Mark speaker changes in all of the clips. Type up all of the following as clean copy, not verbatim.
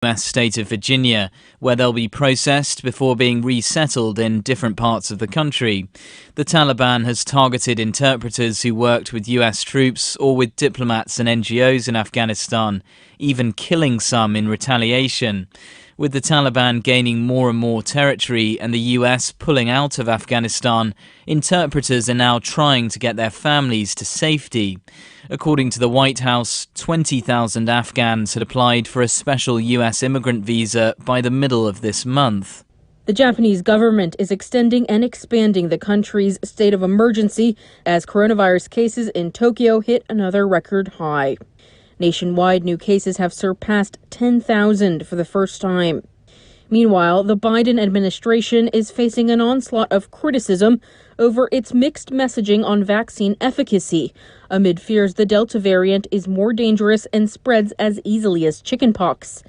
Speaker 1: U.S. state of Virginia, where they'll be processed before being resettled in different parts of the country. The Taliban has targeted interpreters who worked with U.S. troops or with diplomats and NGOs in Afghanistan, even killing some in retaliation. With the Taliban gaining more and more territory and the US pulling out of Afghanistan, interpreters are now trying to get their families to safety. According to the White House, 20,000 Afghans had applied for a special US immigrant visa by the middle of this month.
Speaker 2: The Japanese government is extending and expanding the country's state of emergency as coronavirus cases in Tokyo hit another record high. Nationwide, new cases have surpassed 10,000 for the first time. Meanwhile, the Biden administration is facing an onslaught of criticism over its mixed messaging on vaccine efficacy, amid fears the Delta variant is more dangerous and spreads as easily as chickenpox.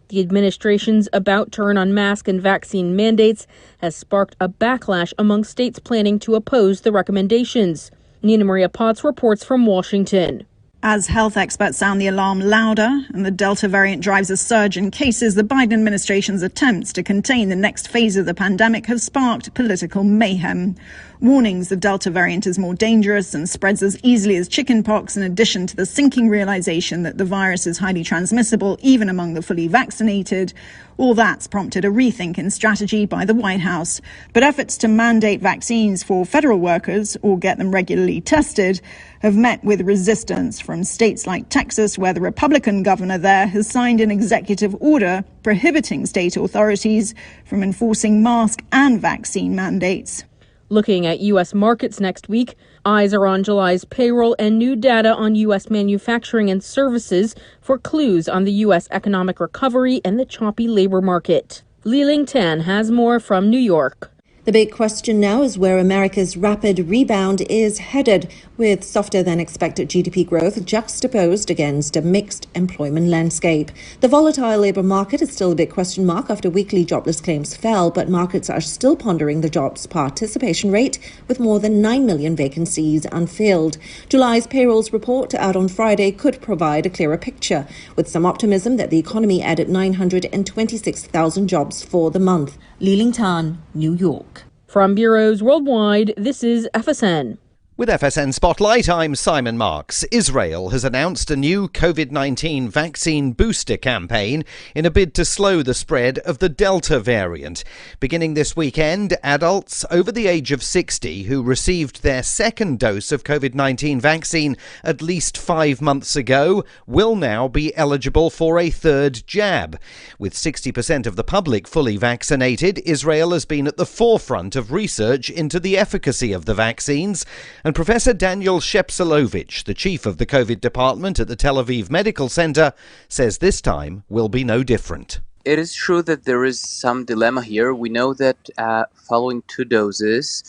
Speaker 2: The administration's about turn on mask and vaccine mandates has sparked a backlash among states planning to oppose the recommendations. Nina Maria Potts reports from Washington.
Speaker 3: As health experts sound the alarm louder and the Delta variant drives a surge in cases, the Biden administration's attempts to contain the next phase of the pandemic have sparked political mayhem. Warnings the Delta variant is more dangerous and spreads as easily as chickenpox, in addition to the sinking realization that the virus is highly transmissible even among the fully vaccinated. All that's prompted a rethink in strategy by the White House. But efforts to mandate vaccines for federal workers or get them regularly tested have met with resistance from states like Texas, where the Republican governor there has signed an executive order prohibiting state authorities from enforcing mask and vaccine mandates.
Speaker 2: Looking at U.S. markets next week, eyes are on July's payroll and new data on U.S. manufacturing and services for clues on the U.S. economic recovery and the choppy labor market. Li-Ling Tan has more from New York.
Speaker 4: The big question now is where America's rapid rebound is headed, with softer-than-expected GDP growth juxtaposed against a mixed employment landscape. The volatile labour market is still a big question mark after weekly jobless claims fell, but markets are still pondering the jobs participation rate, with more than 9 million vacancies unfilled. July's payrolls report out on Friday could provide a clearer picture, with some optimism that the economy added 926,000 jobs for the month. Li-Ling Tan, New York.
Speaker 2: From bureaus worldwide, this is FSN.
Speaker 5: With FSN Spotlight, I'm Simon Marks. Israel has announced a new COVID-19 vaccine booster campaign in a bid to slow the spread of the Delta variant. Beginning this weekend, adults over the age of 60 who received their second dose of COVID-19 vaccine at least 5 months ago will now be eligible for a third jab. With 60% of the public fully vaccinated, Israel has been at the forefront of research into the efficacy of the vaccines. And Professor Daniel Shepselovich, the chief of the COVID department at the Tel Aviv Medical Center, says this time will be no different.
Speaker 6: It is true that there is some dilemma here. We know that following 2 doses,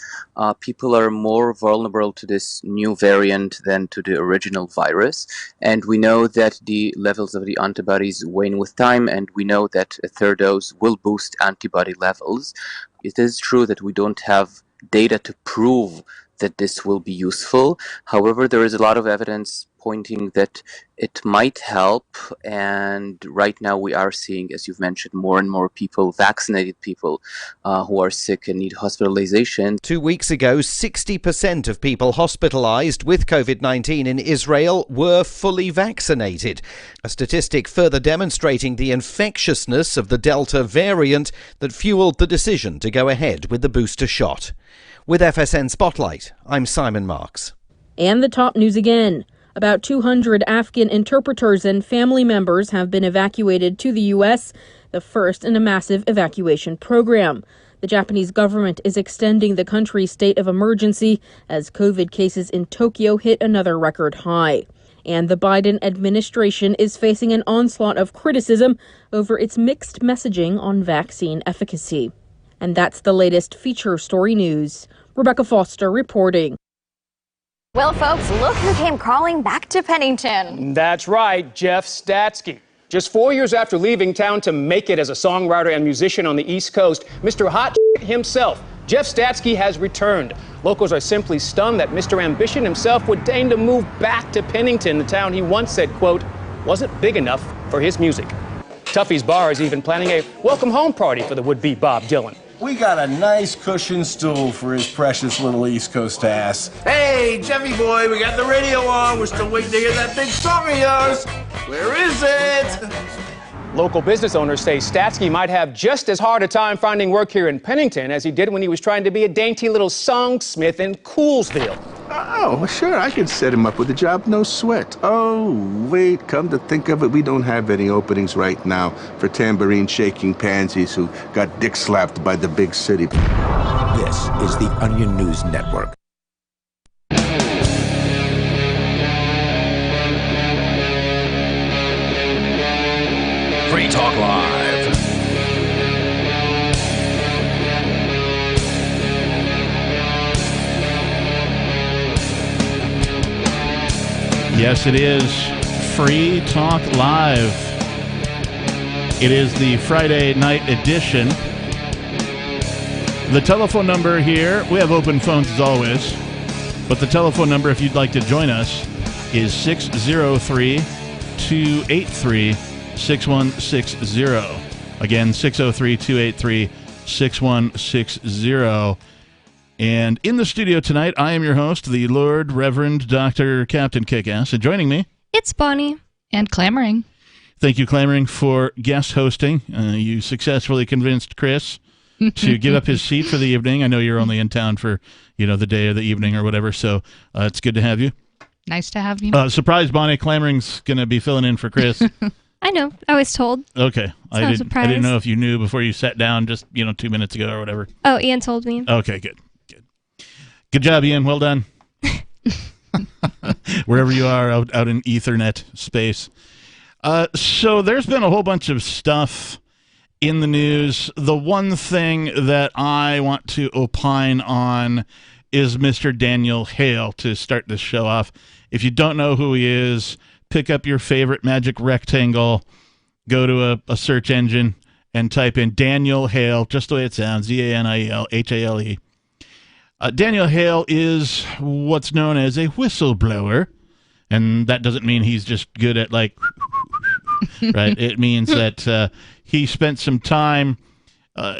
Speaker 6: people are more vulnerable to this new variant than to the original virus. And we know that the levels of the antibodies wane with time, and we know that a third dose will boost antibody levels. It is true that we don't have data to prove that this will be useful. However, there is a lot of evidence pointing that it might help, and right now we are seeing, as you've mentioned, more and more people, vaccinated people, who are sick and need hospitalization.
Speaker 5: 2 weeks ago, 60% of people hospitalized with COVID-19 in Israel were fully vaccinated, a statistic further demonstrating the infectiousness of the Delta variant that fueled the decision to go ahead with the booster shot. With FSN Spotlight, I'm Simon Marks.
Speaker 2: And the top news again. About 200 Afghan interpreters and family members have been evacuated to the U.S., the first in a massive evacuation program. The Japanese government is extending the country's state of emergency as COVID cases in Tokyo hit another record high. And the Biden administration is facing an onslaught of criticism over its mixed messaging on vaccine efficacy. And that's the latest feature story news. Rebecca Foster reporting.
Speaker 7: Well, folks, look who came crawling back to Pennington.
Speaker 8: That's right, Jeff Statsky. Just 4 years after leaving town to make it as a songwriter and musician on the East Coast, Mr. Hot himself, Jeff Statsky, has returned. Locals are simply stunned that Mr. Ambition himself would deign to move back to Pennington, the town he once said, quote, wasn't big enough for his music. Tuffy's Bar is even planning a welcome home party for the would-be Bob Dylan.
Speaker 9: We got a nice cushioned stool for his precious little East Coast ass. Hey, Jeffy boy, we got the radio on. We're still waiting to hear that big song of yours. Where is it?
Speaker 8: Local business owners say Statsky might have just as hard a time finding work here in Pennington as he did when he was trying to be a dainty little songsmith in Coolsville.
Speaker 10: Oh, sure, I could set him up with a job, no sweat. Oh, wait, come to think of it, we don't have any openings right now for tambourine-shaking pansies who got dick-slapped by the big city.
Speaker 11: This is the Onion News Network. Free Talk Live.
Speaker 12: Yes, it is Free Talk Live. It is the Friday night edition. The telephone number here, we have open phones as always, but the telephone number, if you'd like to join us, is 603-283-6160. Again, 603-283-6160. And in the studio tonight, I am your host, the Lord Reverend Dr. Captain Kickass. And joining me,
Speaker 13: it's Bonnie. And Clamoring.
Speaker 12: Thank you, Clamoring, for guest hosting. You successfully convinced Chris to give up his seat for the evening. I know you're only in town for, the day or the evening or whatever, so it's good to have you.
Speaker 13: Nice to have you.
Speaker 12: Surprise, Bonnie. Clamoring's going to be filling in for Chris.
Speaker 13: I know. I was told.
Speaker 12: Okay.
Speaker 13: I
Speaker 12: didn't know if you knew before you sat down just, 2 minutes ago or whatever.
Speaker 13: Oh, Ian told me.
Speaker 12: Okay, good. Good job, Ian. Well done. Wherever you are out in Ethernet space. So there's been a whole bunch of stuff in the news. The one thing that I want to opine on is Mr. Daniel Hale to start this show off. If you don't know who he is, pick up your favorite magic rectangle, go to a search engine, and type in Daniel Hale, just the way it sounds, Daniel Hale. Daniel Hale is what's known as a whistleblower, and that doesn't mean he's just good at, right? It means that he spent some time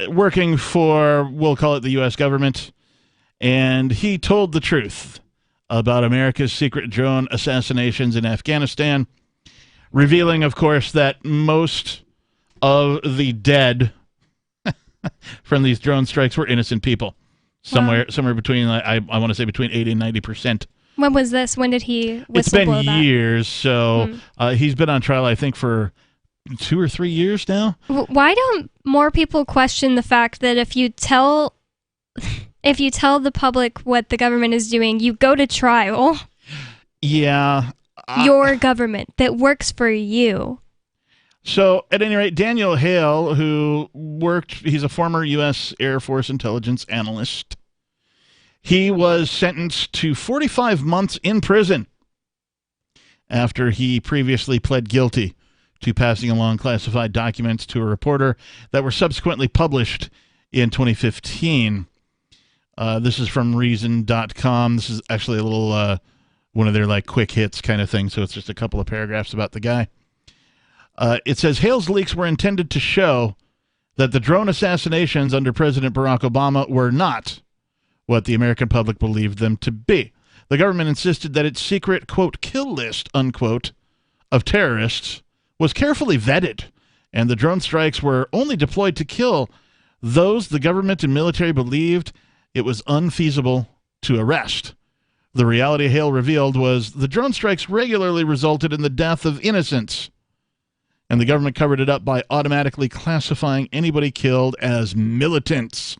Speaker 12: working for, we'll call it the U.S. government, and he told the truth about America's secret drone assassinations in Afghanistan, revealing, of course, that most of the dead from these drone strikes were innocent people. Somewhere between, I want to say between 80 and 90%.
Speaker 13: When was this? When did he whistleblow
Speaker 12: It's been
Speaker 13: that?
Speaker 12: years, so he's been on trial, I think, for 2 or 3 years now.
Speaker 13: Why don't more people question the fact that if you tell the public what the government is doing, you go to trial?
Speaker 12: Yeah.
Speaker 13: Your government that works for you.
Speaker 12: So, at any rate, Daniel Hale, he's a former U.S. Air Force intelligence analyst. He was sentenced to 45 months in prison after he previously pled guilty to passing along classified documents to a reporter that were subsequently published in 2015. This is from Reason.com. This is actually a little one of their quick hits kind of thing, so it's just a couple of paragraphs about the guy. It says, Hale's leaks were intended to show that the drone assassinations under President Barack Obama were not what the American public believed them to be. The government insisted that its secret, quote, kill list, unquote, of terrorists was carefully vetted, and the drone strikes were only deployed to kill those the government and military believed it was unfeasible to arrest. The reality Hale revealed was the drone strikes regularly resulted in the death of innocents, and the government covered it up by automatically classifying anybody killed as militants,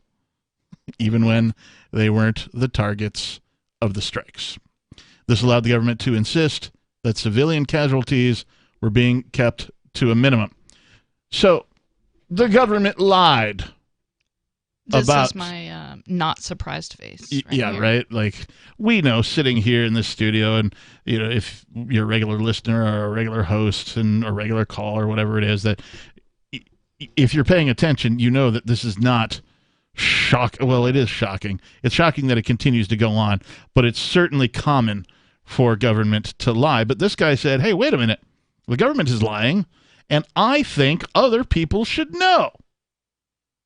Speaker 12: even when they weren't the targets of the strikes. This allowed the government to insist that civilian casualties were being kept to a minimum. So the government lied.
Speaker 14: This is my not surprised face.
Speaker 12: Right? We know sitting here in this studio, and if you're a regular listener or a regular host and a regular call or whatever it is, that if you're paying attention, you know that this is not well, it is shocking. It's shocking that it continues to go on, but it's certainly common for government to lie. But this guy said, hey, wait a minute. The government is lying, And I think other people should know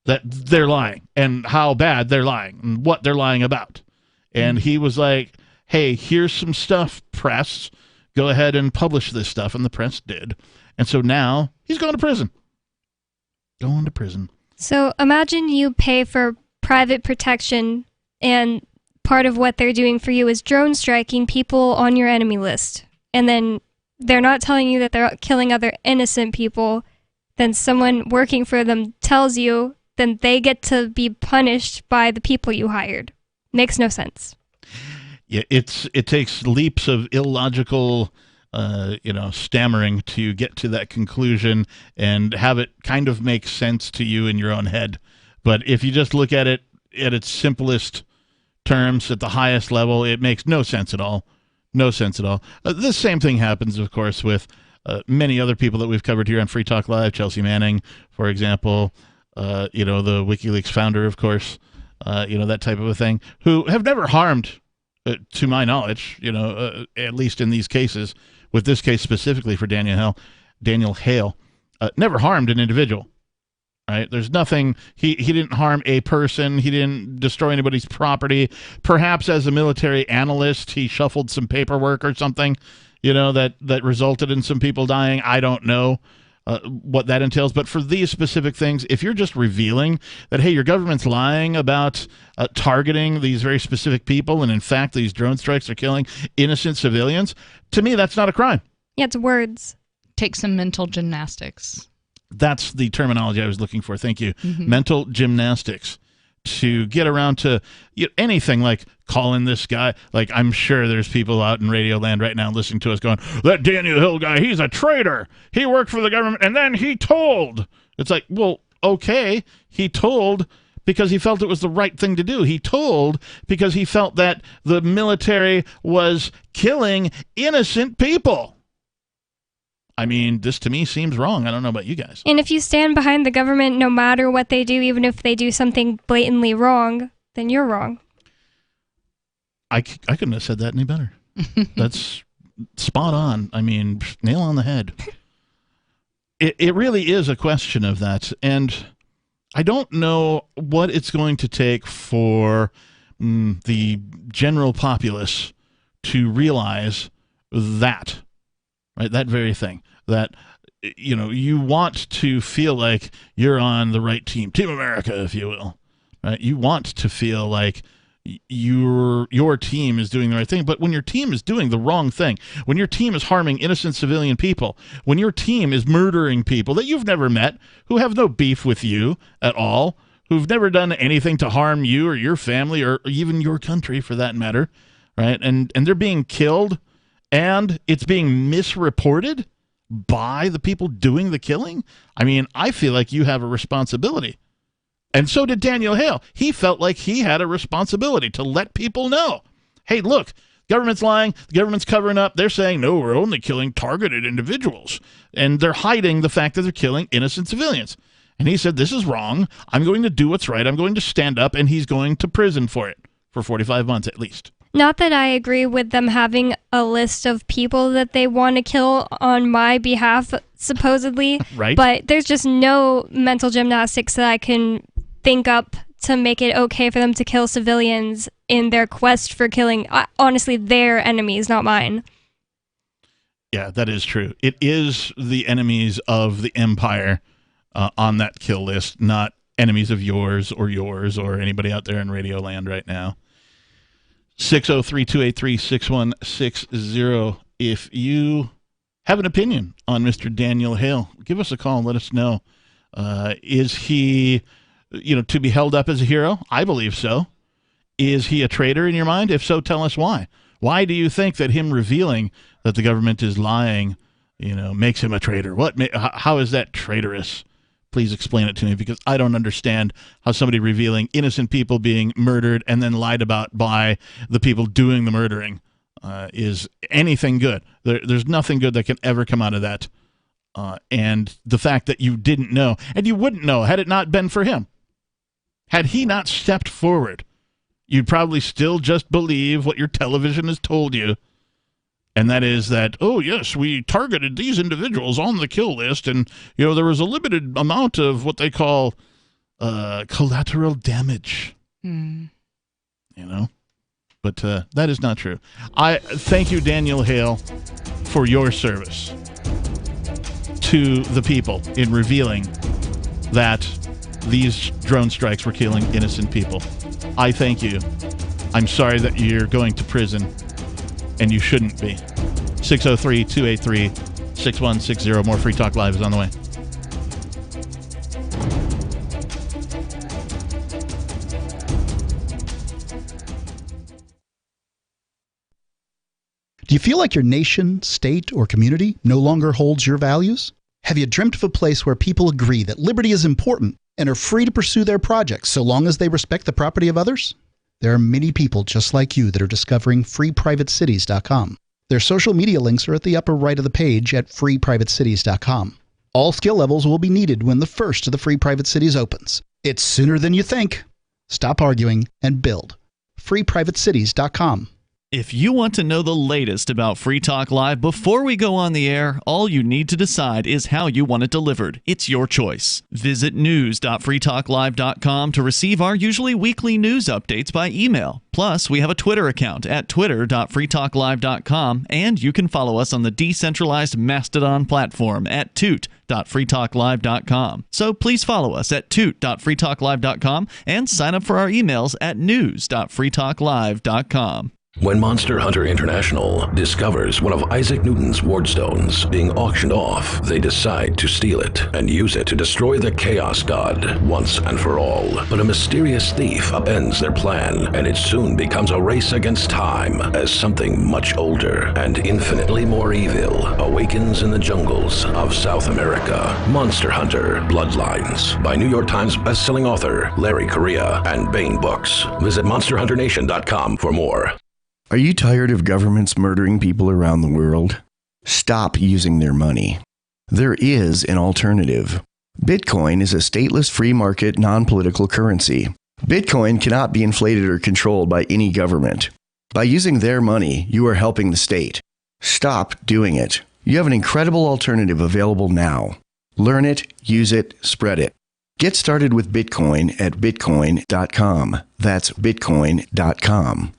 Speaker 12: that they're lying and how bad they're lying and what they're lying about. And he was like, hey, here's some stuff, press. Go ahead and publish this stuff. And the press did. And so now he's going to prison. Going to prison.
Speaker 13: So imagine you pay for private protection, and part of what they're doing for you is drone striking people on your enemy list. And then they're not telling you that they're killing other innocent people. Then someone working for them tells you, then they get to be punished by the people you hired. Makes no sense.
Speaker 12: Yeah, it takes leaps of illogical stammering to get to that conclusion and have it kind of make sense to you in your own head. But if you just look at it at its simplest terms, at the highest level, it makes no sense at all. No sense at all. The same thing happens, of course, with many other people that we've covered here on Free Talk Live. Chelsea Manning, for example, the WikiLeaks founder, of course, that type of a thing, who have never harmed, to my knowledge, at least in these cases, with this case specifically for Daniel Hale, never harmed an individual. Right? There's nothing, he didn't harm a person, he didn't destroy anybody's property. Perhaps as a military analyst, he shuffled some paperwork or something, that resulted in some people dying. I don't know what that entails. But for these specific things, if you're just revealing that, hey, your government's lying about targeting these very specific people, and in fact, these drone strikes are killing innocent civilians, to me, that's not a crime.
Speaker 13: Yeah, it's words.
Speaker 14: Take some mental gymnastics.
Speaker 12: That's the terminology I was looking for. Thank you. Mm-hmm. Mental gymnastics to get around to anything like calling this guy. Like, I'm sure there's people out in Radio Land right now listening to us going, that Daniel Hill guy, he's a traitor. He worked for the government and then he told. It's like, well, okay, he told because he felt it was the right thing to do. He told because he felt that the military was killing innocent people. I mean, this to me seems wrong. I don't know about you guys.
Speaker 13: And if you stand behind the government, no matter what they do, even if they do something blatantly wrong, then you're wrong.
Speaker 12: I couldn't have said that any better. That's spot on. I mean, nail on the head. It really is a question of that. And I don't know what it's going to take for the general populace to realize that. Right, that very thing, that, you want to feel like you're on the right team, Team America, if you will, right? You want to feel like your team is doing the right thing, but when your team is doing the wrong thing, when your team is harming innocent civilian people, when your team is murdering people that you've never met, who have no beef with you at all, who've never done anything to harm you or your family or even your country for that matter, right? And they're being killed, and it's being misreported by the people doing the killing. I mean, I feel like you have a responsibility. And so did Daniel Hale. He felt like he had a responsibility to let people know, hey, look, government's lying, the government's covering up. They're saying, no, we're only killing targeted individuals. And they're hiding the fact that they're killing innocent civilians. And he said, this is wrong. I'm going to do what's right. I'm going to stand up, and he's going to prison for it for 45 months at least.
Speaker 13: Not that I agree with them having a list of people that they want to kill on my behalf, supposedly.
Speaker 12: Right.
Speaker 13: But there's just no mental gymnastics that I can think up to make it okay for them to kill civilians in their quest for killing, honestly, their enemies, not mine.
Speaker 12: Yeah, that is true. It is the enemies of the empire on that kill list, not enemies of yours or anybody out there in Radio Land right now. 603-283-6160. If you have an opinion on Mr. Daniel Hale, give us a call and let us know. Is he, to be held up as a hero? I believe so. Is he a traitor in your mind? If so, tell us why. Why do you think that him revealing that the government is lying, makes him a traitor? How is that traitorous? Please explain it to me, because I don't understand how somebody revealing innocent people being murdered and then lied about by the people doing the murdering is anything good. There's nothing good that can ever come out of that. And the fact that you didn't know, and you wouldn't know had it not been for him. Had he not stepped forward, you'd probably still just believe what your television has told you And that is that, oh, yes, we targeted these individuals on the kill list, and, there was a limited amount of what they call collateral damage. But that is not true. I thank you, Daniel Hale, for your service to the people in revealing that these drone strikes were killing innocent people. I thank you. I'm sorry that you're going to prison, and you shouldn't be. 603-283-6160. More Free Talk Live is on the way.
Speaker 15: Do you feel like your nation, state, or community no longer holds your values? Have you dreamt of a place where people agree that liberty is important and are free to pursue their projects so long as they respect the property of others? There are many people just like you that are discovering freeprivatecities.com. Their social media links are at the upper right of the page at freeprivatecities.com. All skill levels will be needed when the first of the Free Private Cities opens. It's sooner than you think. Stop arguing and build. freeprivatecities.com.
Speaker 16: If you want to know the latest about Free Talk Live before we go on the air, all you need to decide is how you want it delivered. It's your choice. Visit news.freetalklive.com to receive our usually weekly news updates by email. Plus, we have a Twitter account at twitter.freetalklive.com, and you can follow us on the decentralized Mastodon platform at toot.freetalklive.com. So please follow us at toot.freetalklive.com and sign up for our emails at news.freetalklive.com.
Speaker 11: When Monster Hunter International discovers one of Isaac Newton's wardstones being auctioned off, they decide to steal it and use it to destroy the Chaos God once and for all. But a mysterious thief upends their plan, and it soon becomes a race against time as something much older and infinitely more evil awakens in the jungles of South America. Monster Hunter Bloodlines by New York Times bestselling author Larry Correia and Baen Books. Visit monsterhunternation.com for more.
Speaker 17: Are you tired of governments murdering people around the world? Stop using their money. There is an alternative. Bitcoin is a stateless free market non-political currency. Bitcoin cannot be inflated or controlled by any government. By using their money, you are helping the state. Stop doing it. You have an incredible alternative available now. Learn it, use it, spread it. Get started with Bitcoin at bitcoin.com. That's bitcoin.com.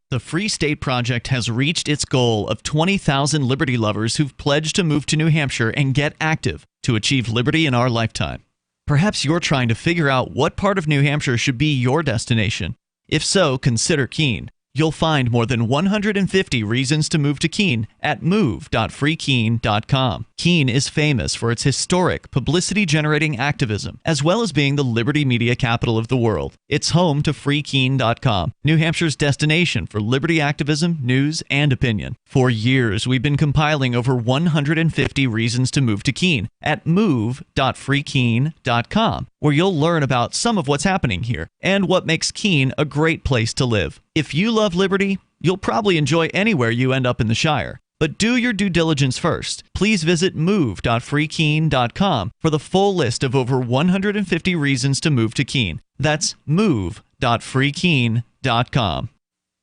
Speaker 16: The Free State Project has reached its goal of 20,000 liberty lovers who've pledged to move to New Hampshire and get active to achieve liberty in our lifetime. Perhaps you're trying to figure out what part of New Hampshire should be your destination. If so, consider Keene. You'll find more than 150 reasons to move to Keene at move.freekeene.com. Keene is famous for its historic, publicity-generating activism, as well as being the liberty media capital of the world. It's home to freekeene.com, New Hampshire's destination for liberty activism, news, and opinion. For years, we've been compiling over 150 reasons to move to Keene at move.freekeene.com, where you'll learn about some of what's happening here and what makes Keene a great place to live. If you love liberty, you'll probably enjoy anywhere you end up in the Shire. But do your due diligence first. Please visit move.freekeene.com for the full list of over 150 reasons to move to Keene. That's move.freekeene.com.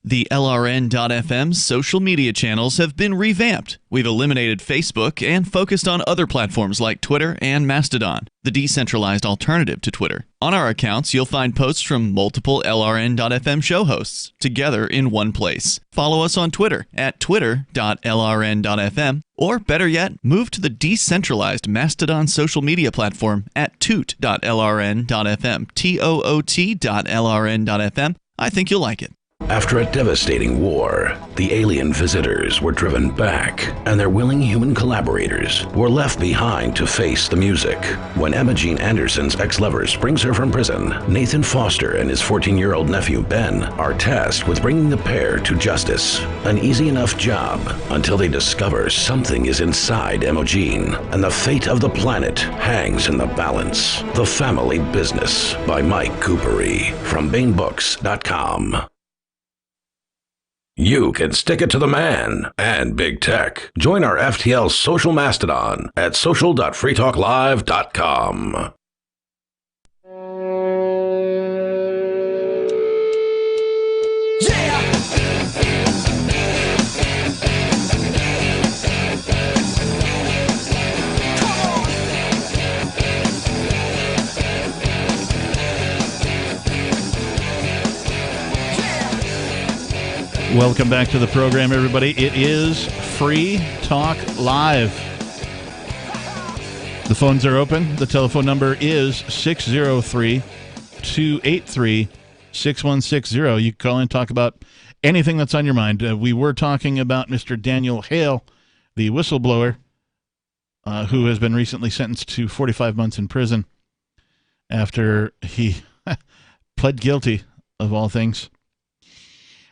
Speaker 16: The LRN.FM social media channels have been revamped. We've eliminated Facebook and focused on other platforms like Twitter and Mastodon, the decentralized alternative to Twitter. On our accounts, you'll find posts from multiple LRN.FM show hosts together in one place. Follow us on Twitter at twitter.lrn.fm, or better yet, move to the decentralized Mastodon social media platform at toot.lrn.fm, toot.lrn.fm. I think you'll like it.
Speaker 11: After a devastating war, the alien visitors were driven back, and their willing human collaborators were left behind to face the music. When Emma Jean Anderson's ex-lover springs her from prison, Nathan Foster and his 14-year-old nephew Ben are tasked with bringing the pair to justice. An easy enough job until they discover something is inside Emma Jean, and the fate of the planet hangs in the balance. The Family Business by Mike Coopery from BaenBooks.com. You can stick it to the man and big tech. Join our FTL social mastodon at social.freetalklive.com.
Speaker 12: Welcome back to the program, everybody. It is Free Talk Live. The phones are open. The telephone number is 603-283-6160. You can call in and talk about anything that's on your mind. We were talking about Mr. Daniel Hale, the whistleblower, who has been recently sentenced to 45 months in prison after he pled guilty, of all things.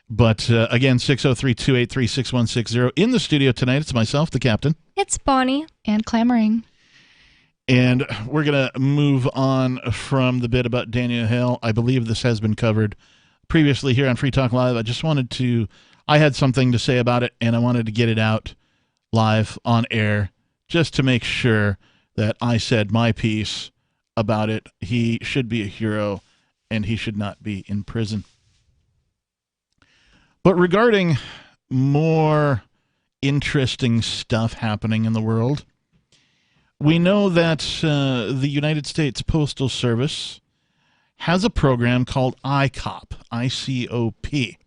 Speaker 12: But again, 603-283-6160. In the studio tonight, it's myself, the captain.
Speaker 13: It's Bonnie.
Speaker 14: And Clamoring.
Speaker 12: And we're going to move on from the bit about Daniel Hale. I believe this has been covered previously here on Free Talk Live. I had something to say about it, and I wanted to get it out live on air just to make sure that I said my piece about it. He should be a hero, and he should not be in prison. But regarding more interesting stuff happening in the world, we know that the United States Postal Service has a program called ICOP, I-C-O-P.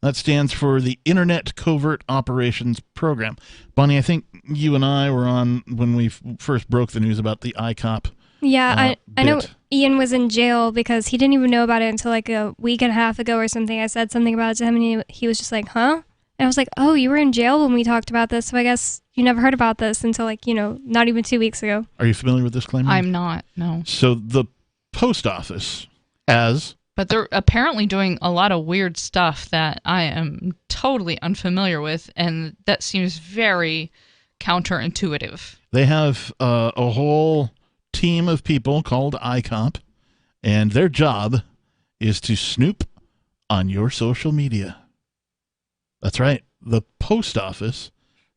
Speaker 12: That stands for the Internet Covert Operations Program. Bonnie, I think you and I were on when we first broke the news about the ICOP.
Speaker 13: Yeah, I know Ian was in jail because he didn't even know about it until like a week and a half ago or something. I said something about it to him, and he was just like, huh? And I was like, oh, you were in jail when we talked about this, so I guess you never heard about this until not even 2 weeks ago.
Speaker 12: Are you familiar with this claim?
Speaker 14: I'm not, no.
Speaker 12: So the post office has...
Speaker 14: But they're apparently doing a lot of weird stuff that I am totally unfamiliar with, and that seems very counterintuitive.
Speaker 12: They have a whole team of people called ICOP, and their job is to snoop on your social media. That's right. The post office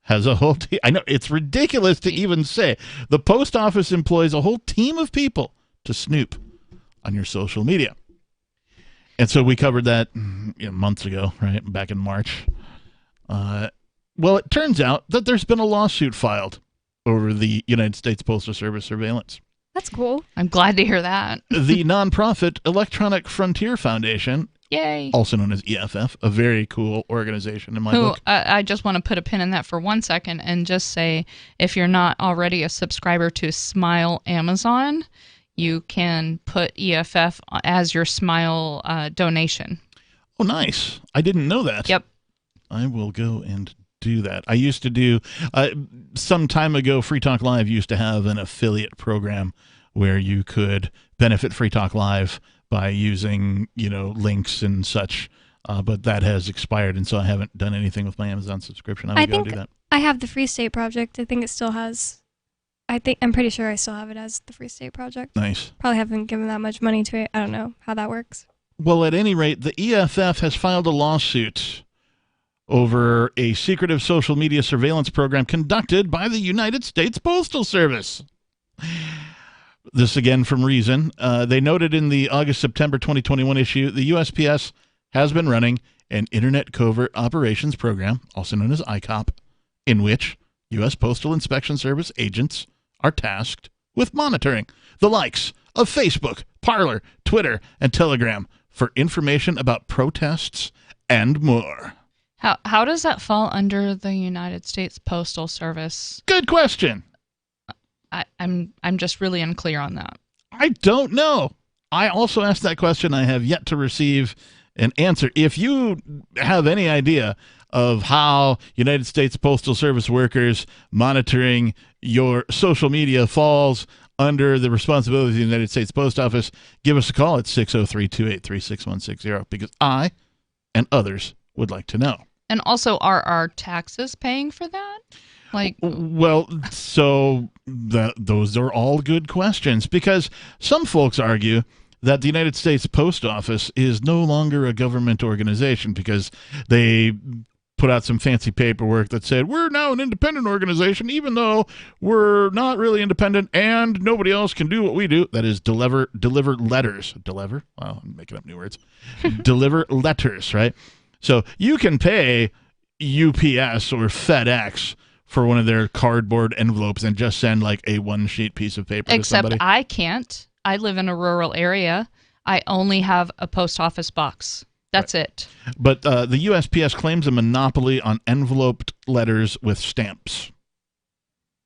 Speaker 12: has a whole team. I know it's ridiculous to even say. The post office employs a whole team of people to snoop on your social media. And so we covered that months ago, right? Back in March. Well, it turns out that there's been a lawsuit filed over the United States Postal Service surveillance.
Speaker 13: That's cool.
Speaker 14: I'm glad to hear that.
Speaker 12: The nonprofit Electronic Frontier Foundation,
Speaker 14: yay,
Speaker 12: also known as EFF, a very cool organization in my book.
Speaker 14: I just want to put a pin in that for 1 second and just say, if you're not already a subscriber to Smile Amazon, you can put EFF as your Smile donation.
Speaker 12: Oh, nice. I didn't know that.
Speaker 14: Yep.
Speaker 12: I will go and do that. I used to do, some time ago, Free Talk Live used to have an affiliate program where you could benefit Free Talk Live by using, links and such. But that has expired, and so I haven't done anything with my Amazon subscription. I will go do that.
Speaker 13: I have the Free State Project. I think it still has. I'm pretty sure I still have it as the Free State Project.
Speaker 12: Nice.
Speaker 13: Probably haven't given that much money to it. I don't know how that works.
Speaker 12: Well, at any rate, the EFF has filed a lawsuit over a secretive social media surveillance program conducted by the United States Postal Service. This again from Reason. They noted in the August-September 2021 issue, the USPS has been running an Internet Covert Operations Program, also known as ICOP, in which U.S. Postal Inspection Service agents are tasked with monitoring the likes of Facebook, Parler, Twitter, and Telegram for information about protests and more.
Speaker 14: How does that fall under the United States Postal Service?
Speaker 12: Good question.
Speaker 14: I'm just really unclear on that.
Speaker 12: I don't know. I also asked that question. I have yet to receive an answer. If you have any idea of how United States Postal Service workers monitoring your social media falls under the responsibility of the United States Post Office, give us a call at 603-283-6160 because I and others would like to know.
Speaker 14: And also, are our taxes paying for that?
Speaker 12: Those are all good questions because some folks argue that the United States Post Office is no longer a government organization because they put out some fancy paperwork that said, we're now an independent organization, even though we're not really independent and nobody else can do what we do. That is deliver letters. Deliver? Wow, I'm making up new words. Deliver letters, right? So you can pay UPS or FedEx for one of their cardboard envelopes and just send like a one-sheet piece of paper to somebody.
Speaker 14: Except I can't. I live in a rural area. I only have a post office box. That's it.
Speaker 12: But the USPS claims a monopoly on enveloped letters with stamps.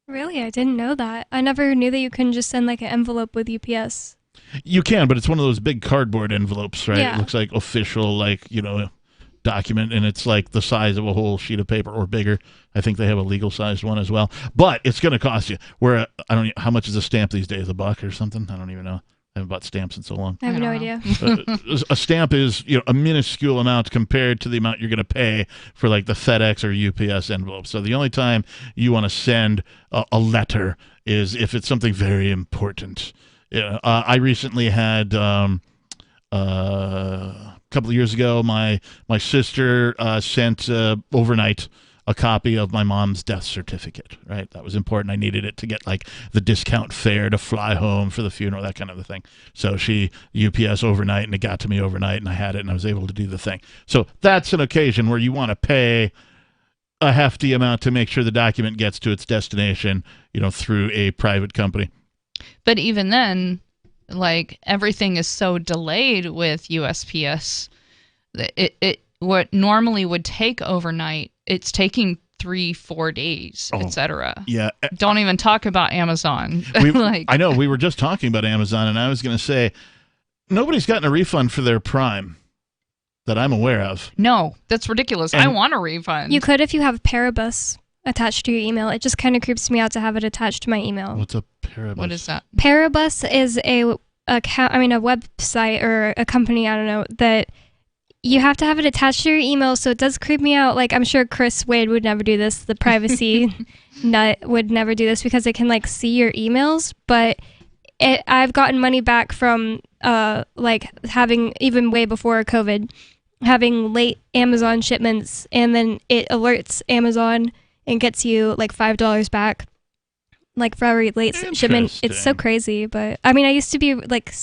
Speaker 13: Really? I didn't know that. I never knew that you couldn't just send like an envelope with UPS.
Speaker 12: You can, but it's one of those big cardboard envelopes, right?
Speaker 13: Yeah.
Speaker 12: It looks like official, like, document, and it's like the size of a whole sheet of paper or bigger. I think they have a legal sized one as well. But it's going to cost you. I don't know, how much is a stamp these days? $1 or something? I don't even know. I haven't bought stamps in so long.
Speaker 13: I have no idea.
Speaker 12: A stamp is a minuscule amount compared to the amount you're going to pay for like the FedEx or UPS envelope. So the only time you want to send a letter is if it's something very important. I recently had a couple of years ago, my sister sent overnight a copy of my mom's death certificate, right? That was important. I needed it to get like the discount fare to fly home for the funeral, that kind of a thing. So she UPS overnight, and it got to me overnight, and I had it, and I was able to do the thing. So that's an occasion where you want to pay a hefty amount to make sure the document gets to its destination, through a private company.
Speaker 14: But even then, like, everything is so delayed with USPS. It what normally would take overnight, it's taking 3-4 days, etc.
Speaker 12: Yeah.
Speaker 14: Don't even talk about Amazon.
Speaker 12: I know, we were just talking about Amazon, and I was going to say, nobody's gotten a refund for their Prime that I'm aware of.
Speaker 14: No, that's ridiculous. I want a refund.
Speaker 13: You could if you have Paribus attached to your email. It just kind of creeps me out to have it attached to my email.
Speaker 12: What's a Paribus?
Speaker 14: What is that?
Speaker 13: Paribus is a website or a company, I don't know, that you have to have it attached to your email, so it does creep me out. Like, I'm sure Chris Wade would never do this. The privacy nut would never do this because it can, like, see your emails. But I've gotten money back from, having, even way before COVID, having late Amazon shipments, and then it alerts Amazon and gets you, like, $5 back, like, for every late shipment. It's so crazy. But, I mean, I used to be, like,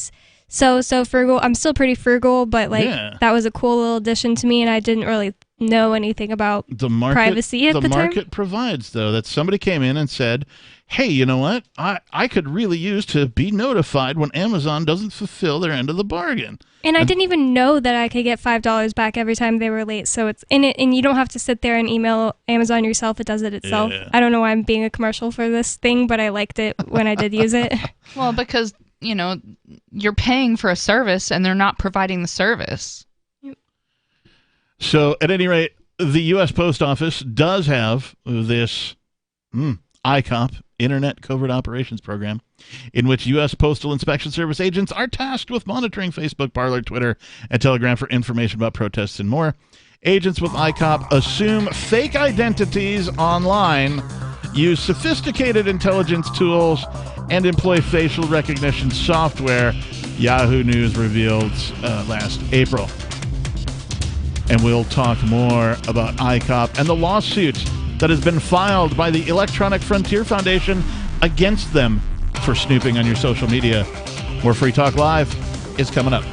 Speaker 13: so frugal. I'm still pretty frugal, but that was a cool little addition to me, and I didn't really know anything about privacy at the time.
Speaker 12: The market provides, though, that somebody came in and said, hey, you know what? I could really use to be notified when Amazon doesn't fulfill their end of the bargain.
Speaker 13: And I didn't even know that I could get $5 back every time they were late. So it's in it, and you don't have to sit there and email Amazon yourself. It does it itself.
Speaker 12: Yeah.
Speaker 13: I don't know why I'm being a commercial for this thing, but I liked it when I did use it.
Speaker 14: Well, because you're paying for a service and they're not providing the service.
Speaker 12: So at any rate, the U.S. Post Office does have this ICOP, Internet Covert Operations Program, in which U.S. Postal Inspection Service agents are tasked with monitoring Facebook, Parler, Twitter, and Telegram for information about protests and more. Agents with ICOP assume fake identities online, use sophisticated intelligence tools, and employ facial recognition software, Yahoo News revealed last April. And we'll talk more about ICOP and the lawsuit that has been filed by the Electronic Frontier Foundation against them for snooping on your social media. More Free Talk Live is coming up.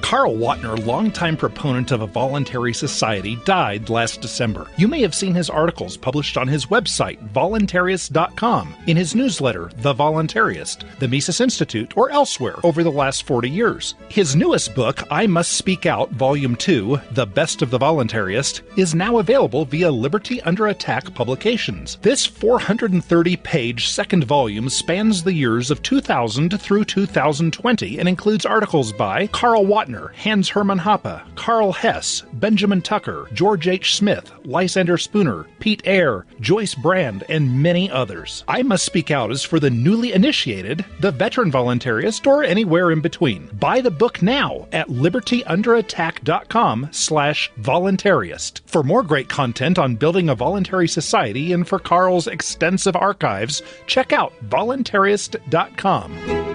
Speaker 18: Carl Watner, longtime proponent of a voluntary society, died last December. You may have seen his articles published on his website, voluntarist.com, in his newsletter, The Voluntarist, the Mises Institute, or elsewhere over the last 40 years. His newest book, I Must Speak Out, Volume 2, The Best of the Voluntarist, is now available via Liberty Under Attack Publications. This 430-page second volume spans the years of 2000 through 2020 and includes articles by Carl Watner, Hans Hermann Hoppe, Carl Hess, Benjamin Tucker, George H. Smith, Lysander Spooner, Pete Eyre, Joyce Brand, and many others. I Must Speak Out is for the newly initiated, the veteran voluntarist, or anywhere in between. Buy the book now at libertyunderattack.com/voluntarist. For more great content on building a voluntary society and for Carl's extensive archives, check out voluntarist.com.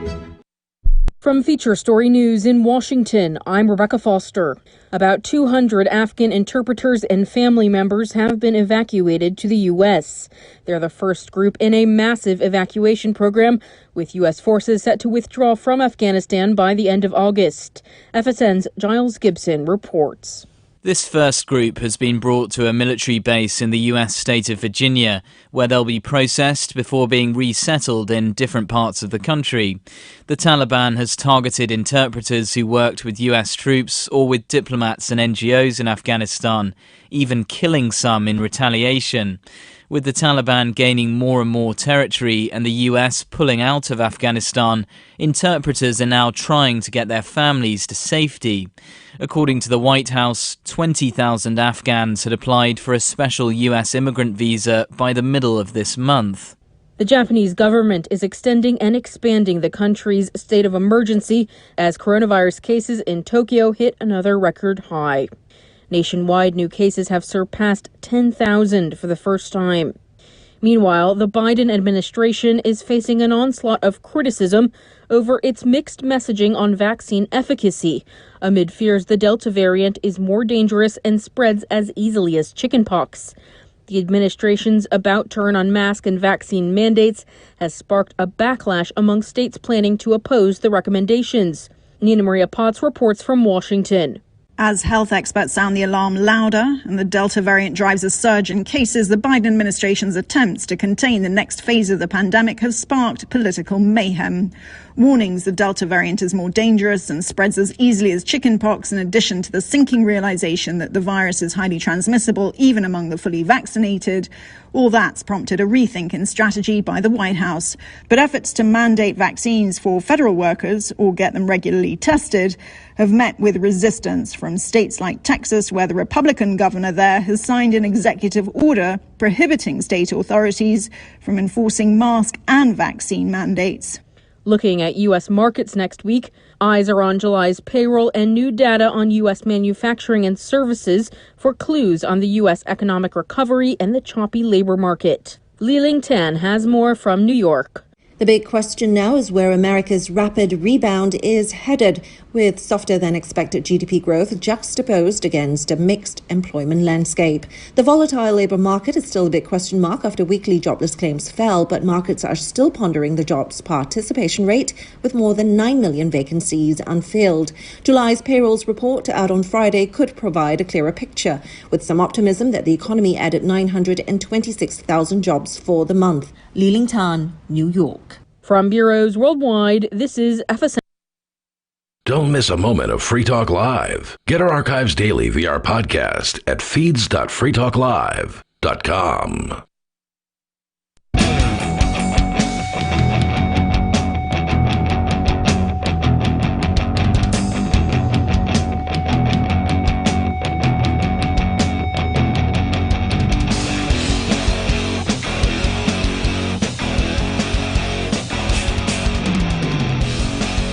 Speaker 2: From Feature Story News in Washington, I'm Rebecca Foster. About 200 Afghan interpreters and family members have been evacuated to the U.S. They're the first group in a massive evacuation program, with U.S. forces set to withdraw from Afghanistan by the end of August. FSN's Giles Gibson reports.
Speaker 1: This first group has been brought to a military base in the US state of Virginia, where they'll be processed before being resettled in different parts of the country. The Taliban has targeted interpreters who worked with US troops or with diplomats and NGOs in Afghanistan, even killing some in retaliation. With the Taliban gaining more and more territory and the US pulling out of Afghanistan, interpreters are now trying to get their families to safety. According to the White House, 20,000 Afghans had applied for a special US immigrant visa by the middle of this month.
Speaker 2: The Japanese government is extending and expanding the country's state of emergency as coronavirus cases in Tokyo hit another record high. Nationwide, new cases have surpassed 10,000 for the first time. Meanwhile, the Biden administration is facing an onslaught of criticism over its mixed messaging on vaccine efficacy, amid fears the Delta variant is more dangerous and spreads as easily as chickenpox. The administration's about turn on mask and vaccine mandates has sparked a backlash among states planning to oppose the recommendations. Nina Maria Potts reports from Washington.
Speaker 3: As health experts sound the alarm louder and the Delta variant drives a surge in cases, the Biden administration's attempts to contain the next phase of the pandemic have sparked political mayhem. Warnings the Delta variant is more dangerous and spreads as easily as chickenpox, in addition to the sinking realization that the virus is highly transmissible even among the fully vaccinated. All that's prompted a rethink in strategy by the White House. But efforts to mandate vaccines for federal workers or get them regularly tested have met with resistance from states like Texas, where the Republican governor there has signed an executive order prohibiting state authorities from enforcing mask and vaccine mandates.
Speaker 2: Looking at U.S. markets next week, eyes are on July's payroll and new data on U.S. manufacturing and services for clues on the U.S. economic recovery and the choppy labor market. Li-Ling Tan has more from New York.
Speaker 4: The big question now is where America's rapid rebound is headed, with softer than expected GDP growth juxtaposed against a mixed employment landscape. The volatile labor market is still a big question mark after weekly jobless claims fell, but markets are still pondering the jobs participation rate, with more than 9 million vacancies unfilled. July's payrolls report out on Friday could provide a clearer picture, with some optimism that the economy added 926,000 jobs for the month. Li-Ling Tan, New York.
Speaker 2: From bureaus worldwide, this is FSN.
Speaker 11: Don't miss a moment of Free Talk Live. Get our archives daily via our podcast at feeds.freetalklive.com.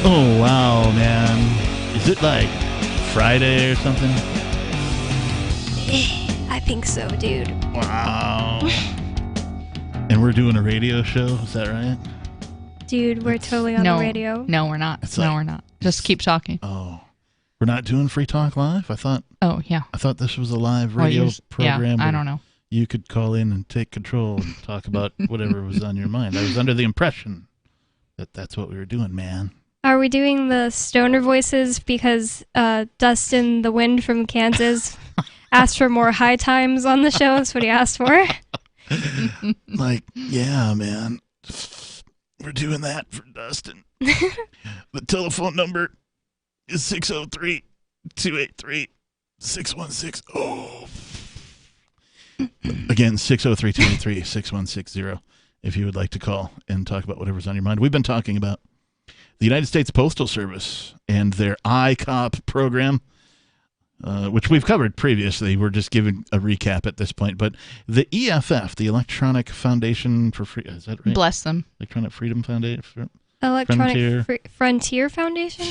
Speaker 12: Oh, wow, man. Is it like Friday or something?
Speaker 13: I think so, dude.
Speaker 12: Wow. And we're doing a radio show, is that right?
Speaker 13: Dude, we're totally on the radio.
Speaker 14: No, we're not.
Speaker 12: It's
Speaker 14: No,
Speaker 12: like-
Speaker 14: we're not. Just keep talking.
Speaker 12: Oh. We're not doing Free Talk Live? I thought
Speaker 14: yeah.
Speaker 12: this was a live radio program.
Speaker 14: Yeah, I
Speaker 12: where
Speaker 14: don't know.
Speaker 12: You could call in and take control and talk about whatever was on your mind. I was under the impression that that's what we were doing, man.
Speaker 13: Are we doing the stoner voices because Dustin the Wind from Kansas asked for more high times on the show? That's what he asked for.
Speaker 12: Like, yeah, man. We're doing that for Dustin. The telephone number is 603-283-6160. Oh. Again, 603-283-6160 if you would like to call and talk about whatever's on your mind. We've been talking about the United States Postal Service and their ICOP program, which we've covered previously. We're just giving a recap at this point. But the EFF, the Electronic Foundation for Free, is that right?
Speaker 14: Bless them.
Speaker 12: Electronic Freedom Foundation?
Speaker 13: Electronic Frontier Foundation?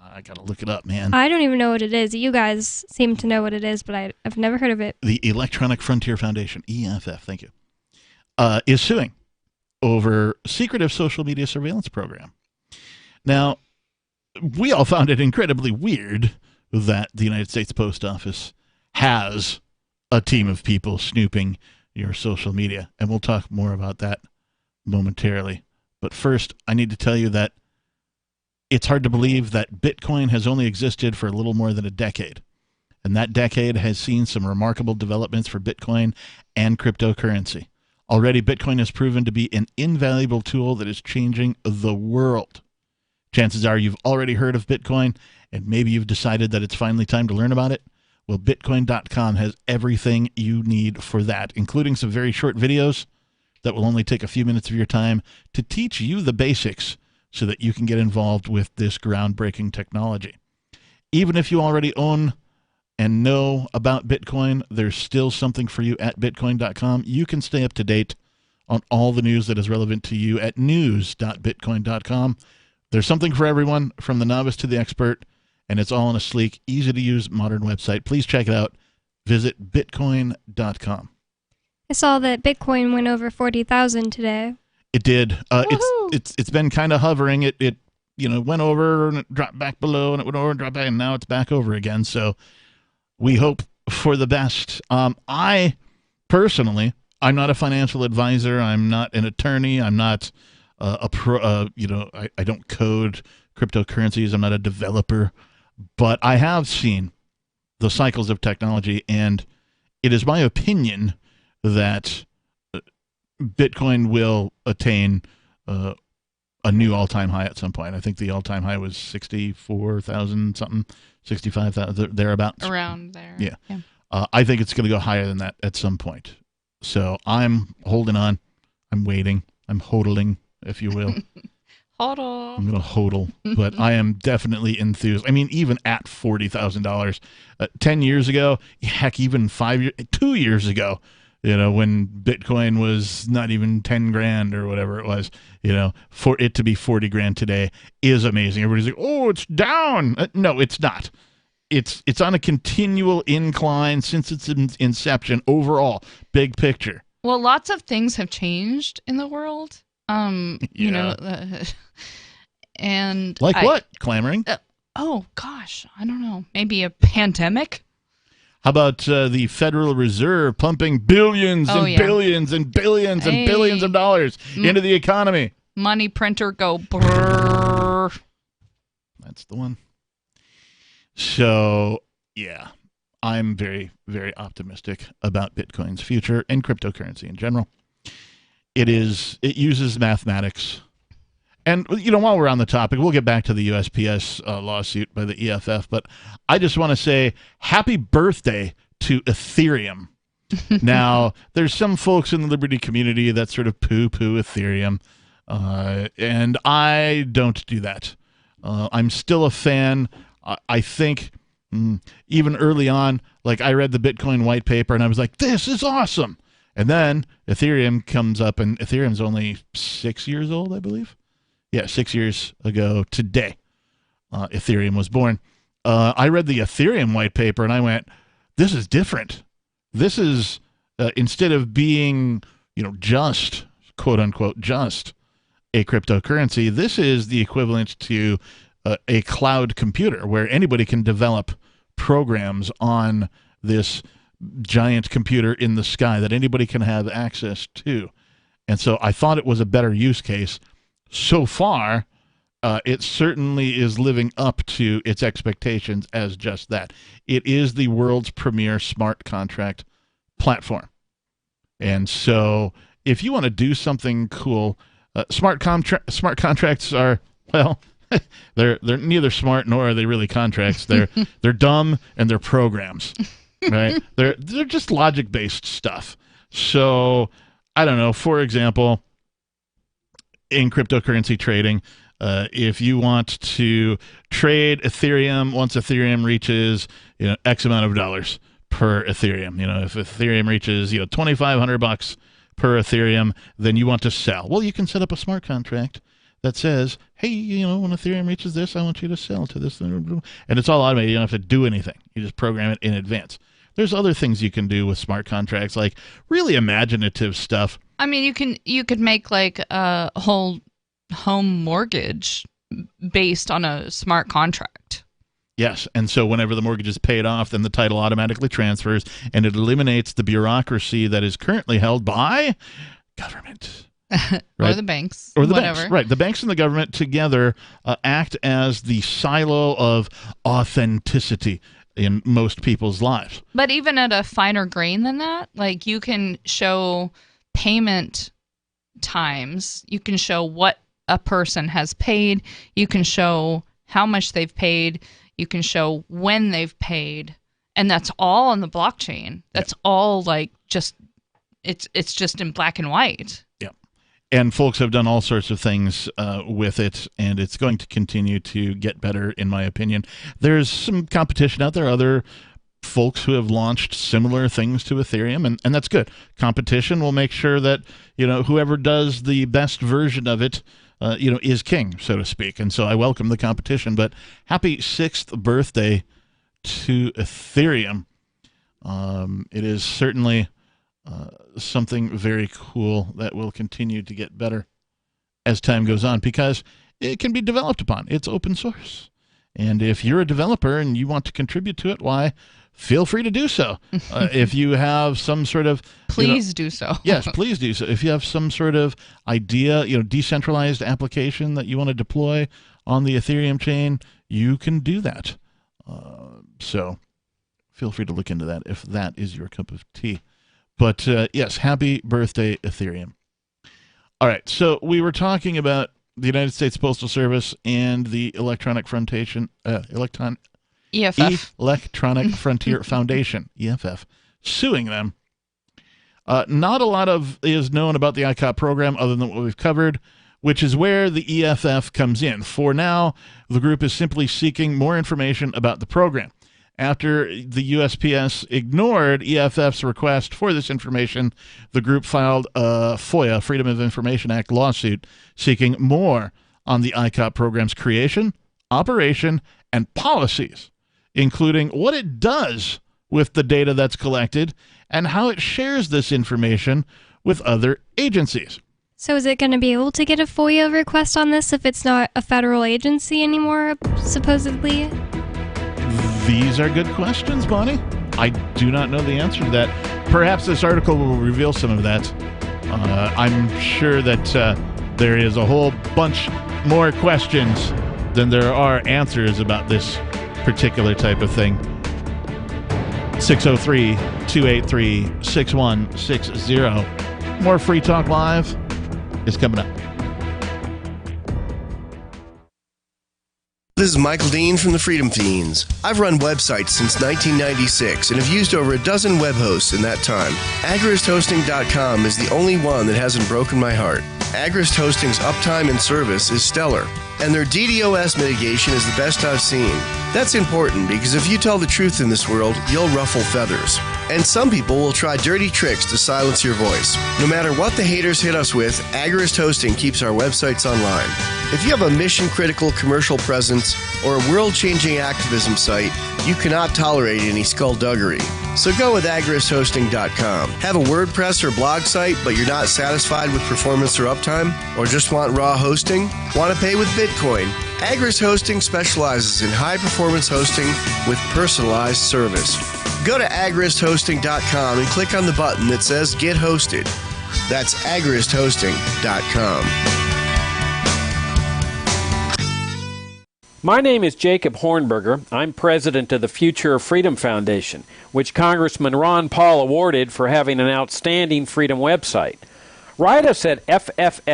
Speaker 12: I got to look it up, man.
Speaker 13: I don't even know what it is. You guys seem to know what it is, but I've never heard of it.
Speaker 12: The Electronic Frontier Foundation, EFF, thank you, is suing over secretive social media surveillance program. Now, we all found it incredibly weird that the United States Post Office has a team of people snooping your social media, and we'll talk more about that momentarily. But first, I need to tell you that it's hard to believe that Bitcoin has only existed for a little more than a decade. and that decade has seen some remarkable developments for Bitcoin and cryptocurrency. Already, Bitcoin has proven to be an invaluable tool that is changing the world. Chances are you've already heard of Bitcoin, and maybe you've decided that it's finally time to learn about it. Well, Bitcoin.com has everything you need for that, including some very short videos that will only take a few minutes of your time to teach you the basics so that you can get involved with this groundbreaking technology. Even if you already own and know about Bitcoin, there's still something for you at Bitcoin.com. You can stay up to date on all the news that is relevant to you at news.bitcoin.com. There's something for everyone, from the novice to the expert, and it's all on a sleek, easy-to-use modern website. Please check it out. Visit Bitcoin.com.
Speaker 13: I saw that Bitcoin went over 40,000 today.
Speaker 12: It did. It's been kind of hovering. It went over and it dropped back below, and it went over and dropped back, and now it's back over again. So we hope for the best. I personally, I'm not a financial advisor. I'm not an attorney. I'm not a pro. I don't code cryptocurrencies. I'm not a developer, but I have seen the cycles of technology, and it is my opinion that Bitcoin will attain a new all-time high at some point. I think the all-time high was 64,000 something, 65,000, thereabouts.
Speaker 14: Around there.
Speaker 12: Yeah. I think it's going to go higher than that at some point. So I'm holding on. I'm waiting. I'm hodling, if you will.
Speaker 14: Hodl.
Speaker 12: I'm going to hodl, but I am definitely enthused. I mean, even at $40,000, 10 years ago, heck, even 2 years ago, when Bitcoin was not even 10 grand or whatever it was, for it to be 40 grand today is amazing. Everybody's like, oh, it's down. No, it's not. It's on a continual incline since its inception overall, big picture.
Speaker 14: Well, lots of things have changed in the world. And
Speaker 12: like what? Clamoring?
Speaker 14: Oh gosh, I don't know. Maybe a pandemic?
Speaker 12: How about the Federal Reserve pumping billions and billions and billions and billions of dollars into the economy?
Speaker 14: Money printer go brrrr.
Speaker 12: That's the one. So, yeah, I'm very, very optimistic about Bitcoin's future and cryptocurrency in general. It uses mathematics. And, while we're on the topic, we'll get back to the USPS lawsuit by the EFF, but I just want to say happy birthday to Ethereum. Now, there's some folks in the Liberty community that sort of poo-poo Ethereum, and I don't do that. I'm still a fan. I think even early on, like I read the Bitcoin white paper, and I was like, this is awesome. And then Ethereum comes up, and Ethereum's only 6 years old, I believe. Yeah, 6 years ago today, Ethereum was born. I read the Ethereum white paper, and I went, this is different. This is, instead of being, just, quote unquote, just a cryptocurrency, this is the equivalent to a cloud computer where anybody can develop programs on this giant computer in the sky that anybody can have access to. And so I thought it was a better use case. So far, it certainly is living up to its expectations as just that. It is the world's premier smart contract platform. And so if you want to do something cool, smart contracts are, well, they're neither smart nor are they really contracts. They're dumb and they're programs, right? They're just logic-based stuff. So I don't know, for example, in cryptocurrency trading, if you want to trade Ethereum, once Ethereum reaches X amount of dollars per Ethereum, if Ethereum reaches $2,500 per Ethereum, then you want to sell. Well, you can set up a smart contract that says, hey, when Ethereum reaches this, I want you to sell to this, and it's all automated. You don't have to do anything. You just program it in advance. There's other things you can do with smart contracts, like really imaginative stuff.
Speaker 14: I mean, you could make like a whole home mortgage based on a smart contract.
Speaker 12: Yes, and so whenever the mortgage is paid off, then the title automatically transfers, and it eliminates the bureaucracy that is currently held by government.
Speaker 14: Right? Or the banks.
Speaker 12: Or the
Speaker 14: whatever.
Speaker 12: banks, right. The banks and the government together act as the silo of authenticity. in most people's lives.
Speaker 14: But even at a finer grain than that, like you can show payment times, you can show what a person has paid, you can show how much they've paid, you can show when they've paid, and that's all on the blockchain. That's all like just it's just in black and white.
Speaker 12: Yeah. And folks have done all sorts of things with it, and it's going to continue to get better, in my opinion. There's some competition out there, other folks who have launched similar things to Ethereum, and that's good. Competition will make sure that, whoever does the best version of it, is king, so to speak. And so I welcome the competition, but happy 6th birthday to Ethereum. It is certainly something very cool that will continue to get better as time goes on, because it can be developed upon. It's open source. And if you're a developer and you want to contribute to it, why, feel free to do so. If you have some sort of...
Speaker 14: Please do so.
Speaker 12: Yes, please do so. If you have some sort of idea, decentralized application that you want to deploy on the Ethereum chain, you can do that. So feel free to look into that if that is your cup of tea. But yes, happy birthday, Ethereum. All right, so we were talking about the United States Postal Service and the Electronic Frontier Foundation, EFF, suing them. Not a lot is known about the ICOP program other than what we've covered, which is where the EFF comes in. For now, the group is simply seeking more information about the program. After the USPS ignored EFF's request for this information, the group filed a FOIA, Freedom of Information Act lawsuit, seeking more on the ICOP program's creation, operation, and policies, including what it does with the data that's collected and how it shares this information with other agencies.
Speaker 13: So is it going to be able to get a FOIA request on this if it's not a federal agency anymore, supposedly?
Speaker 12: These are good questions, Bonnie. I do not know the answer to that. Perhaps this article will reveal some of that. I'm sure that there is a whole bunch more questions than there are answers about this particular type of thing. 603-283-6160. More Free Talk Live is coming up.
Speaker 19: This is Michael Dean from the Freedom Fiends. I've run websites since 1996 and have used over a dozen web hosts in that time. AgristHosting.com is the only one that hasn't broken my heart. Agrist Hosting's uptime and service is stellar, and their DDoS mitigation is the best I've seen. That's important because if you tell the truth in this world, you'll ruffle feathers. And some people will try dirty tricks to silence your voice. No matter what the haters hit us with, Agrist Hosting keeps our websites online. If you have a mission-critical commercial presence or a world-changing activism site, you cannot tolerate any skullduggery. So go with AgristHosting.com. Have a WordPress or blog site, but you're not satisfied with performance or uptime? Or just want raw hosting? Want to pay with Bitcoin? Agrist Hosting specializes in high-performance hosting with personalized service. Go to AgristHosting.com and click on the button that says Get Hosted. That's AgristHosting.com.
Speaker 20: My name is Jacob Hornberger. I'm president of the Future of Freedom Foundation, which Congressman Ron Paul awarded for having an outstanding freedom website. Write us at fff@fff.org,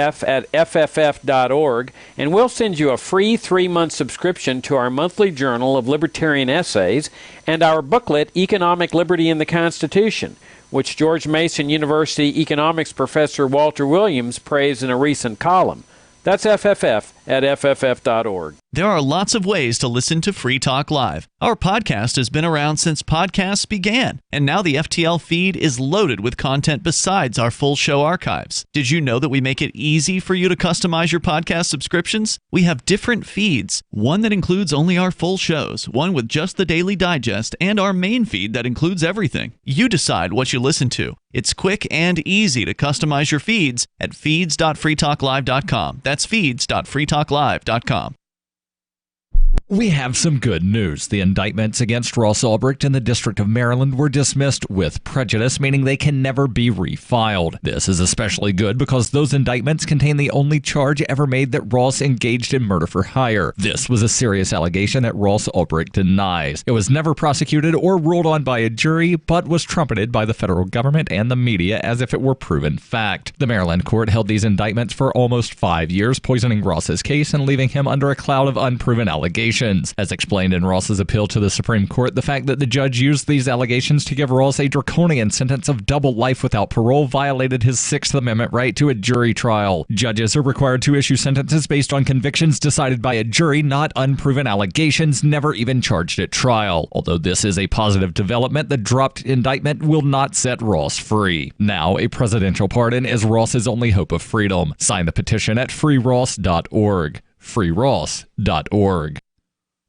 Speaker 20: and we'll send you a free 3-month subscription to our monthly journal of libertarian essays and our booklet, Economic Liberty in the Constitution, which George Mason University economics professor Walter Williams praised in a recent column. That's fff@fff.org.
Speaker 16: There are lots of ways to listen to Free Talk Live. Our podcast has been around since podcasts began, and now the FTL feed is loaded with content besides our full show archives. Did you know that we make it easy for you to customize your podcast subscriptions? We have different feeds, one that includes only our full shows, one with just the Daily Digest, and our main feed that includes everything. You decide what you listen to. It's quick and easy to customize your feeds at feeds.freetalklive.com. That's feeds.freetalklive.com.
Speaker 21: We have some good news. The indictments against Ross Ulbricht in the District of Maryland were dismissed with prejudice, meaning they can never be refiled. This is especially good because those indictments contain the only charge ever made that Ross engaged in murder for hire. This was a serious allegation that Ross Ulbricht denies. It was never prosecuted or ruled on by a jury, but was trumpeted by the federal government and the media as if it were proven fact. The Maryland court held these indictments for almost 5 years, poisoning Ross's case and leaving him under a cloud of unproven allegations. As explained in Ross's appeal to the Supreme Court, the fact that the judge used these allegations to give Ross a draconian sentence of double life without parole violated his Sixth Amendment right to a jury trial. Judges are required to issue sentences based on convictions decided by a jury, not unproven allegations never even charged at trial. Although this is a positive development, the dropped indictment will not set Ross free. Now, a presidential pardon is Ross's only hope of freedom. Sign the petition at freeross.org. freeross.org.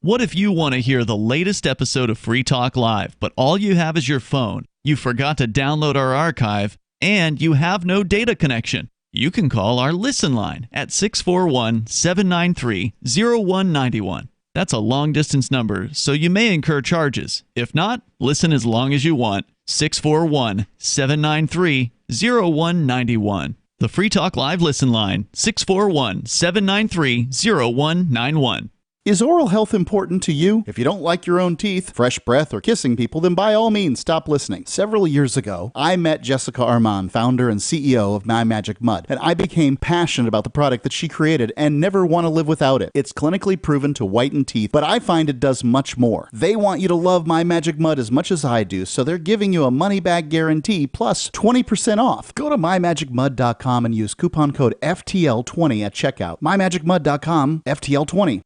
Speaker 16: What if you want to hear the latest episode of Free Talk Live, but all you have is your phone, you forgot to download our archive, and you have no data connection? You can call our Listen line at 641-793-0191. That's a long-distance number, so you may incur charges. If not, listen as long as you want. 641-793-0191. The Free Talk Live Listen line, 641-793-0191.
Speaker 22: Is oral health important to you? If you don't like your own teeth, fresh breath, or kissing people, then by all means stop listening. Several years ago, I met Jessica Armand, founder and CEO of My Magic Mud, and I became passionate about the product that she created and never want to live without it. It's clinically proven to whiten teeth, but I find it does much more. They want you to love My Magic Mud as much as I do, so they're giving you a money-back guarantee plus 20% off. Go to mymagicmud.com and use coupon code FTL20 at checkout. mymagicmud.com, FTL20.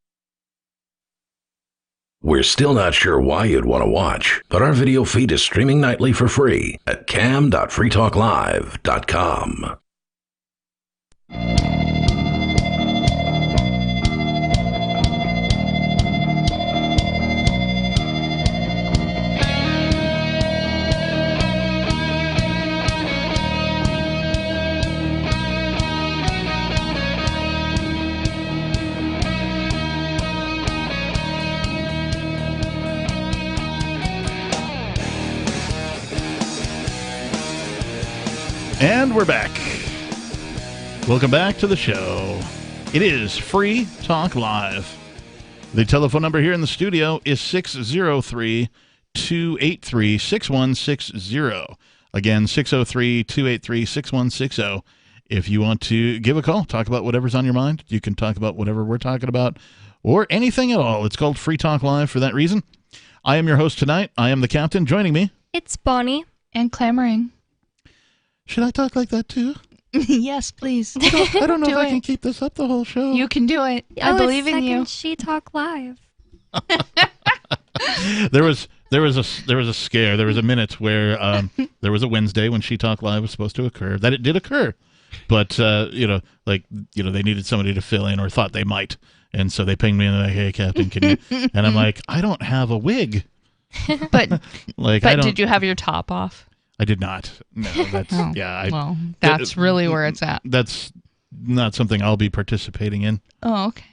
Speaker 11: We're still not sure why you'd want to watch, but our video feed is streaming nightly for free at cam.freetalklive.com.
Speaker 12: And we're back. Welcome back to the show. It is Free Talk Live. The telephone number here in the studio is 603-283-6160. Again, 603-283-6160. If you want to give a call, talk about whatever's on your mind. You can talk about whatever we're talking about or anything at all. It's called Free Talk Live for that reason. I am your host tonight. I am the captain. Joining me,
Speaker 13: it's Bonnie.
Speaker 14: And clamoring.
Speaker 12: Should I talk like that too?
Speaker 14: Yes, please.
Speaker 12: I don't know if I can keep this up the whole show.
Speaker 14: You can do it. I believe in you.
Speaker 13: She Talk Live.
Speaker 12: There was a scare. There was a minute where there was a Wednesday when She Talk Live was supposed to occur. That it did occur, but they needed somebody to fill in or thought they might, and so they pinged me and they're like, "Hey, Captain, can you?" And I'm like, "I don't have a wig."
Speaker 14: But did you have your top off?
Speaker 12: I did not. No, that's
Speaker 14: that's really where it's at.
Speaker 12: That's not something I'll be participating in.
Speaker 14: Oh, okay.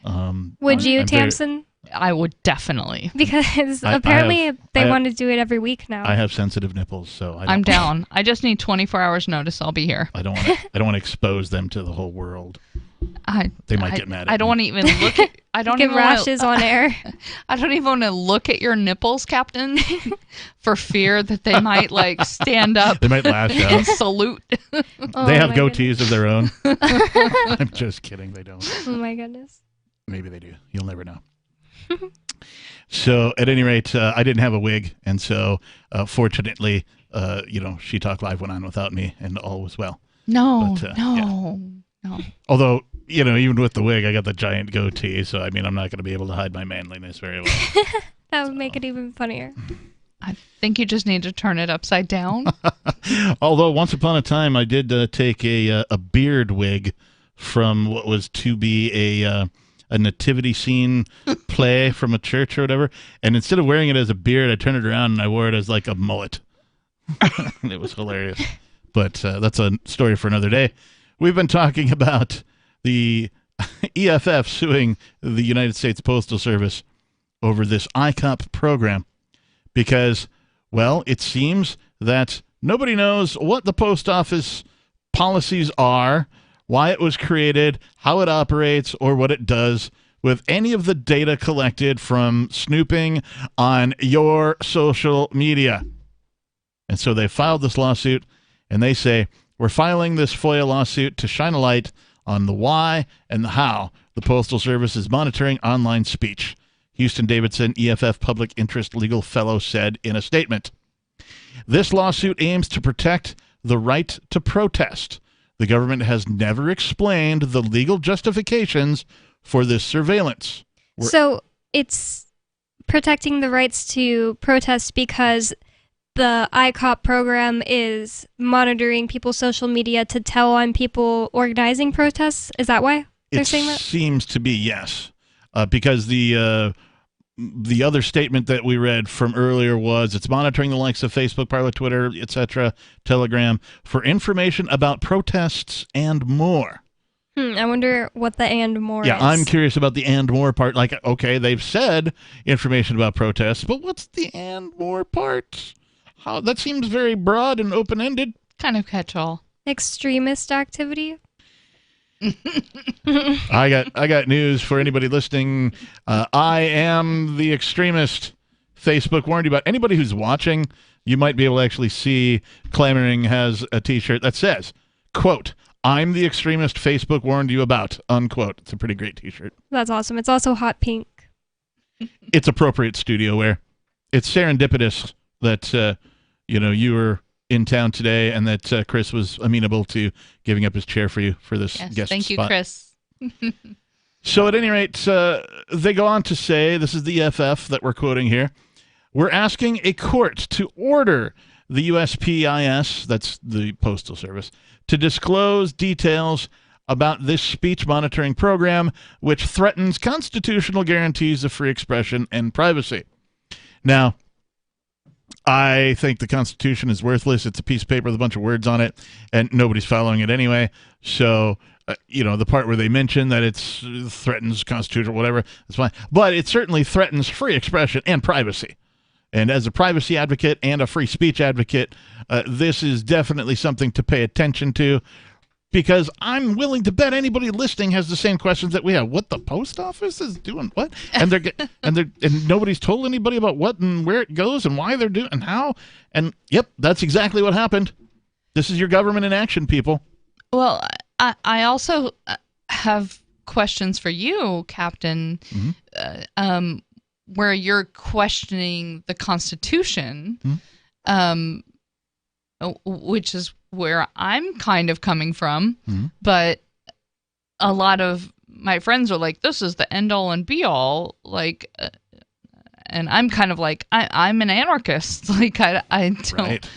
Speaker 13: Would you, Tamsin?
Speaker 14: I would definitely,
Speaker 13: because apparently they want to do it every week now.
Speaker 12: I have sensitive nipples, so
Speaker 14: I'm down. I just need 24 hours notice. I'll be here.
Speaker 12: I don't want to expose them to the whole world. They might get mad at me.
Speaker 14: I don't want to even look at. I don't
Speaker 13: get
Speaker 14: even
Speaker 13: rashes on air.
Speaker 14: I don't even want to look at your nipples, Captain, for fear that they might stand up.
Speaker 12: They might lash out
Speaker 14: and salute.
Speaker 12: They have goatees of their own. I'm just kidding. They don't.
Speaker 13: Oh my goodness.
Speaker 12: Maybe they do. You'll never know. So at any rate, I didn't have a wig, and so fortunately, She Talk Live went on without me, and all was well.
Speaker 14: No.
Speaker 12: Although, even with the wig, I got the giant goatee, so I'm not going to be able to hide my manliness very well.
Speaker 13: That would make it even funnier.
Speaker 14: I think you just need to turn it upside down.
Speaker 12: Although once upon a time, I did take a beard wig from what was to be a nativity scene play from a church or whatever, and instead of wearing it as a beard, I turned it around and I wore it as like a mullet. It was hilarious. But that's a story for another day. We've been talking about the EFF suing the United States Postal Service over this ICOP program because, well, it seems that nobody knows what the post office policies are, why it was created, how it operates, or what it does with any of the data collected from snooping on your social media. And so they filed this lawsuit, and they say, we're filing this FOIA lawsuit to shine a light on the why and the how the Postal Service is monitoring online speech, Houston Davidson, EFF Public Interest Legal Fellow, said in a statement. This lawsuit aims to protect the right to protest. The government has never explained the legal justifications for this surveillance.
Speaker 13: So it's protecting the rights to protest because the ICOP program is monitoring people's social media to tell on people organizing protests. Is that why they're saying that?
Speaker 12: It seems to be, yes. Because the other statement that we read from earlier was it's monitoring the likes of Facebook, Parler, Twitter, etc., Telegram for information about protests and more.
Speaker 13: I wonder what the and more is.
Speaker 12: Yeah, I'm curious about the and more part. Like, okay, they've said information about protests, but what's the and more part? How that seems very broad and open-ended.
Speaker 14: Kind of catch-all.
Speaker 13: Extremist activity?
Speaker 12: I got news for anybody listening. I am the extremist. Facebook warned you about. Anybody who's watching, you might be able to actually see Clamoring has a T-shirt that says, quote, I'm the extremist Facebook warned you about, unquote. It's a pretty great T-shirt.
Speaker 13: That's awesome. It's also hot pink.
Speaker 12: It's appropriate studio wear. It's serendipitous that you were in town today and that Chris was amenable to giving up his chair for you for this guest
Speaker 14: thank you,
Speaker 12: spot.
Speaker 14: Chris.
Speaker 12: So at any rate, they go on to say, this is the EFF that we're quoting here, we're asking a court to order the USPIS, that's the Postal Service, to disclose details about this speech monitoring program, which threatens constitutional guarantees of free expression and privacy. Now, I think the Constitution is worthless. It's a piece of paper with a bunch of words on it, and nobody's following it anyway. So, the part where they mention that it threatens constitutional, whatever, that's fine. But it certainly threatens free expression and privacy. And as a privacy advocate and a free speech advocate, this is definitely something to pay attention to, because I'm willing to bet anybody listening has the same questions that we have. What the post office is doing? What? And and nobody's told anybody about what and where it goes and why they're doing and how. And yep, that's exactly what happened. This is your government in action, people.
Speaker 14: Well, I also have questions for you, Captain.
Speaker 12: Mm-hmm.
Speaker 14: Where you're questioning the Constitution, which is where I'm kind of coming from, but a lot of my friends are like, this is the end all and be all, like, and I'm kind of like, I'm an anarchist. Like, I don't.
Speaker 12: Right.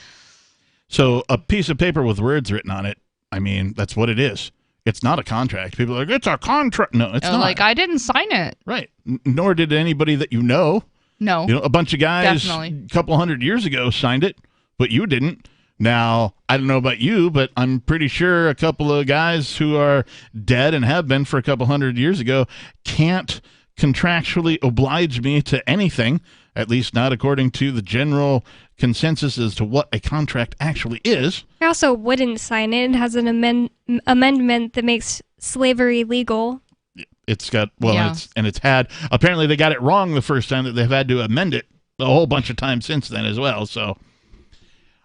Speaker 12: So a piece of paper with words written on it, I mean, that's what it is. It's not a contract. People are like, it's a contract. No, it's not.
Speaker 14: Like, I didn't sign it.
Speaker 12: Right. Nor did anybody that you know.
Speaker 14: No.
Speaker 12: A bunch of guys
Speaker 14: definitely.
Speaker 12: A couple hundred years ago signed it, but you didn't. Now, I don't know about you, but I'm pretty sure a couple of guys who are dead and have been for a couple hundred years ago can't contractually oblige me to anything, at least not according to the general consensus as to what a contract actually is.
Speaker 13: I also wouldn't sign it. It has an amendment that makes slavery legal.
Speaker 12: It's got, it's had, apparently they got it wrong the first time that they've had to amend it a whole bunch of times since then as well. So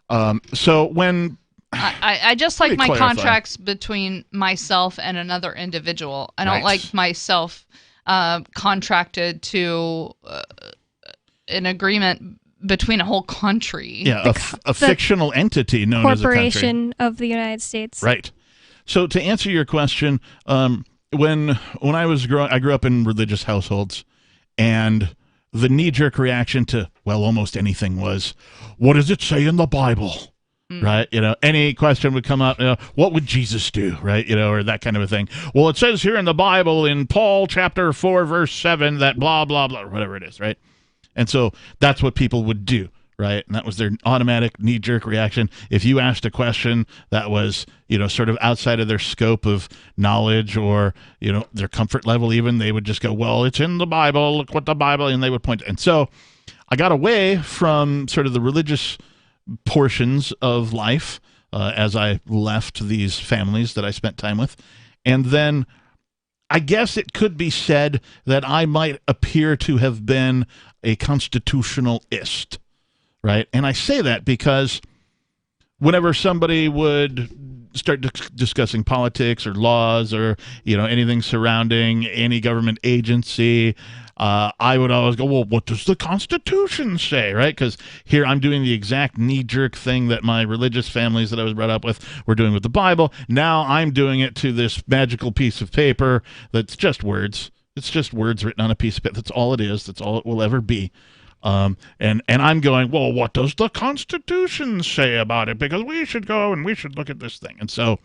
Speaker 12: when
Speaker 14: I just like my contracts between myself and another individual. I don't like myself contracted to an agreement between a whole country.
Speaker 12: Yeah, a fictional entity known as a country.
Speaker 13: Corporation of the United States.
Speaker 12: Right. So to answer your question, when I was I grew up in religious households, and the knee-jerk reaction to, well, almost anything was, what does it say in the Bible? Right? Any question would come up, what would Jesus do? Right? Or that kind of a thing. Well, it says here in the Bible in Paul chapter 4, verse 7, that blah, blah, blah, whatever it is, right? And so that's what people would do, right? And that was their automatic knee-jerk reaction. If you asked a question that was, sort of outside of their scope of knowledge or, their comfort level even, they would just go, well, it's in the Bible, look what the Bible, and they would point. And so I got away from sort of the religious portions of life as I left these families that I spent time with. And then I guess it could be said that I might appear to have been a constitutionalist, right? And I say that because whenever somebody would start discussing politics or laws or, anything surrounding any government agency, I would always go, well, what does the Constitution say, right? Because here I'm doing the exact knee-jerk thing that my religious families that I was brought up with were doing with the Bible. Now I'm doing it to this magical piece of paper that's just words. It's just words written on a piece of paper. That's all it is. That's all it will ever be. And I'm going, well, what does the Constitution say about it? Because we should go and we should look at this thing. And so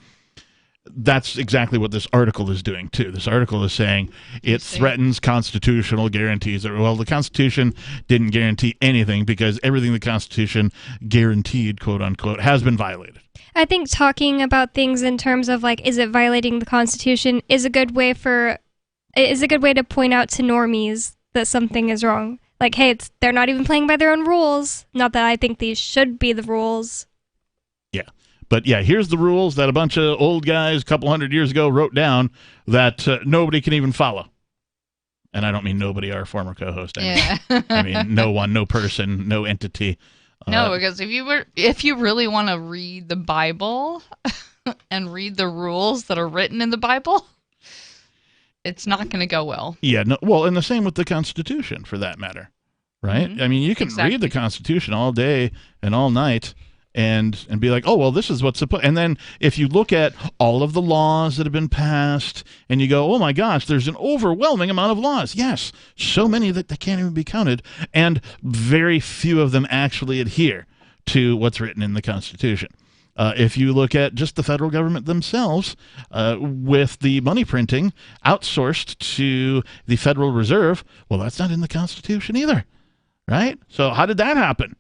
Speaker 12: that's exactly what this article is doing, too. This article is saying it threatens constitutional guarantees. Well, the Constitution didn't guarantee anything because everything the Constitution guaranteed, quote unquote, has been violated.
Speaker 13: I think talking about things in terms of, is it violating the Constitution is a good way to point out to normies that something is wrong. Hey, they're not even playing by their own rules. Not that I think these should be the rules.
Speaker 12: Yeah. But yeah, here's the rules that a bunch of old guys a couple hundred years ago wrote down that nobody can even follow. And I don't mean nobody, our former co-host. I mean no one, no person, no entity.
Speaker 14: No, because if you really want to read the Bible and read the rules that are written in the Bible, it's not going to go well.
Speaker 12: Yeah, no, well, and the same with the Constitution, for that matter, right? Mm-hmm. I mean, you can read the Constitution all day and all night and be like, oh, well, this is what's supposed. And then if you look at all of the laws that have been passed and you go, oh, my gosh, there's an overwhelming amount of laws. Yes, so many that they can't even be counted. And very few of them actually adhere to what's written in the Constitution. If you look at just the federal government themselves, with the money printing outsourced to the Federal Reserve, well, that's not in the Constitution either, right? So how did that happen?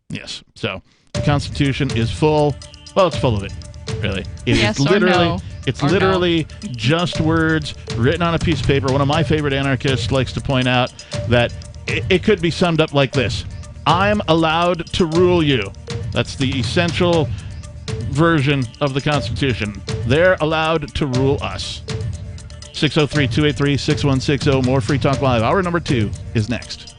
Speaker 12: Yes. So the Constitution is full. Well, it's full of it, really. It's literally just words written on a piece of paper. One of my favorite anarchists likes to point out that it could be summed up like this. I'm allowed to rule you. That's the essential version of the Constitution. They're allowed to rule us. 603-283-6160. More Free Talk Live. Hour number 2 is next.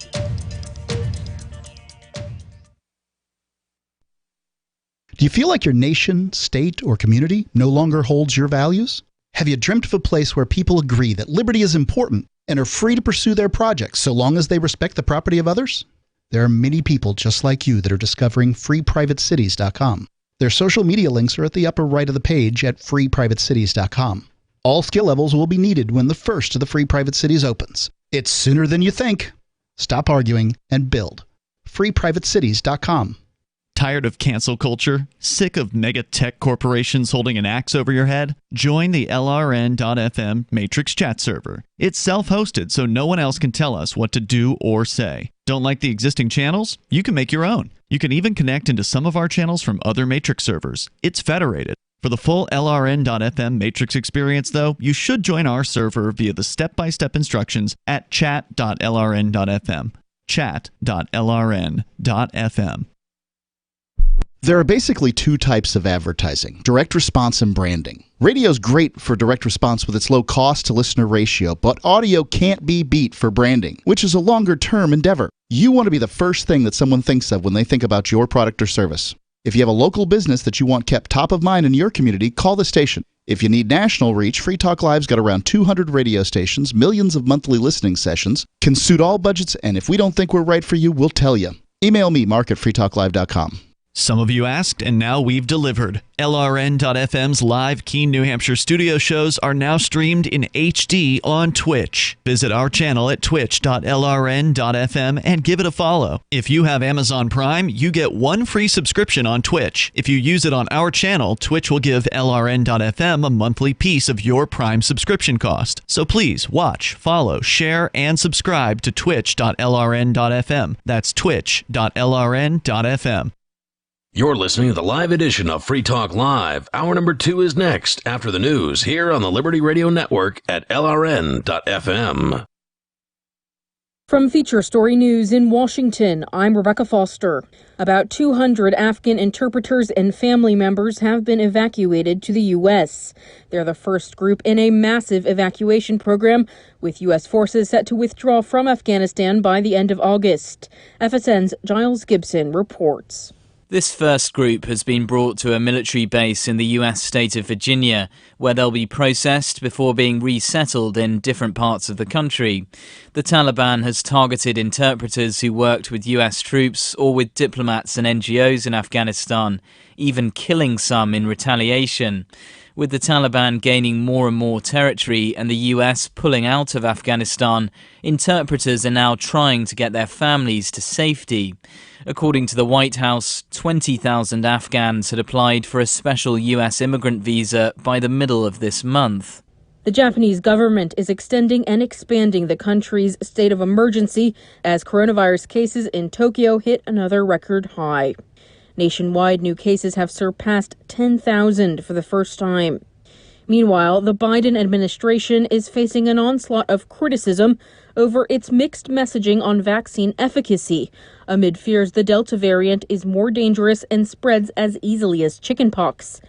Speaker 15: Do you feel like your nation, state, or community no longer holds your values? Have you dreamt of a place where people agree that liberty is important and are free to pursue their projects so long as they respect the property of others? There are many people just like you that are discovering freeprivatecities.com. Their social media links are at the upper right of the page at freeprivatecities.com. All skill levels will be needed when the first of the Free Private Cities opens. It's sooner than you think. Stop arguing and build. freeprivatecities.com.
Speaker 16: Tired of cancel culture? Sick of mega tech corporations holding an axe over your head? Join the LRN.FM Matrix chat server. It's self-hosted, so no one else can tell us what to do or say. Don't like the existing channels? You can make your own. You can even connect into some of our channels from other Matrix servers. It's federated. For the full LRN.FM Matrix experience, though, you should join our server via the step-by-step instructions at chat.lrn.fm. chat.lrn.fm.
Speaker 22: There are basically two types of advertising, direct response and branding. Radio's great for direct response with its low cost to listener ratio, but audio can't be beat for branding, which is a longer term endeavor. You want to be the first thing that someone thinks of when they think about your product or service. If you have a local business that you want kept top of mind in your community, call the station. If you need national reach, Free Talk Live's got around 200 radio stations, millions of monthly listening sessions, can suit all budgets, and if we don't think we're right for you, we'll tell you. Email me, mark@freetalklive.com.
Speaker 16: Some of you asked, and now we've delivered. LRN.FM's live Keene, New Hampshire studio shows are now streamed in HD on Twitch. Visit our channel at twitch.lrn.fm and give it a follow. If you have Amazon Prime, you get one free subscription on Twitch. If you use it on our channel, Twitch will give LRN.FM a monthly piece of your Prime subscription cost. So please watch, follow, share, and subscribe to twitch.lrn.fm. That's twitch.lrn.fm.
Speaker 11: You're listening to the live edition of Free Talk Live. Hour number 2 is next after the news here on the Liberty Radio Network at LRN.FM.
Speaker 2: From Feature Story News in Washington, I'm Rebecca Foster. About 200 Afghan interpreters and family members have been evacuated to the U.S. They're the first group in a massive evacuation program, with U.S. forces set to withdraw from Afghanistan by the end of August. FSN's Giles Gibson reports.
Speaker 1: This first group has been brought to a military base in the U.S. state of Virginia, where they'll be processed before being resettled in different parts of the country. The Taliban has targeted interpreters who worked with U.S. troops or with diplomats and NGOs in Afghanistan, even killing some in retaliation. With the Taliban gaining more and more territory and the US pulling out of Afghanistan, interpreters are now trying to get their families to safety. According to the White House, 20,000 Afghans had applied for a special US immigrant visa by the middle of this month.
Speaker 2: The Japanese government is extending and expanding the country's state of emergency as coronavirus cases in Tokyo hit another record high. Nationwide, new cases have surpassed 10,000 for the first time. Meanwhile, the Biden administration is facing an onslaught of criticism over its mixed messaging on vaccine efficacy, amid fears the Delta variant is more dangerous and spreads as easily as chickenpox.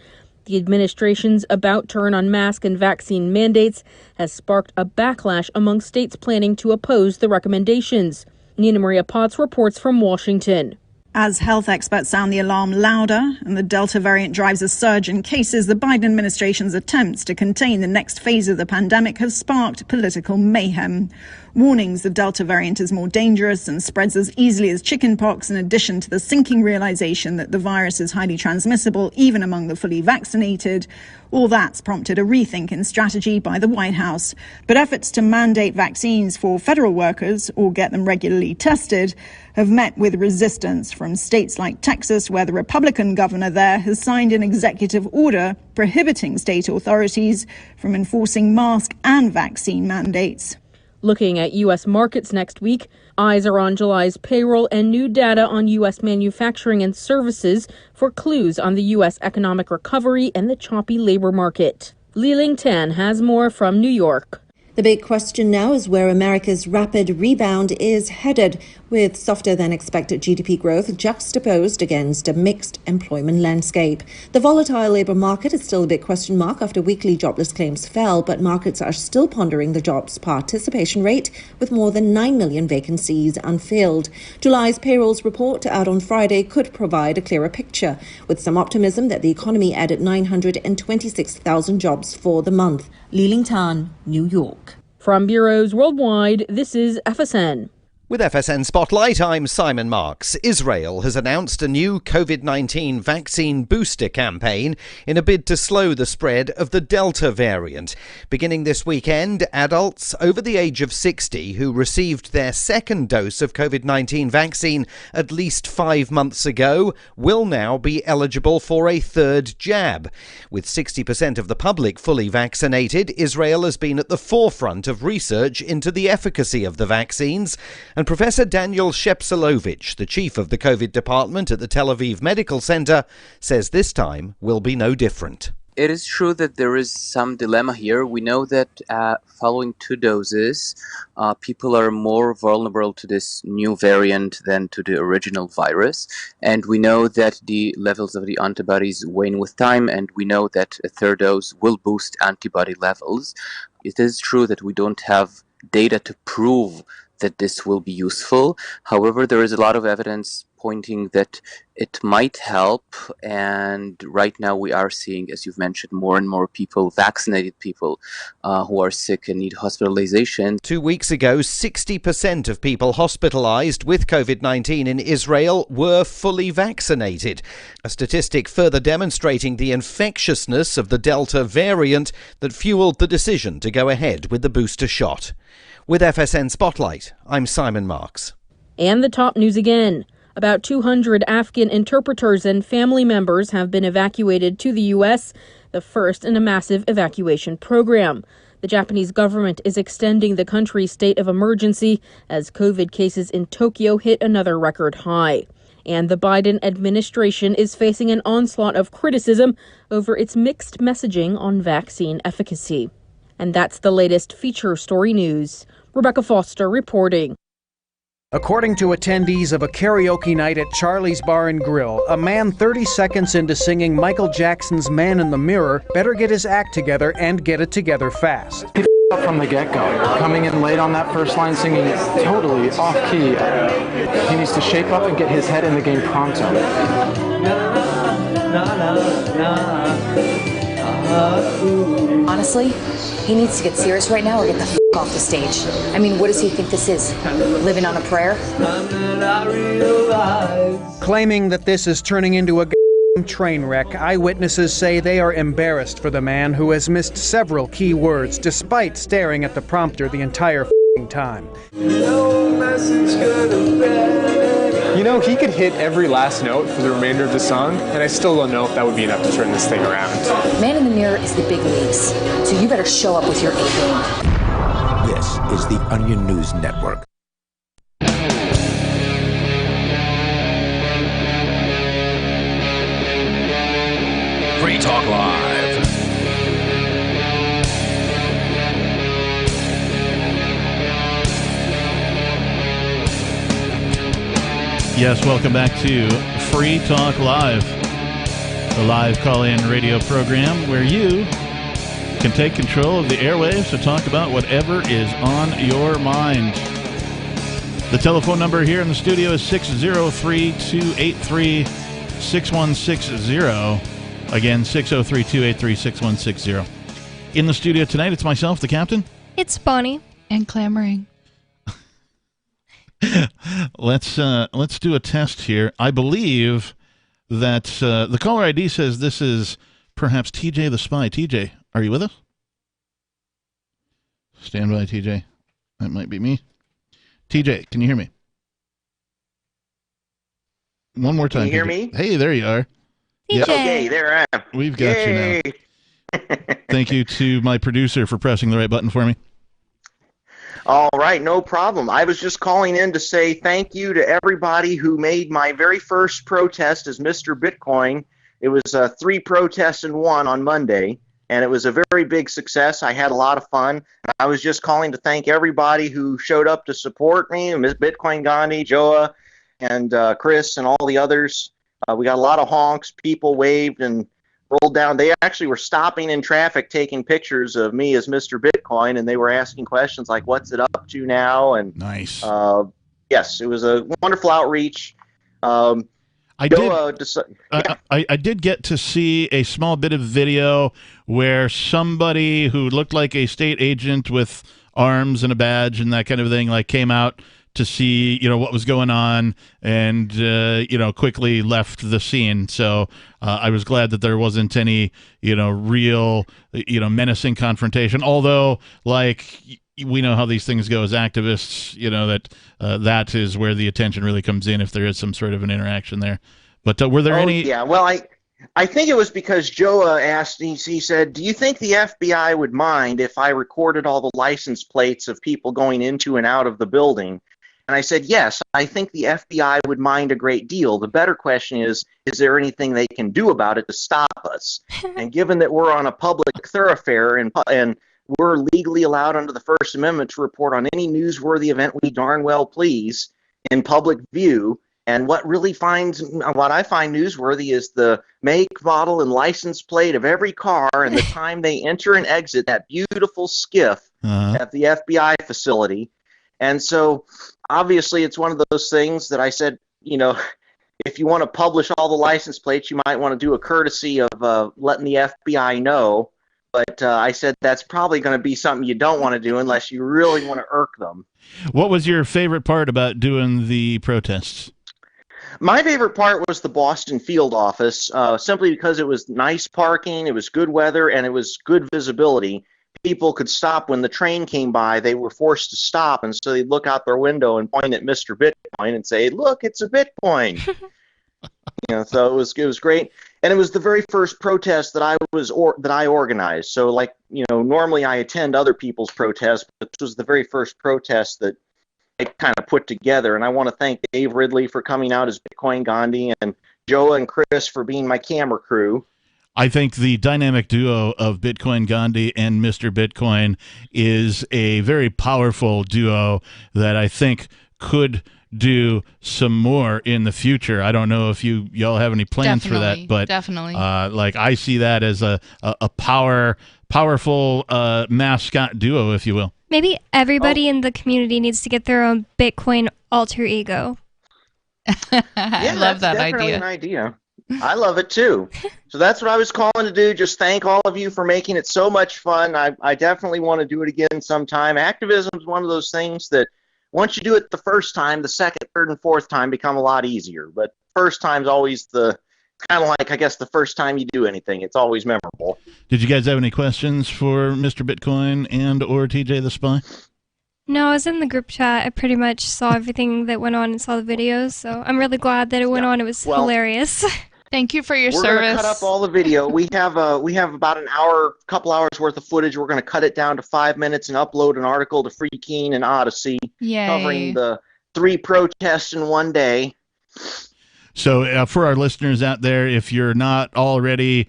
Speaker 2: The administration's about turn on mask and vaccine mandates has sparked a backlash among states planning to oppose the recommendations. Nina Maria Potts reports from Washington.
Speaker 3: As health experts sound the alarm louder and the Delta variant drives a surge in cases, the Biden administration's attempts to contain the next phase of the pandemic have sparked political mayhem. Warnings the Delta variant is more dangerous and spreads as easily as chickenpox, in addition to the sinking realization that the virus is highly transmissible even among the fully vaccinated. All that's prompted a rethink in strategy by the White House. But efforts to mandate vaccines for federal workers or get them regularly tested have met with resistance from states like Texas, where the Republican governor there has signed an executive order prohibiting state authorities from enforcing mask and vaccine mandates.
Speaker 2: Looking at U.S. markets next week, eyes are on July's payroll and new data on U.S. manufacturing and services for clues on the U.S. economic recovery and the choppy labor market. Li-Ling Tan has more from New York.
Speaker 4: The big question now is where America's rapid rebound is headed, with softer than expected GDP growth juxtaposed against a mixed employment landscape. The volatile labor market is still a big question mark after weekly jobless claims fell, but markets are still pondering the jobs participation rate, with more than 9 million vacancies unfilled. July's payrolls report out on Friday could provide a clearer picture, with some optimism that the economy added 926,000 jobs for the month. Li-Ling Tan, New York.
Speaker 2: From bureaus worldwide, this is FSN.
Speaker 5: With FSN Spotlight, I'm Simon Marks. Israel has announced a new COVID-19 vaccine booster campaign in a bid to slow the spread of the Delta variant. Beginning this weekend, adults over the age of 60 who received their second dose of COVID-19 vaccine at least 5 months ago will now be eligible for a third jab. With 60% of the public fully vaccinated, Israel has been at the forefront of research into the efficacy of the vaccines. And Professor Daniel Shepselovich, the chief of the COVID department at the Tel Aviv Medical Center, says this time will be no different.
Speaker 6: It is true that there is some dilemma here. We know that following 2 doses, people are more vulnerable to this new variant than to the original virus. And we know that the levels of the antibodies wane with time, and we know that a third dose will boost antibody levels. It is true that we don't have data to prove that this will be useful. However, there is a lot of evidence pointing that it might help. And right now we are seeing, as you've mentioned, more and more people, vaccinated people who are sick and need hospitalization.
Speaker 5: 2 weeks ago, 60% of people hospitalized with COVID-19 in Israel were fully vaccinated. A statistic further demonstrating the infectiousness of the Delta variant that fueled the decision to go ahead with the booster shot. With FSN Spotlight, I'm Simon Marks.
Speaker 2: And the top news again. About 200 Afghan interpreters and family members have been evacuated to the U.S., the first in a massive evacuation program. The Japanese government is extending the country's state of emergency as COVID cases in Tokyo hit another record high. And the Biden administration is facing an onslaught of criticism over its mixed messaging on vaccine efficacy. And that's the latest feature story news. Rebecca Foster reporting.
Speaker 7: According to attendees of a karaoke night at Charlie's Bar and Grill, a man 30 seconds into singing Michael Jackson's Man in the Mirror better get his act together and get it together fast.
Speaker 9: He up from the get-go, coming in late on that first line, singing totally off-key. He needs to shape up and get his head in the game pronto.
Speaker 23: Honestly, he needs to get serious right now or get the f*** off the stage. I mean, what does he think this is? Living on a prayer?
Speaker 7: Claiming that this is turning into a train wreck, eyewitnesses say they are embarrassed for the man who has missed several key words despite staring at the prompter the entire time.
Speaker 24: You know, he could hit every last note for the remainder of the song, and I still don't know if that would be enough to turn this thing around.
Speaker 23: Man in the Mirror is the big leagues, so you better show up with your A-game.
Speaker 25: This is the Onion News Network.
Speaker 11: Free Talk Live.
Speaker 12: Yes, welcome back to Free Talk Live, the live call-in radio program where you can take control of the airwaves to talk about whatever is on your mind. The telephone number here in the studio is 603-283-6160. Again, 603-283-6160. In the studio tonight, it's myself, the captain.
Speaker 13: It's Bonnie.
Speaker 14: And clamoring.
Speaker 12: Let's do a test here. I believe that the caller ID says this is perhaps TJ the Spy. TJ, are you with us? Stand by, TJ. That might be me. TJ, can you hear me? One more time.
Speaker 26: Can you hear
Speaker 12: TJ.
Speaker 26: me?
Speaker 12: Hey, there you are.
Speaker 26: TJ. Okay, there I am.
Speaker 12: We've got you now. Thank you to my producer for pressing the right button for me.
Speaker 26: All right, no problem. I was just calling in to say thank you to everybody who made my very first protest as Mr. Bitcoin. It was 3 protests in 1 on Monday, and it was a very big success. I had a lot of fun. I was just calling to thank everybody who showed up to support me, Ms. Bitcoin Gandhi, Joa, and Chris, and all the others. We got a lot of honks. People waved and rolled down. They actually were stopping in traffic taking pictures of me as Mr. Bitcoin, and they were asking questions like, what's it up to now? And
Speaker 12: nice.
Speaker 26: Yes, it was a wonderful outreach.
Speaker 12: I did get to see a small bit of video where somebody who looked like a state agent with arms and a badge and that kind of thing came out to see, what was going on and, quickly left the scene. So I was glad that there wasn't any, real, menacing confrontation. Although, we know how these things go as activists, that is where the attention really comes in if there is some sort of an interaction there. But were there any...
Speaker 26: Yeah, well, I think it was because Joa asked, he said, do you think the FBI would mind if I recorded all the license plates of people going into and out of the building? And I said, yes, I think the FBI would mind a great deal. The better question is there anything they can do about it to stop us? And given that we're on a public thoroughfare and we're legally allowed under the First Amendment to report on any newsworthy event we darn well please in public view, and what I find newsworthy is the make, model, and license plate of every car and the time they enter and exit that beautiful skiff at the FBI facility. And so, obviously, it's one of those things that I said, if you want to publish all the license plates, you might want to do a courtesy of letting the FBI know. But I said that's probably going to be something you don't want to do unless you really want to irk them.
Speaker 12: What was your favorite part about doing the protests?
Speaker 26: My favorite part was the Boston field office, simply because it was nice parking, it was good weather, and it was good visibility. People could stop when the train came by. They were forced to stop, and so they'd look out their window and point at Mr. Bitcoin and say, "Look, it's a Bitcoin." So it was great, and it was the very first protest that I organized. So, like, normally I attend other people's protests, but this was the very first protest that I kind of put together. And I want to thank Dave Ridley for coming out as Bitcoin Gandhi, and Joe and Chris for being my camera crew.
Speaker 12: I think the dynamic duo of Bitcoin Gandhi and Mr. Bitcoin is a very powerful duo that I think could do some more in the future. I don't know if y'all have any plans for that, but
Speaker 14: definitely.
Speaker 12: Like, I see that as a powerful mascot duo, if you will.
Speaker 13: Maybe everybody in the community needs to get their own Bitcoin alter ego.
Speaker 14: I love that
Speaker 26: definitely
Speaker 14: idea.
Speaker 26: An idea. I love it too. So that's what I was calling to do. Just thank all of you for making it so much fun. I definitely want to do it again sometime. Activism is one of those things that once you do it the first time, the second, third, and fourth time become a lot easier. But first time's always the kind of like, I guess, the first time you do anything. It's always memorable.
Speaker 12: Did you guys have any questions for Mr. Bitcoin and or TJ the Spy?
Speaker 13: No, I was in the group chat. I pretty much saw everything that went on and saw the videos, so I'm really glad that it went on. It was hilarious.
Speaker 14: Thank you for your
Speaker 26: We're
Speaker 14: service.
Speaker 26: going to cut up all the video. We have about an hour, couple hours worth of footage. We're going to cut it down to 5 minutes and upload an article to Freekeen and Odyssey covering the 3 protests in one day.
Speaker 12: So for our listeners out there, if you're not already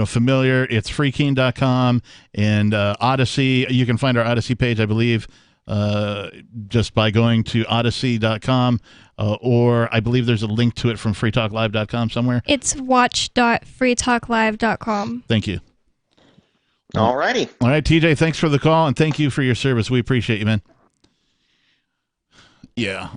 Speaker 12: familiar, it's freekeen.com and Odyssey. You can find our Odyssey page, I believe, just by going to odyssey.com, or I believe there's a link to it from freetalklive.com somewhere.
Speaker 13: It's watch.freetalklive.com.
Speaker 12: Thank you.
Speaker 26: All righty.
Speaker 12: All right, TJ, thanks for the call, and thank you for your service. We appreciate you, man. Yeah,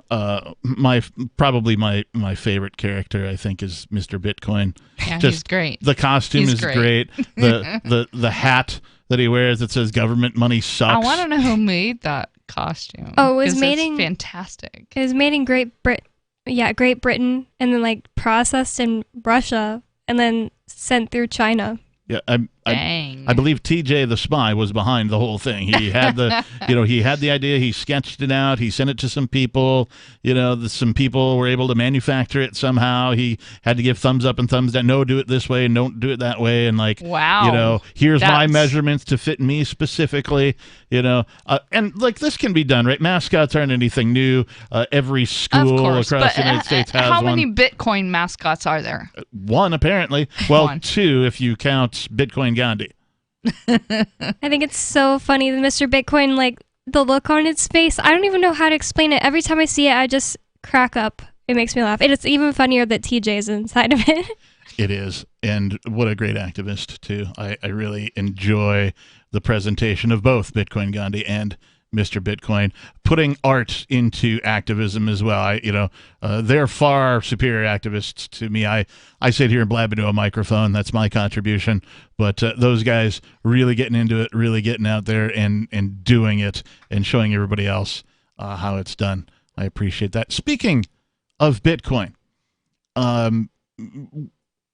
Speaker 12: probably my favorite character, I think, is Mr. Bitcoin.
Speaker 14: Yeah,
Speaker 12: Just
Speaker 14: he's great.
Speaker 12: The costume
Speaker 14: He's
Speaker 12: is great. The hat that he wears that says "Government money sucks."
Speaker 14: I want to know who made that costume.
Speaker 13: Oh, it was
Speaker 14: 'cause
Speaker 13: made
Speaker 14: it's
Speaker 13: in
Speaker 14: fantastic.
Speaker 13: It was made in Great Britain, and then processed in Russia, and then sent through China.
Speaker 12: Yeah, I believe TJ the Spy was behind the whole thing. He had the, he had the idea. He sketched it out. He sent it to some people. Some people were able to manufacture it somehow. He had to give thumbs up and thumbs down. No, do it this way and don't do it that way. And
Speaker 14: wow,
Speaker 12: here's my measurements to fit me specifically. And this can be done, right? Mascots aren't anything new. Every school across the United States has one.
Speaker 14: How many Bitcoin mascots are there?
Speaker 12: One, apparently. Well,
Speaker 14: One.
Speaker 12: 2 if you count Bitcoin Gandhi.
Speaker 13: I think it's so funny that Mr. Bitcoin, the look on its face, I don't even know how to explain it. Every time I see it, I just crack up. It makes me laugh. And it's even funnier that TJ is inside of it.
Speaker 12: It is. And what a great activist, too. I really enjoy the presentation of both Bitcoin Gandhi and Mr. Bitcoin, putting art into activism as well. They're far superior activists to me. I sit here and blab into a microphone. That's my contribution. But those guys really getting into it, really getting out there and doing it and showing everybody else how it's done. I appreciate that. Speaking of Bitcoin,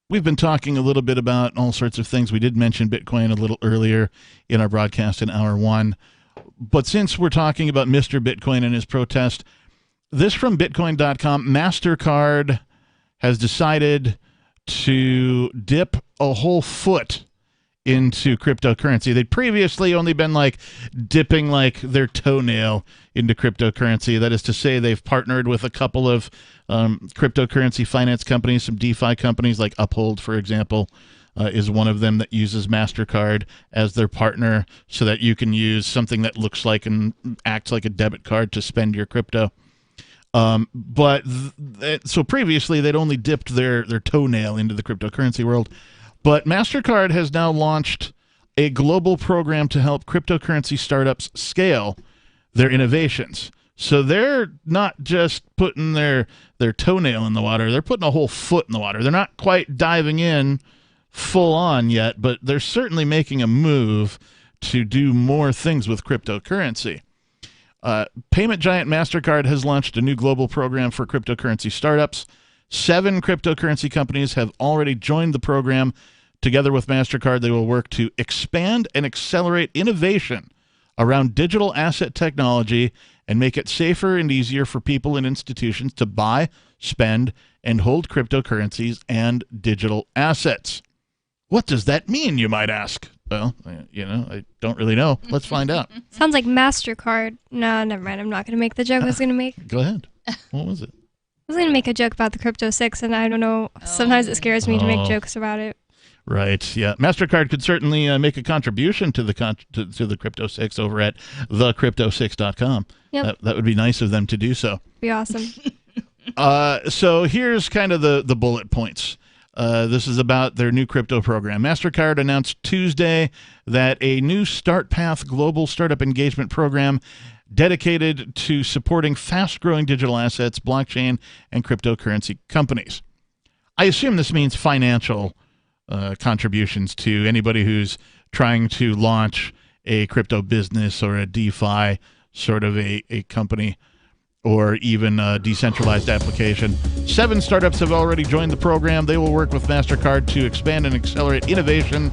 Speaker 12: we've been talking a little bit about all sorts of things. We did mention Bitcoin a little earlier in our broadcast in hour 1. But since we're talking about Mr. Bitcoin and his protest, this from Bitcoin.com, MasterCard has decided to dip a whole foot into cryptocurrency. They'd previously only been dipping their toenail into cryptocurrency. That is to say, they've partnered with a couple of cryptocurrency finance companies, some DeFi companies like Uphold, for example, is one of them that uses MasterCard as their partner so that you can use something that looks like and acts like a debit card to spend your crypto. So previously they'd only dipped their toenail into the cryptocurrency world. But MasterCard has now launched a global program to help cryptocurrency startups scale their innovations So they're not just putting their toenail in the water. They're putting a whole foot in the water. They're not quite diving in full on yet, but they're certainly making a move to do more things with cryptocurrency. Payment giant MasterCard has launched a new global program for cryptocurrency startups. 7 cryptocurrency companies have already joined the program. Together with MasterCard, they will work to expand and accelerate innovation around digital asset technology and make it safer and easier for people and institutions to buy, spend, and hold cryptocurrencies and digital assets. What does that mean, you might ask? Well, I don't really know. Let's find out.
Speaker 13: Sounds like MasterCard. No, never mind. I'm not going to make the joke I was going to make.
Speaker 12: Go ahead. What was it?
Speaker 13: I was going to make a joke about the Crypto 6, and I don't know. Sometimes it scares me to make jokes about it.
Speaker 12: Right. Yeah. MasterCard could certainly make a contribution to the to the Crypto 6 over at thecrypto6.com.
Speaker 13: Yep.
Speaker 12: That would be nice of them to do so.
Speaker 13: Be awesome.
Speaker 12: So here's kind of the bullet points. This is about their new crypto program. MasterCard announced Tuesday that a new StartPath global startup engagement program dedicated to supporting fast-growing digital assets, blockchain, and cryptocurrency companies. I assume this means financial contributions to anybody who's trying to launch a crypto business or a DeFi sort of a company, or even a decentralized application. 7 startups have already joined the program. They will work with MasterCard to expand and accelerate innovation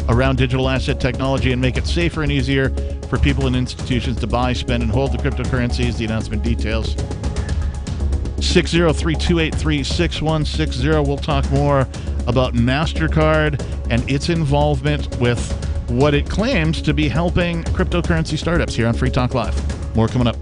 Speaker 12: around digital asset technology and make it safer and easier for people and institutions to buy, spend, and hold the cryptocurrencies. The announcement details 603-283-6160. We'll talk more about MasterCard and its involvement with what it claims to be helping cryptocurrency startups here on Free Talk Live. More coming up.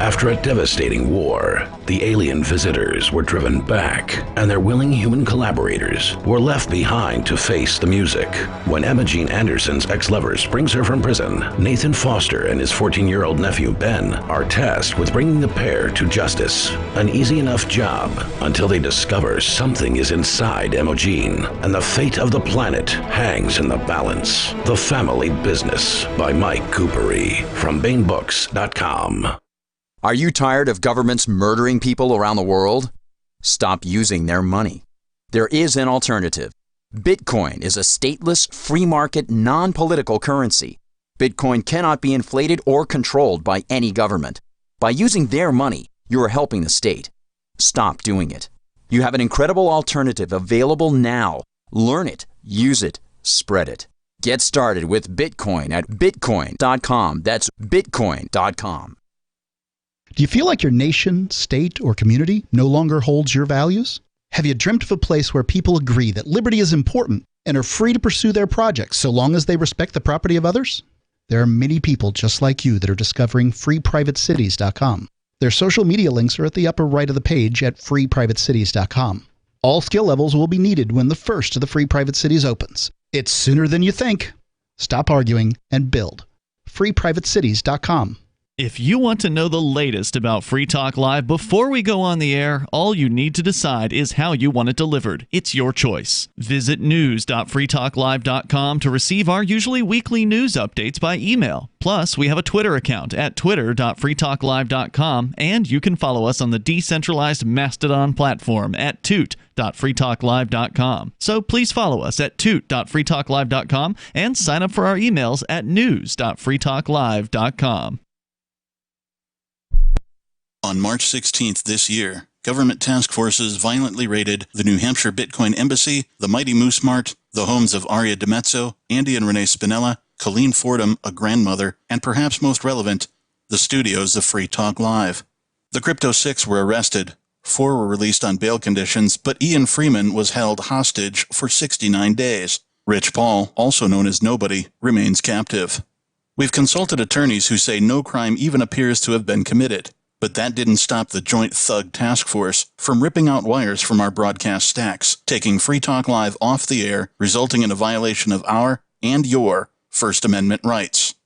Speaker 11: After a devastating war, the alien visitors were driven back, and their willing human collaborators were left behind to face the music. When Emma Jean Anderson's ex-lover brings her from prison, Nathan Foster and his 14-year-old nephew Ben are tasked with bringing the pair to justice. An easy enough job until they discover something is inside Emma Jean, and the fate of the planet hangs in the balance. The Family Business by Mike Coopery from BaneBooks.com.
Speaker 8: Are you tired of governments murdering people around the world? Stop using their money. There is an alternative. Bitcoin is a stateless, free market, non-political currency. Bitcoin cannot be inflated or controlled by any government. By using their money, you are helping the state. Stop doing it. You have an incredible alternative available now. Learn it, use it, spread it. Get started with Bitcoin at Bitcoin.com. That's Bitcoin.com.
Speaker 15: Do you feel like your nation, state, or community no longer holds your values? Have you dreamt of a place where people agree that liberty is important and are free to pursue their projects so long as they respect the property of others? There are many people just like you that are discovering freeprivatecities.com. Their social media links are at the upper right of the page at freeprivatecities.com. All skill levels will be needed when the first of the Free Private Cities opens. It's sooner than you think. Stop arguing and build. freeprivatecities.com.
Speaker 16: If you want to know the latest about Free Talk Live before we go on the air, all you need to decide is how you want it delivered. It's your choice. Visit news.freetalklive.com to receive our usually weekly news updates by email. Plus, we have a Twitter account at twitter.freetalklive.com, and you can follow us on the decentralized Mastodon platform at toot.freetalklive.com. So please follow us at toot.freetalklive.com and sign up for our emails at news.freetalklive.com.
Speaker 10: On March 16th this year, government task forces violently raided the New Hampshire Bitcoin Embassy, the Mighty Moose Mart, the homes of Aria DiMezzo, Andy and Renee Spinella, Colleen Fordham, a grandmother, and perhaps most relevant, the studios of Free Talk Live. The Crypto 6 were arrested. 4 were released on bail conditions, but Ian Freeman was held hostage for 69 days. Rich Paul, also known as Nobody, remains captive. We've consulted attorneys who say no crime even appears to have been committed. But that didn't stop the Joint Thug Task Force from ripping out wires from our broadcast stacks, taking Free Talk Live off the air, resulting in a violation of our and your First Amendment rights.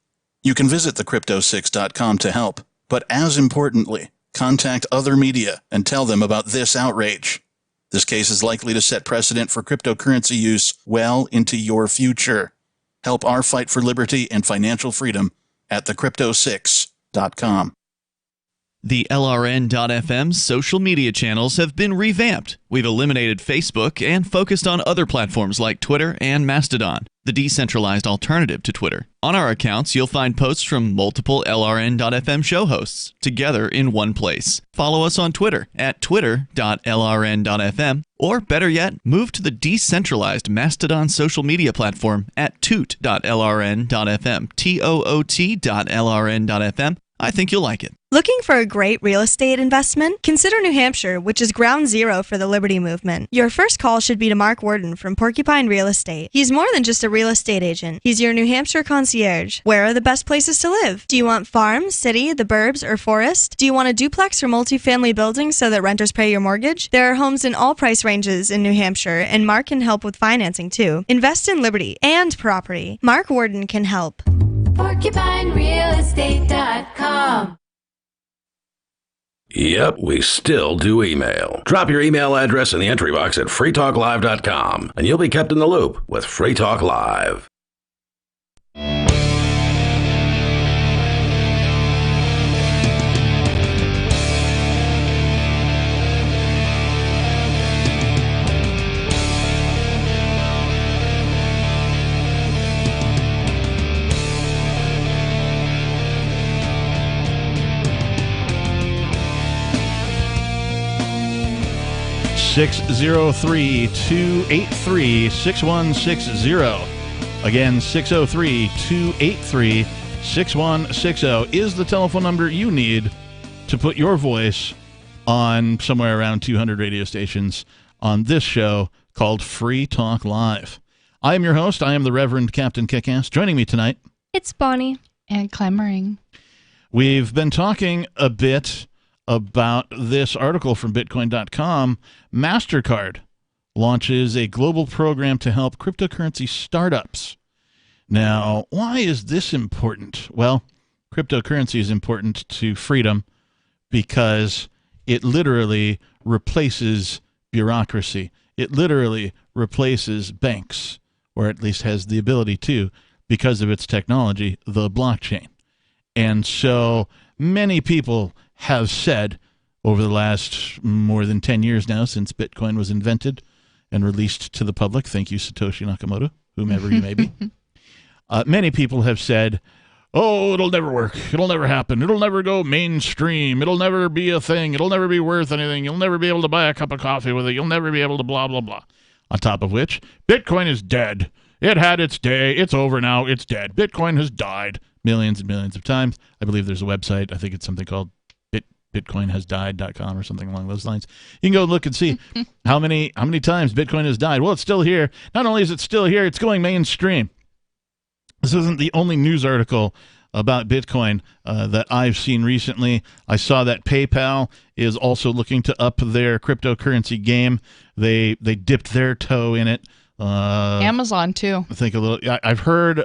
Speaker 10: You can visit thecrypto6.com to help, but as importantly, contact other media and tell them about this outrage. This case is likely to set precedent for cryptocurrency use well into your future. Help our fight for liberty and financial freedom at thecrypto6.com. LRN.FM.com.
Speaker 16: The LRN.FM social media channels have been revamped. We've eliminated Facebook and focused on other platforms like Twitter and Mastodon, the decentralized alternative to Twitter. On our accounts, you'll find posts from multiple LRN.FM show hosts together in one place. Follow us on Twitter at twitter.lrn.fm, or better yet, move to the decentralized Mastodon social media platform at toot.lrn.fm, toot.lrn.fm. I think you'll like it.
Speaker 17: Looking for a great real estate investment? Consider New Hampshire, which is ground zero for the Liberty Movement. Your first call should be to Mark Worden from Porcupine Real Estate. He's more than just a real estate agent. He's your New Hampshire concierge. Where are the best places to live? Do you want farm, city, the burbs, or forest? Do you want a duplex or multifamily building so that renters pay your mortgage? There are homes in all price ranges in New Hampshire, and Mark can help with financing too. Invest in Liberty and property. Mark Worden can help.
Speaker 18: PorcupineRealEstate.com.
Speaker 11: Yep, we still do email. Drop your email address in the entry box at freetalklive.com, and you'll be kept in the loop with Free Talk Live.
Speaker 12: Six 603-283-6160. Again, 603-283-6160 is the telephone number you need to put your voice on somewhere around 200 radio stations on this show called Free Talk Live. I am your host. I am the Reverend Captain Kickass. Joining me tonight,
Speaker 13: it's Bonnie.
Speaker 14: And clamoring.
Speaker 12: We've been talking a bit about this article from Bitcoin.com. MasterCard launches a global program to help cryptocurrency startups. Now, why is this important? Well, cryptocurrency is important to freedom because it literally replaces bureaucracy. It literally replaces banks, or at least has the ability to, because of its technology, the blockchain. And so many people have said over the last more than 10 years now, since Bitcoin was invented and released to the public, thank you, Satoshi Nakamoto, whomever you may be, many people have said, oh, it'll never work. It'll never happen. It'll never go mainstream. It'll never be a thing. It'll never be worth anything. You'll never be able to buy a cup of coffee with it. You'll never be able to blah, blah, blah. On top of which, Bitcoin is dead. It had its day. It's over now. It's dead. Bitcoin has died millions and millions of times. I believe there's a website. I think it's something called bitcoinhasdied.com or something along those lines. You can go look and see how many times Bitcoin has died. Well, it's still here. Not only is it still here, it's going mainstream. This isn't the only news article about Bitcoin that I've seen recently. I saw that PayPal is also looking to up their cryptocurrency game. They dipped their toe in it.
Speaker 14: Amazon too.
Speaker 12: I think a little. I've heard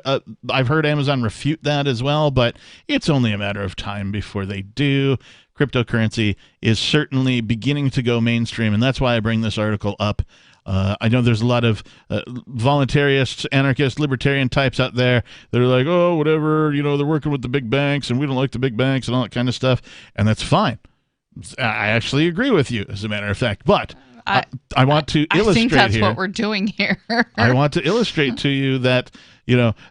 Speaker 12: Amazon refute that as well, but it's only a matter of time before they do. Cryptocurrency is certainly beginning to go mainstream, and that's why I bring this article up. I know there's a lot of voluntarists, anarchists, libertarian types out there that are like, oh, whatever, they're working with the big banks, and we don't like the big banks and all that kind of stuff, and that's fine. I actually agree with you, as a matter of fact, but I want to illustrate here. I think
Speaker 14: that's what we're doing here.
Speaker 12: I want to illustrate to you that,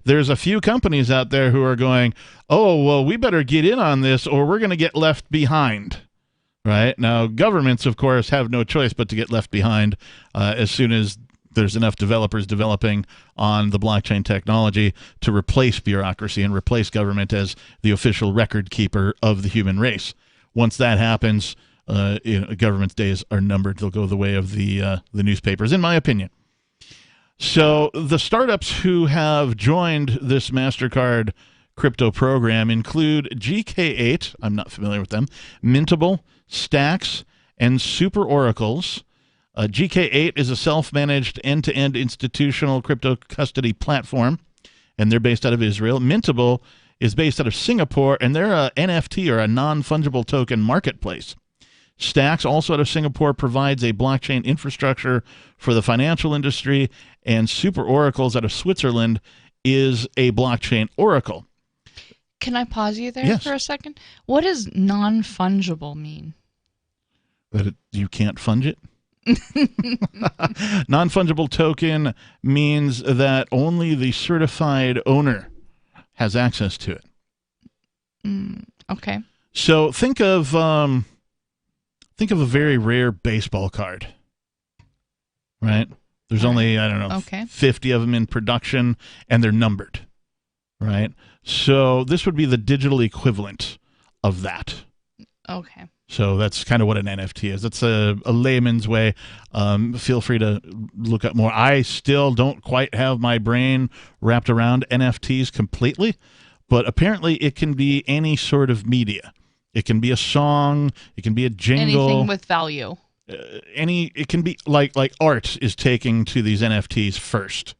Speaker 12: there's a few companies out there who are going, oh, well, we better get in on this or we're going to get left behind. Right? Now, governments, of course, have no choice but to get left behind as soon as there's enough developers developing on the blockchain technology to replace bureaucracy and replace government as the official record keeper of the human race. Once that happens, government's days are numbered. They'll go the way of the newspapers, in my opinion. So the startups who have joined this MasterCard crypto program include GK8, I'm not familiar with them, Mintable, Stacks, and Super Oracles. GK8 is a self-managed end-to-end institutional crypto custody platform, and they're based out of Israel. Mintable is based out of Singapore, and they're a NFT, or a non-fungible token marketplace. Stacks, also out of Singapore, provides a blockchain infrastructure for the financial industry, and Super Oracles out of Switzerland is a blockchain oracle.
Speaker 14: Can I pause you there
Speaker 12: Yes.
Speaker 14: for a second? What does non-fungible mean?
Speaker 12: That you can't funge it? Non-fungible token means that only the certified owner has access to it.
Speaker 14: Okay.
Speaker 12: So think of a very rare baseball card, right? There's only, I don't know, 50 of them in production, and they're numbered, right? So this would be the digital equivalent of that.
Speaker 14: Okay.
Speaker 12: So that's kind of what an NFT is. That's a layman's way. Feel free to look up more. I still don't quite have my brain wrapped around NFTs completely, but apparently it can be any sort of media. It can be a song. It can be a jingle.
Speaker 14: Anything with value.
Speaker 12: It can be like art is taking to these NFTs first.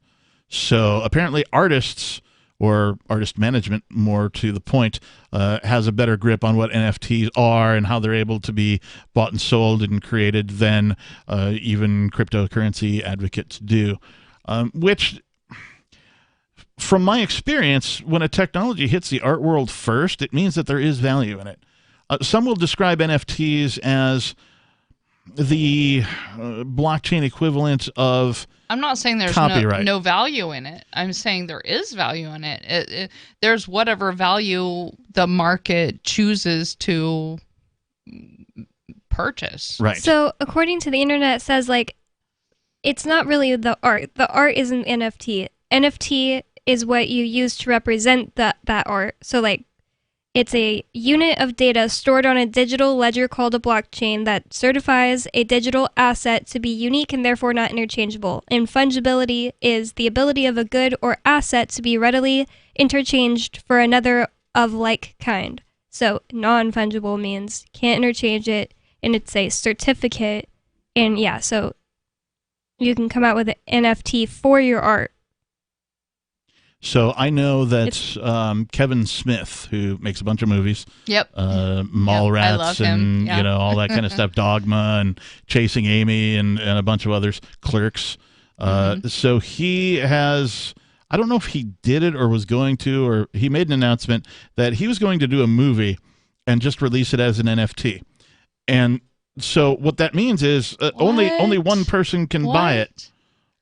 Speaker 12: So apparently artists, or artist management, more to the point, has a better grip on what NFTs are and how they're able to be bought and sold and created than even cryptocurrency advocates do. Which, from my experience, when a technology hits the art world first, it means that there is value in it. Some will describe NFTs as the blockchain equivalent of
Speaker 14: I'm not saying there's no value in it. I'm saying there is value in it. There's whatever value the market chooses to purchase.
Speaker 12: Right.
Speaker 13: So according to the internet, it says it's not really the art. The art isn't NFT. NFT is what you use to represent that art. So it's a unit of data stored on a digital ledger called a blockchain that certifies a digital asset to be unique and therefore not interchangeable. And fungibility is the ability of a good or asset to be readily interchanged for another of like kind. So non-fungible means can't interchange it, and it's a certificate. And yeah, so you can come out with an NFT for your art.
Speaker 12: So I know that Kevin Smith, who makes a bunch of movies, Mallrats and all that kind of stuff, Dogma and Chasing Amy and a bunch of others, Clerks. So he has, I don't know if he did it or was going to, or he made an announcement that he was going to do a movie and just release it as an NFT. And so what that means is only one person can buy it.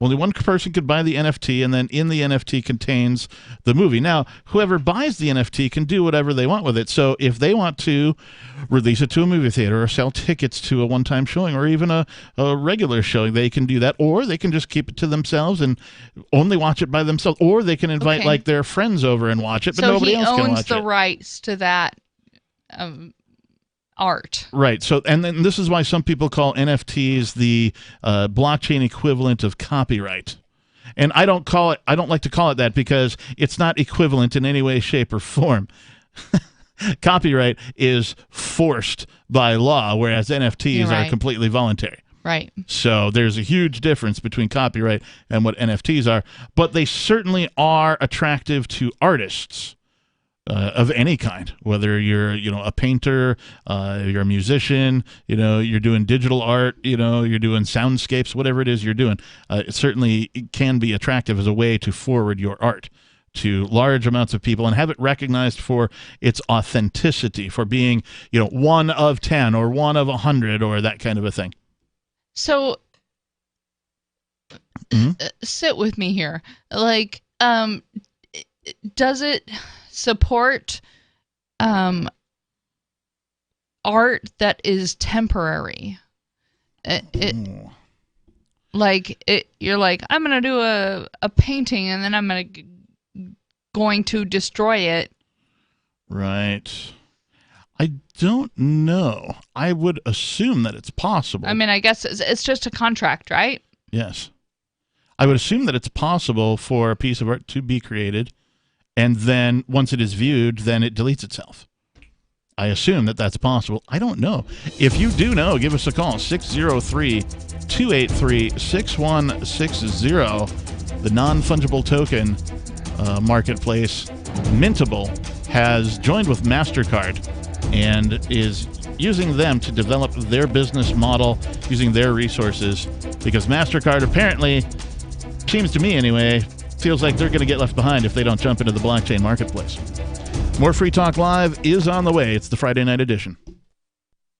Speaker 12: Only one person could buy the NFT, and then in the NFT contains the movie. Now, whoever buys the NFT can do whatever they want with it. So if they want to release it to a movie theater or sell tickets to a one-time showing or even a regular showing, they can do that. Or they can just keep it to themselves and only watch it by themselves. Or they can invite their friends over and watch it, but nobody else can watch it.
Speaker 14: So he owns the rights to that art.
Speaker 12: Right. So, and then this is why some people call NFTs the blockchain equivalent of copyright. And I don't like to call it that because it's not equivalent in any way, shape, or form. Copyright is forced by law, whereas NFTs are completely voluntary.
Speaker 14: Right.
Speaker 12: So there's a huge difference between copyright and what NFTs are, but they certainly are attractive to artists. Of any kind, whether you're, a painter, you're a musician, you're doing digital art, you're doing soundscapes, whatever it is you're doing, it certainly can be attractive as a way to forward your art to large amounts of people and have it recognized for its authenticity, for being, one of 10 or one of 100 or that kind of a thing.
Speaker 14: So sit with me here. Does it support art that is temporary? You're like, I'm gonna do a painting and then I'm going to destroy it.
Speaker 12: Right. I don't know. I would assume that it's possible.
Speaker 14: I mean, I guess it's just a contract, right?
Speaker 12: Yes. I would assume that it's possible for a piece of art to be created, and then once it is viewed, then it deletes itself. I assume that that's possible. I don't know. If you do know, give us a call, 603-283-6160. The non-fungible token marketplace, Mintable, has joined with MasterCard and is using them to develop their business model using their resources, because MasterCard apparently, seems to me anyway, feels like they're going to get left behind if they don't jump into the blockchain marketplace. More Free Talk Live is on the way. It's the Friday night edition.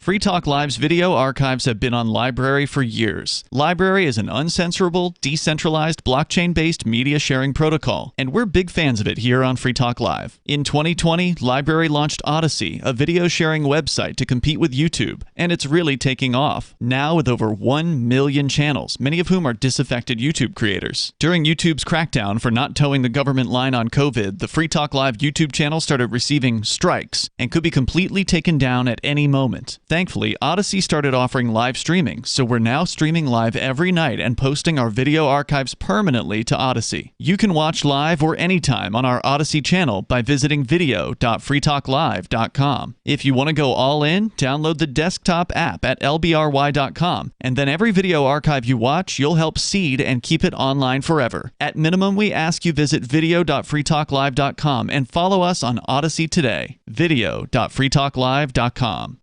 Speaker 16: Free Talk Live's video archives have been on LBRY for years. LBRY is an uncensorable, decentralized, blockchain-based media sharing protocol, and we're big fans of it here on Free Talk Live. In 2020, LBRY launched Odysee, a video sharing website to compete with YouTube, and it's really taking off, now with over 1 million channels, many of whom are disaffected YouTube creators. During YouTube's crackdown for not towing the government line on COVID, the Free Talk Live YouTube channel started receiving strikes and could be completely taken down at any moment. Thankfully, Odysee started offering live streaming, so we're now streaming live every night and posting our video archives permanently to Odysee. You can watch live or anytime on our Odysee channel by visiting video.freetalklive.com. If you want to go all in, download the desktop app at lbry.com, and then every video archive you watch, you'll help seed and keep it online forever. At minimum, we ask you visit video.freetalklive.com and follow us on Odysee today. video.freetalklive.com.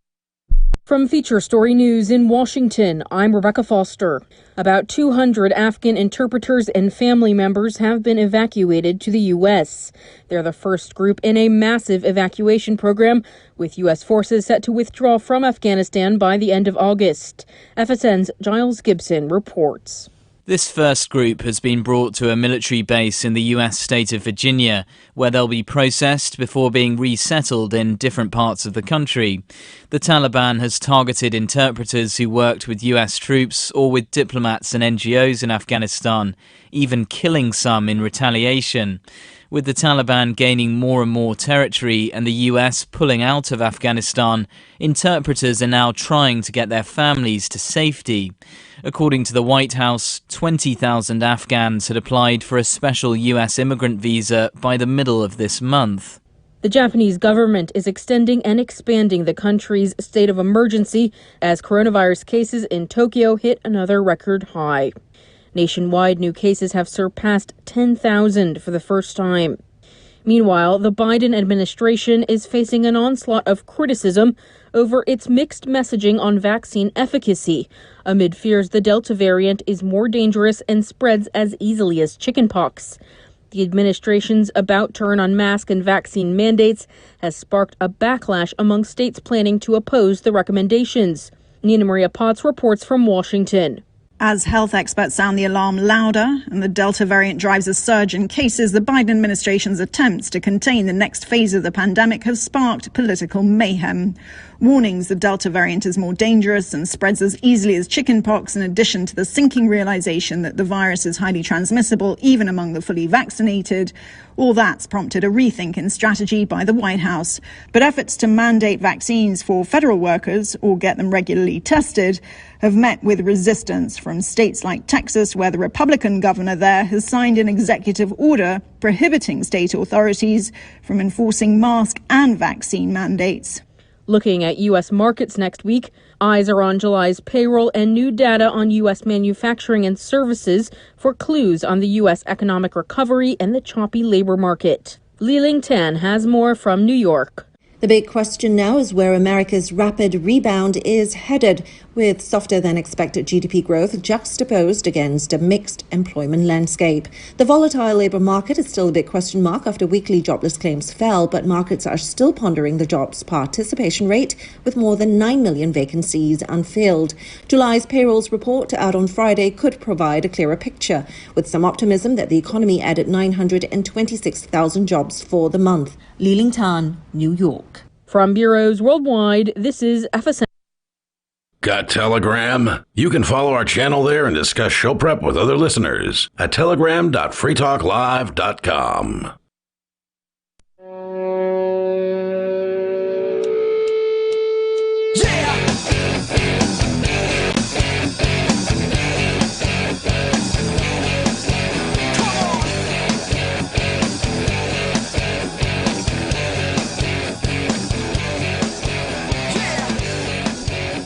Speaker 2: From Feature Story News in Washington, I'm Rebecca Foster. About 200 Afghan interpreters and family members have been evacuated to the U.S. They're the first group in a massive evacuation program, with U.S. forces set to withdraw from Afghanistan by the end of August. FSN's Giles Gibson reports.
Speaker 1: This first group has been brought to a military base in the U.S. state of Virginia, where they'll be processed before being resettled in different parts of the country. The Taliban has targeted interpreters who worked with U.S. troops or with diplomats and NGOs in Afghanistan, even killing some in retaliation. With the Taliban gaining more and more territory and the US pulling out of Afghanistan, interpreters are now trying to get their families to safety. According to the White House, 20,000 Afghans had applied for a special US immigrant visa by the middle of this month.
Speaker 2: The Japanese government is extending and expanding the country's state of emergency as coronavirus cases in Tokyo hit another record high. Nationwide, new cases have surpassed 10,000 for the first time. Meanwhile, the Biden administration is facing an onslaught of criticism over its mixed messaging on vaccine efficacy, amid fears the Delta variant is more dangerous and spreads as easily as chickenpox. The administration's about turn on mask and vaccine mandates has sparked a backlash among states planning to oppose the recommendations. Nina Maria Potts reports from Washington.
Speaker 3: As health experts sound the alarm louder and the Delta variant drives a surge in cases, the Biden administration's attempts to contain the next phase of the pandemic have sparked political mayhem. Warnings the Delta variant is more dangerous and spreads as easily as chickenpox, in addition to the sinking realization that the virus is highly transmissible even among the fully vaccinated. All that's prompted a rethink in strategy by the White House. But efforts to mandate vaccines for federal workers or get them regularly tested have met with resistance from states like Texas, where the Republican governor there has signed an executive order prohibiting state authorities from enforcing mask and vaccine mandates.
Speaker 2: Looking at U.S. markets next week, eyes are on July's payroll and new data on U.S. manufacturing and services for clues on the U.S. economic recovery and the choppy labor market. Li-Ling Tan has more from New York.
Speaker 4: The big question now is where America's rapid rebound is headed, with softer than expected GDP growth juxtaposed against a mixed employment landscape. The volatile labour market is still a big question mark after weekly jobless claims fell, but markets are still pondering the jobs participation rate, with more than 9 million vacancies unfilled. July's payrolls report out on Friday could provide a clearer picture, with some optimism that the economy added 926,000 jobs for the month. Li-Ling Tan, New York.
Speaker 2: From bureaus worldwide, this is FSN.
Speaker 11: Got Telegram? You can follow our channel there and discuss show prep with other listeners at telegram.freetalklive.com.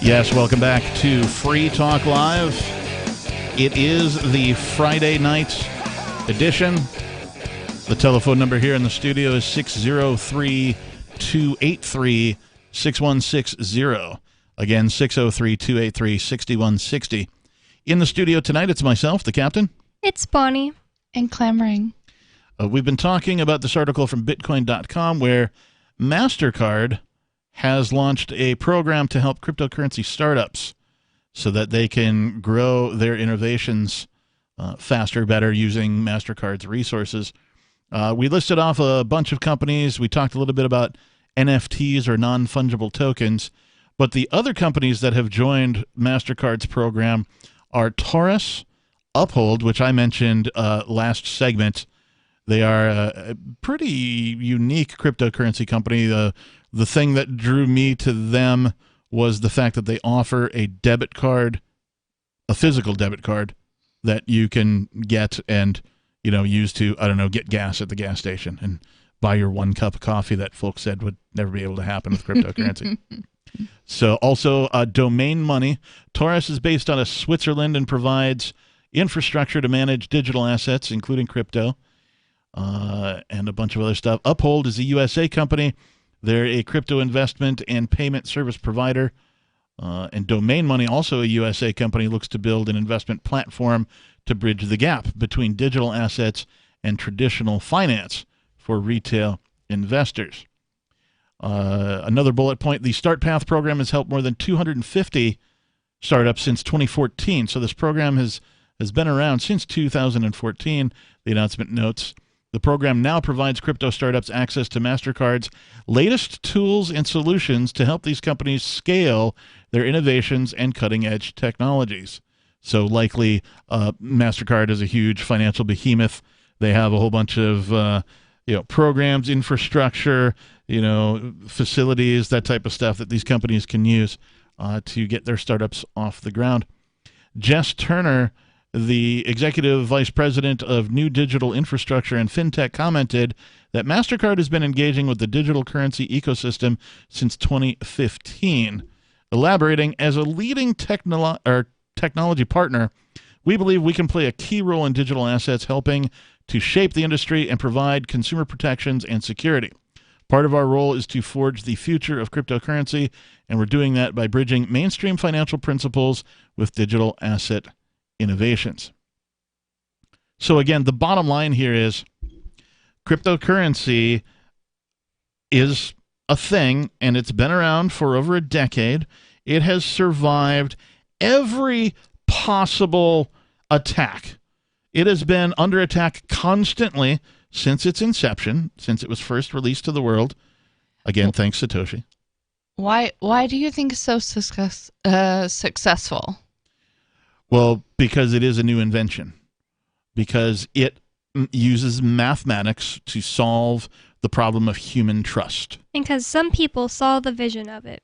Speaker 12: Yes, welcome back to Free Talk Live. It is the Friday night edition. The telephone number here in the studio is 603-283-6160. Again, 603-283-6160. In the studio tonight, it's myself, the captain.
Speaker 13: It's Bonnie.
Speaker 14: And clamoring.
Speaker 12: We've been talking about this article from Bitcoin.com where MasterCard has launched a program to help cryptocurrency startups so that they can grow their innovations faster, better, using MasterCard's resources. We listed off a bunch of companies. We talked a little bit about NFTs, or non-fungible tokens. But the other companies that have joined MasterCard's program are Taurus, Uphold, which I mentioned last segment. They are a pretty unique cryptocurrency company. The thing that drew me to them was the fact that they offer a debit card, a physical debit card that you can get and, use to, get gas at the gas station and buy your 1 cup of coffee that folks said would never be able to happen with cryptocurrency. So also Domain Money. Taurus is based out of Switzerland and provides infrastructure to manage digital assets, including crypto, and a bunch of other stuff. Uphold is a USA company. They're a crypto investment and payment service provider. And Domain Money, also a USA company, looks to build an investment platform to bridge the gap between digital assets and traditional finance for retail investors. Another bullet point, the StartPath program has helped more than 250 startups since 2014. So this program has been around since 2014, the announcement notes. The program now provides crypto startups access to MasterCard's latest tools and solutions to help these companies scale their innovations and cutting-edge technologies. So likely MasterCard is a huge financial behemoth. They have a whole bunch of programs, infrastructure, facilities, that type of stuff that these companies can use to get their startups off the ground. Jess Turner, the executive vice president of New Digital Infrastructure and FinTech, commented that MasterCard has been engaging with the digital currency ecosystem since 2015. Elaborating, as a leading technology partner, we believe we can play a key role in digital assets, helping to shape the industry and provide consumer protections and security. Part of our role is to forge the future of cryptocurrency, and we're doing that by bridging mainstream financial principles with digital asset innovations. So again, the bottom line here is cryptocurrency is a thing, and it's been around for over a decade. It has survived every possible attack. It has been under attack constantly since its inception, since it was first released to the world. Again, thanks Satoshi.
Speaker 14: Why do you think it's so successful?
Speaker 12: Well, because it is a new invention. Because it uses mathematics to solve the problem of human trust.
Speaker 13: And because some people saw the vision of it.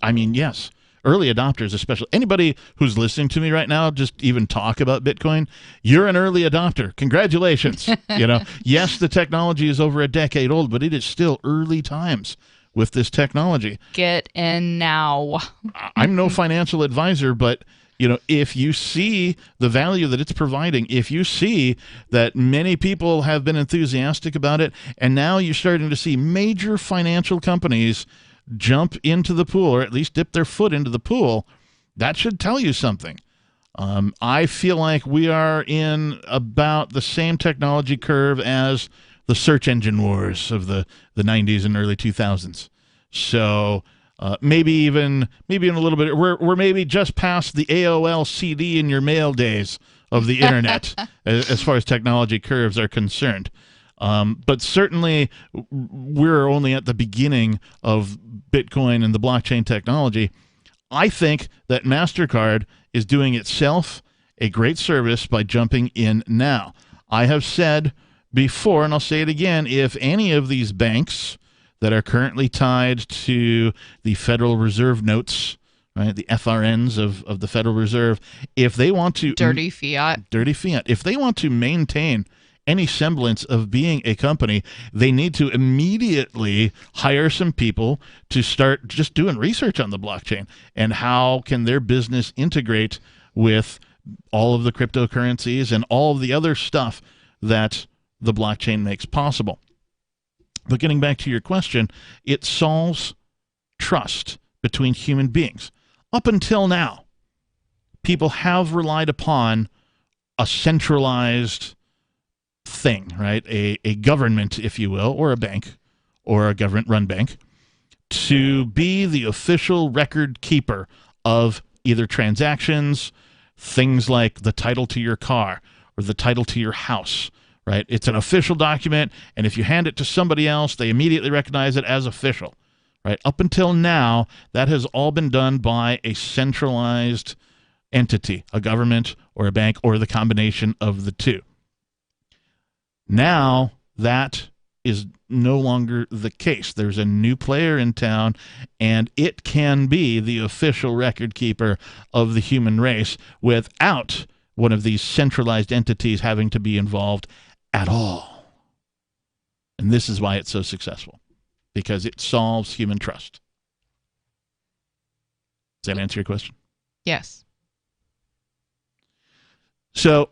Speaker 12: I mean, yes. Early adopters, especially. Anybody who's listening to me right now just even talk about Bitcoin, you're an early adopter. Congratulations. Yes, the technology is over a decade old, but it is still early times with this technology.
Speaker 14: Get in now.
Speaker 12: I'm no financial advisor, but if you see the value that it's providing, if you see that many people have been enthusiastic about it, and now you're starting to see major financial companies jump into the pool, or at least dip their foot into the pool, that should tell you something. I feel like we are in about the same technology curve as the search engine wars of the 90s and early 2000s. So maybe even a little bit. We're maybe just past the AOL CD in your mail days of the internet as far as technology curves are concerned. But certainly we're only at the beginning of Bitcoin and the blockchain technology. I think that MasterCard is doing itself a great service by jumping in now. I have said before, and I'll say it again, if any of these banks that are currently tied to the Federal Reserve notes, right, the FRNs of the Federal Reserve, if they want to...
Speaker 14: Dirty fiat.
Speaker 12: If they want to maintain any semblance of being a company, they need to immediately hire some people to start just doing research on the blockchain and how can their business integrate with all of the cryptocurrencies and all of the other stuff that the blockchain makes possible. But getting back to your question, it solves trust between human beings. Up until now, people have relied upon a centralized thing, right? A government, if you will, or a bank, or a government-run bank, to be the official record keeper of either transactions, things like the title to your car or the title to your house, right? It's an official document, and if you hand it to somebody else, they immediately recognize it as official, right? Up until now, that has all been done by a centralized entity, a government or a bank or the combination of the two. Now, that is no longer the case. There's a new player in town, and it can be the official record keeper of the human race without one of these centralized entities having to be involved at all. And this is why it's so successful, because it solves human trust. Does that answer your question?
Speaker 14: Yes.
Speaker 12: So,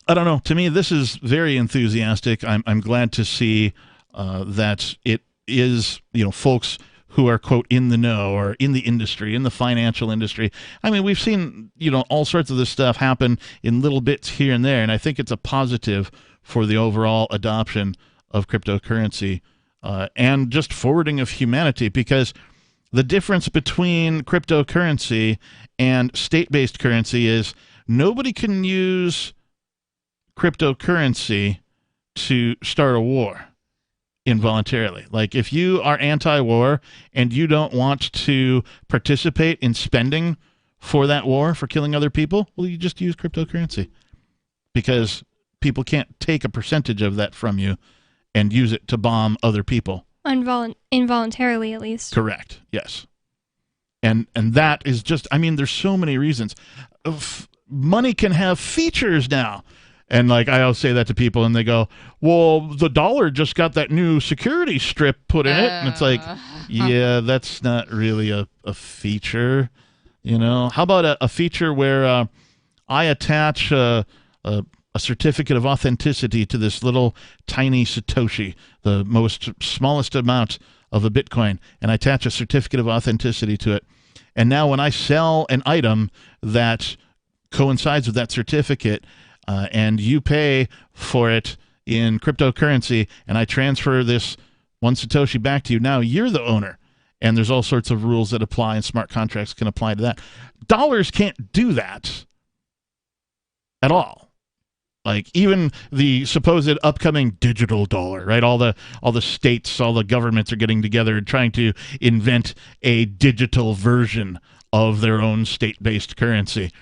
Speaker 12: I don't know. To me, this is very enthusiastic. I'm glad to see that it is, folks who are, quote, in the know or in the industry, in the financial industry. I mean, we've seen, all sorts of this stuff happen in little bits here and there, and I think it's a positive for the overall adoption of cryptocurrency and just forwarding of humanity, because the difference between cryptocurrency and state-based currency is nobody can use cryptocurrency to start a war involuntarily. Like, if you are anti-war and you don't want to participate in spending for that war, for killing other people, well, you just use cryptocurrency, because people can't take a percentage of that from you and use it to bomb other people.
Speaker 13: Involuntarily, at least.
Speaker 12: Correct. Yes. And that is just, there's so many reasons. Money can have features now. And I always say that to people, and they go, well, the dollar just got that new security strip put in it. And it's like, yeah, that's not really a feature. How about a feature where I attach a certificate of authenticity to this little tiny Satoshi, the smallest amount of a Bitcoin, and I attach a certificate of authenticity to it. And now when I sell an item that coincides with that certificate, and you pay for it in cryptocurrency, and I transfer this one Satoshi back to you, now you're the owner. And there's all sorts of rules that apply, and smart contracts can apply to that. Dollars can't do that at all. Like, even the supposed upcoming digital dollar, right? All the states, all the governments are getting together and trying to invent a digital version of their own state-based currency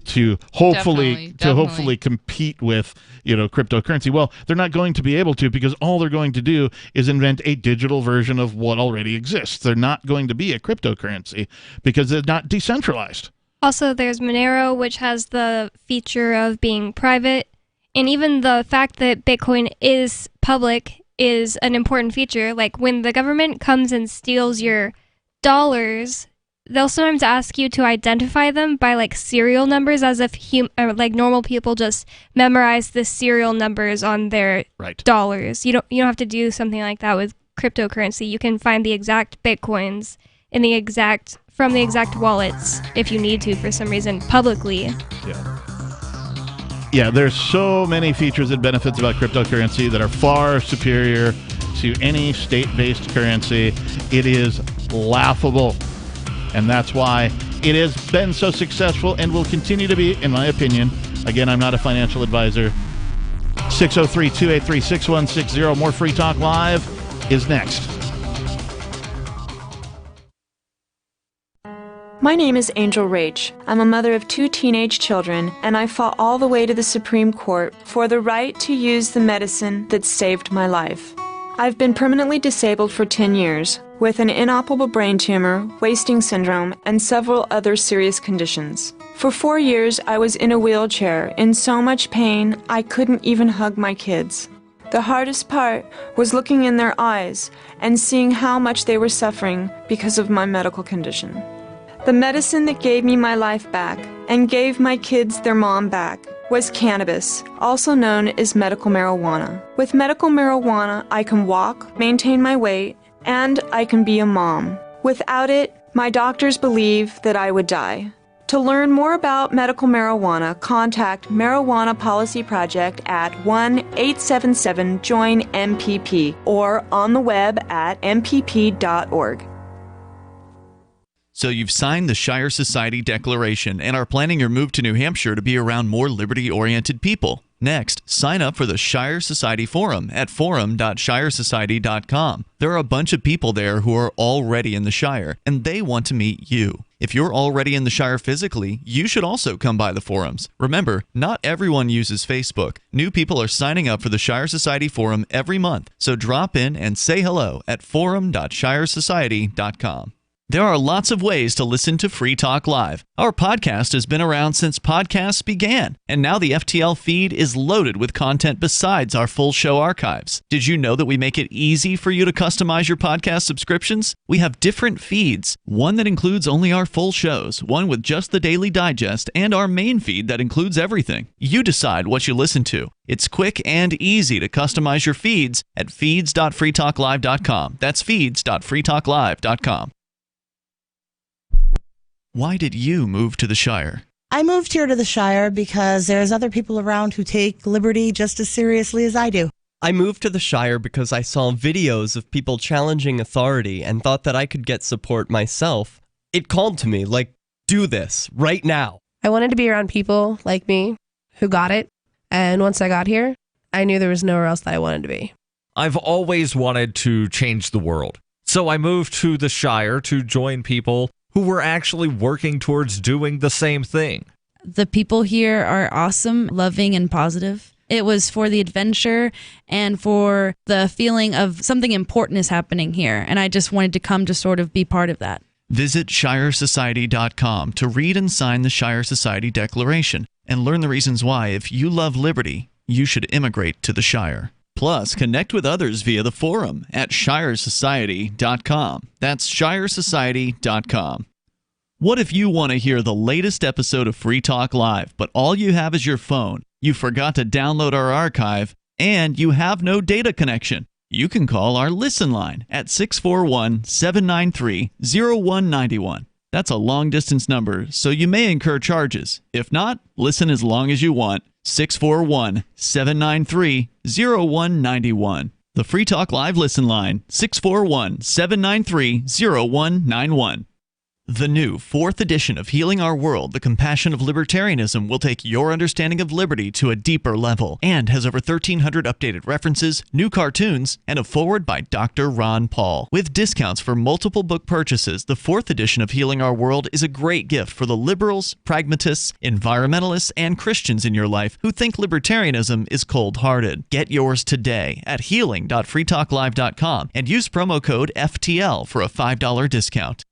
Speaker 12: to hopefully compete with cryptocurrency. Well, they're not going to be able to, because all they're going to do is invent a digital version of what already exists. They're not going to be a cryptocurrency because they're not decentralized.
Speaker 13: Also, there's Monero, which has the feature of being private, and even the fact that Bitcoin is public is an important feature. Like, when the government comes and steals your dollars, they'll sometimes ask you to identify them by serial numbers, as if normal people just memorize the serial numbers on their dollars. You don't have to do something like that with cryptocurrency. You can find the exact Bitcoins from the exact wallets if you need to, for some reason, publicly.
Speaker 12: Yeah, there's so many features and benefits about cryptocurrency that are far superior to any state-based currency. It is laughable. And that's why it has been so successful and will continue to be, in my opinion. Again, I'm not a financial advisor. 603-283-6160. More Free Talk Live is next.
Speaker 6: My name is Angel Rach. I'm a mother of 2 teenage children, and I fought all the way to the Supreme Court for the right to use the medicine that saved my life. I've been permanently disabled for 10 years, with an inoperable brain tumor, wasting syndrome, and several other serious conditions. For 4 years, I was in a wheelchair, in so much pain, I couldn't even hug my kids. The hardest part was looking in their eyes and seeing how much they were suffering because of my medical condition. The medicine that gave me my life back and gave my kids their mom back was cannabis, also known as medical marijuana. With medical marijuana, I can walk, maintain my weight, and I can be a mom. Without it, my doctors believe that I would die. To learn more about medical marijuana, contact Marijuana Policy Project at 1-877-JOIN-MPP or on the web at mpp.org.
Speaker 16: So you've signed the Shire Society Declaration and are planning your move to New Hampshire to be around more liberty-oriented people. Next, sign up for the Shire Society Forum at forum.shiresociety.com. There are a bunch of people there who are already in the Shire, and they want to meet you. If you're already in the Shire physically, you should also come by the forums. Remember, not everyone uses Facebook. New people are signing up for the Shire Society Forum every month, so drop in and say hello at forum.shiresociety.com. There are lots of ways to listen to Free Talk Live. Our podcast has been around since podcasts began, and now the FTL feed is loaded with content besides our full show archives. Did you know that we make it easy for you to customize your podcast subscriptions? We have different feeds, one that includes only our full shows, one with just the Daily Digest, and our main feed that includes everything. You decide what you listen to. It's quick and easy to customize your feeds at feeds.freetalklive.com. That's feeds.freetalklive.com. Why did you move to the Shire?
Speaker 5: I moved here to the Shire because there's other people around who take liberty just as seriously as I do.
Speaker 18: I moved to the Shire because I saw videos of people challenging authority and thought that I could get support myself. It called to me, like, do this, right now.
Speaker 19: I wanted to be around people like me who got it, and once I got here, I knew there was nowhere else that I wanted to be.
Speaker 20: I've always wanted to change the world, so I moved to the Shire to join people who were actually working towards doing the same thing.
Speaker 21: The people here are awesome, loving, and positive. It was for the adventure and for the feeling of something important is happening here, and I just wanted to come to sort of be part of that.
Speaker 16: Visit shiresociety.com to read and sign the Shire Society Declaration and learn the reasons why, if you love liberty, you should immigrate to the Shire. Plus, connect with others via the forum at shiresociety.com. That's shiresociety.com. What if you want to hear the latest episode of Free Talk Live, but all you have is your phone, you forgot to download our archive, and you have no data connection? You can call our Listen line at 641-793-0191. That's a long-distance number, so you may incur charges. If not, listen as long as you want. 641-793-0191. The Free Talk Live Listen line, 641-793-0191. The new 4th edition of Healing Our World, The Compassion of Libertarianism, will take your understanding of liberty to a deeper level and has over 1,300 updated references, new cartoons, and a foreword by Dr. Ron Paul. With discounts for multiple book purchases, the 4th edition of Healing Our World is a great gift for the liberals, pragmatists, environmentalists, and Christians in your life who think libertarianism is cold-hearted. Get yours today at healing.freetalklive.com and use promo code FTL for a $5 discount.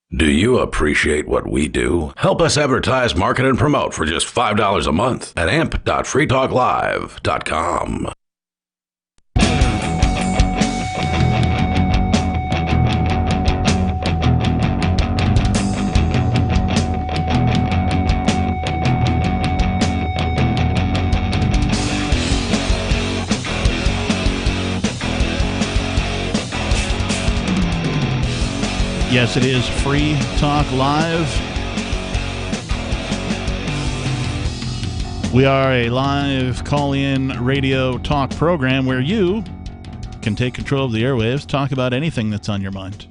Speaker 11: Do you appreciate what we do? Help us advertise, market, and promote for just $5 a month at amp.freetalklive.com.
Speaker 12: Yes, it is Free Talk Live. We are a live call-in radio talk program where you can take control of the airwaves, talk about anything that's on your mind.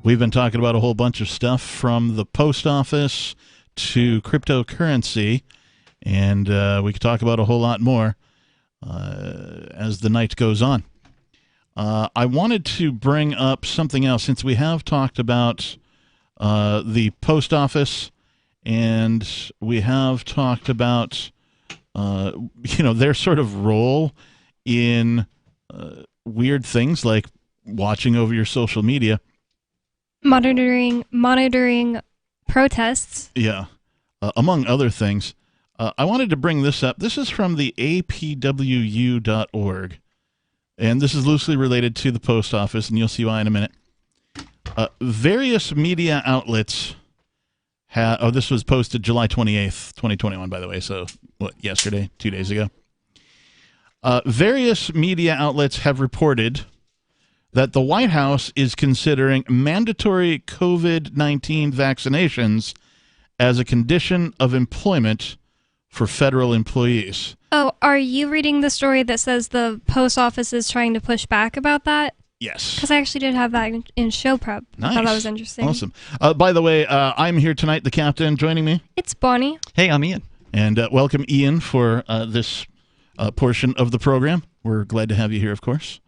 Speaker 12: We've been talking about a whole bunch of stuff from the post office to cryptocurrency, and we could talk about a whole lot more as the night goes on. I wanted to bring up something else since we have talked about the post office and we have talked about, their sort of role in weird things like watching over your social media.
Speaker 13: Monitoring protests.
Speaker 12: Yeah, among other things. I wanted to bring this up. This is from the apwu.org. And this is loosely related to the post office, and you'll see why in a minute. Various media outlets this was posted July 28th, 2021, by the way, so yesterday, 2 days ago. Various media outlets have reported that the White House is considering mandatory COVID-19 vaccinations as a condition of employment for federal employees.
Speaker 13: Oh, are you reading the story that says the post office is trying to push back about that?
Speaker 12: Yes.
Speaker 13: Because I actually did have that in show prep.
Speaker 12: Nice.
Speaker 13: I thought that was interesting.
Speaker 12: Awesome. By the way, I'm here tonight, the captain joining me.
Speaker 13: It's Bonnie.
Speaker 16: Hey, I'm Ian.
Speaker 12: And welcome, Ian, for this portion of the program. We're glad to have you here, of course.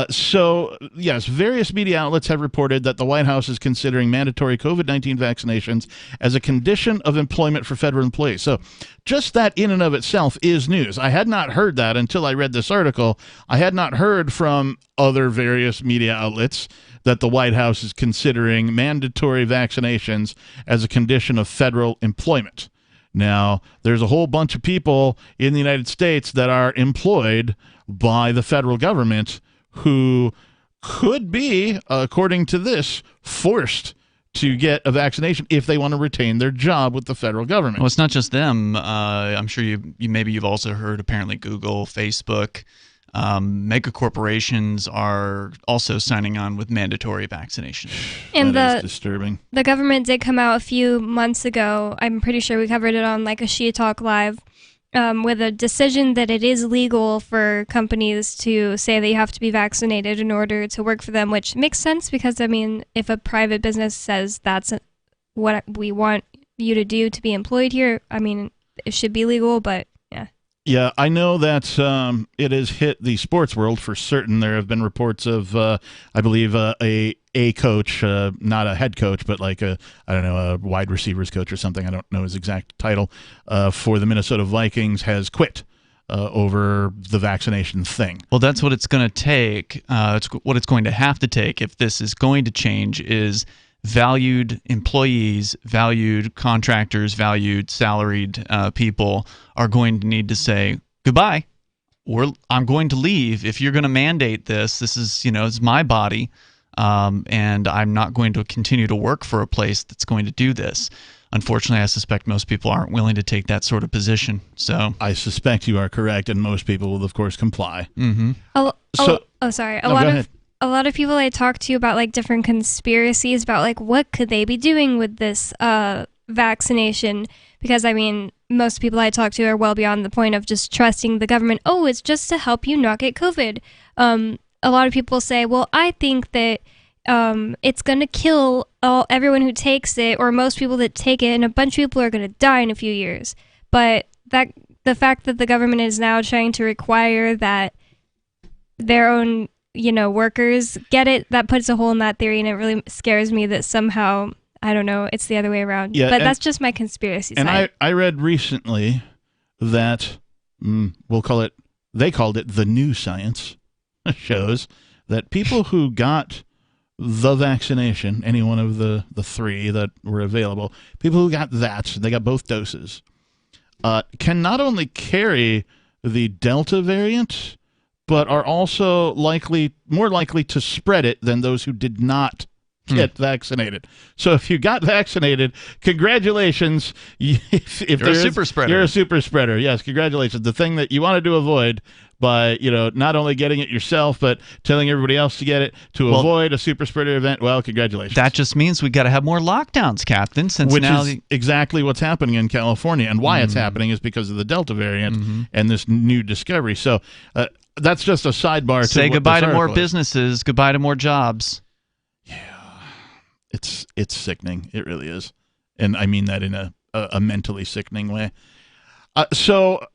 Speaker 12: So, yes, various media outlets have reported that the White House is considering mandatory COVID-19 vaccinations as a condition of employment for federal employees. So just that in and of itself is news. I had not heard that until I read this article. I had not heard from other various media outlets that the White House is considering mandatory vaccinations as a condition of federal employment. Now, there's a whole bunch of people in the United States that are employed by the federal government who could be, according to this, forced to get a vaccination if they want to retain their job with the federal government.
Speaker 16: Well, it's not just them. I'm sure you've also heard apparently Google, Facebook, mega corporations are also signing on with mandatory vaccination.
Speaker 13: And
Speaker 12: that is disturbing.
Speaker 13: The government did come out a few months ago. I'm pretty sure we covered it on like a She Talk Live. With a decision that it is legal for companies to say that you have to be vaccinated in order to work for them, which makes sense because, I mean, if a private business says that's what we want you to do to be employed here, I mean, it should be legal, but yeah.
Speaker 12: Yeah, I know that it has hit the sports world for certain. There have been reports of, I believe, a coach, not a head coach, but like a wide receivers coach or something. I don't know his exact title, for the Minnesota Vikings has quit over the vaccination thing.
Speaker 16: Well, that's what it's going to take. What it's going to have to take if this is going to change is valued employees, valued contractors, valued salaried people are going to need to say goodbye. I'm going to leave. If you're going to mandate this is, it's my body, and I'm not going to continue to work for a place that's going to do this. Unfortunately, I suspect most people aren't willing to take that sort of position. So I
Speaker 12: suspect you are correct, and most people will, of course, comply.
Speaker 16: Mm-hmm.
Speaker 13: A lot of people I talk to about like different conspiracies about like what could they be doing with this vaccination, because I mean most people I talk to are well beyond the point of just trusting the government. Oh, it's just to help you not get COVID. A lot of people say, well, I think that it's going to kill everyone who takes it, or most people that take it, and a bunch of people are going to die in a few years. But the fact that the government is now trying to require that their own workers get it, that puts a hole in that theory, and it really scares me that somehow, I don't know, it's the other way around. Yeah, but that's just my conspiracy side.
Speaker 12: And I read recently that, they called it the new science, shows that people who got the vaccination, any one of the three that were available, people who got that, they got both doses, can not only carry the Delta variant, but are also more likely to spread it than those who did not get vaccinated. So if you got vaccinated, congratulations. If
Speaker 16: you're a super spreader.
Speaker 12: You're a super spreader. Yes, congratulations. The thing that you wanted to avoid by, not only getting it yourself, but telling everybody else to get it to avoid a super spreader event, well, congratulations.
Speaker 16: That just means we got to have more lockdowns, Captain,
Speaker 12: which is exactly what's happening in California, and why it's happening is because of the Delta variant and this new discovery. So that's just a sidebar.
Speaker 16: Say goodbye to more businesses, goodbye to more jobs.
Speaker 12: It's sickening. It really is. And I mean that in a mentally sickening way. All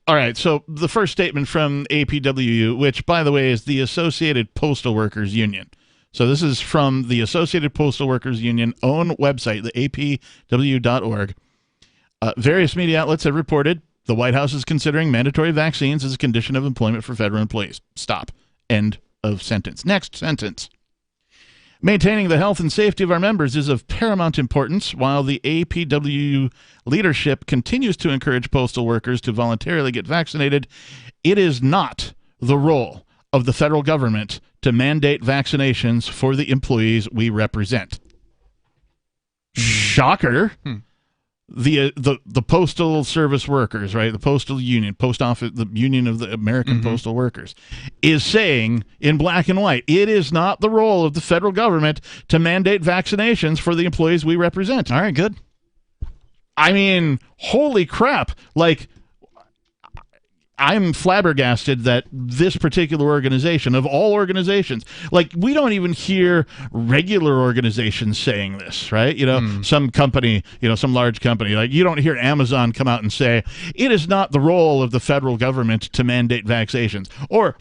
Speaker 12: right. So the first statement from APWU, which, by the way, is the Associated Postal Workers Union. So this is from the Associated Postal Workers Union own website, the apw.org. Various media outlets have reported the White House is considering mandatory vaccines as a condition of employment for federal employees. Stop. End of sentence. Next sentence. Maintaining the health and safety of our members is of paramount importance. While the APWU leadership continues to encourage postal workers to voluntarily get vaccinated, it is not the role of the federal government to mandate vaccinations for the employees we represent. Shocker. the postal service workers, right? The postal union, post office, the union of the American postal workers, is saying in black and white, it is not the role of the federal government to mandate vaccinations for the employees we represent.
Speaker 16: All right, good.
Speaker 12: I mean, holy crap! Like, I'm flabbergasted that this particular organization, of all organizations, like, we don't even hear regular organizations saying this, right? You know, some company, you know, some large company, like, you don't hear Amazon come out and say, it is not the role of the federal government to mandate vaccinations, or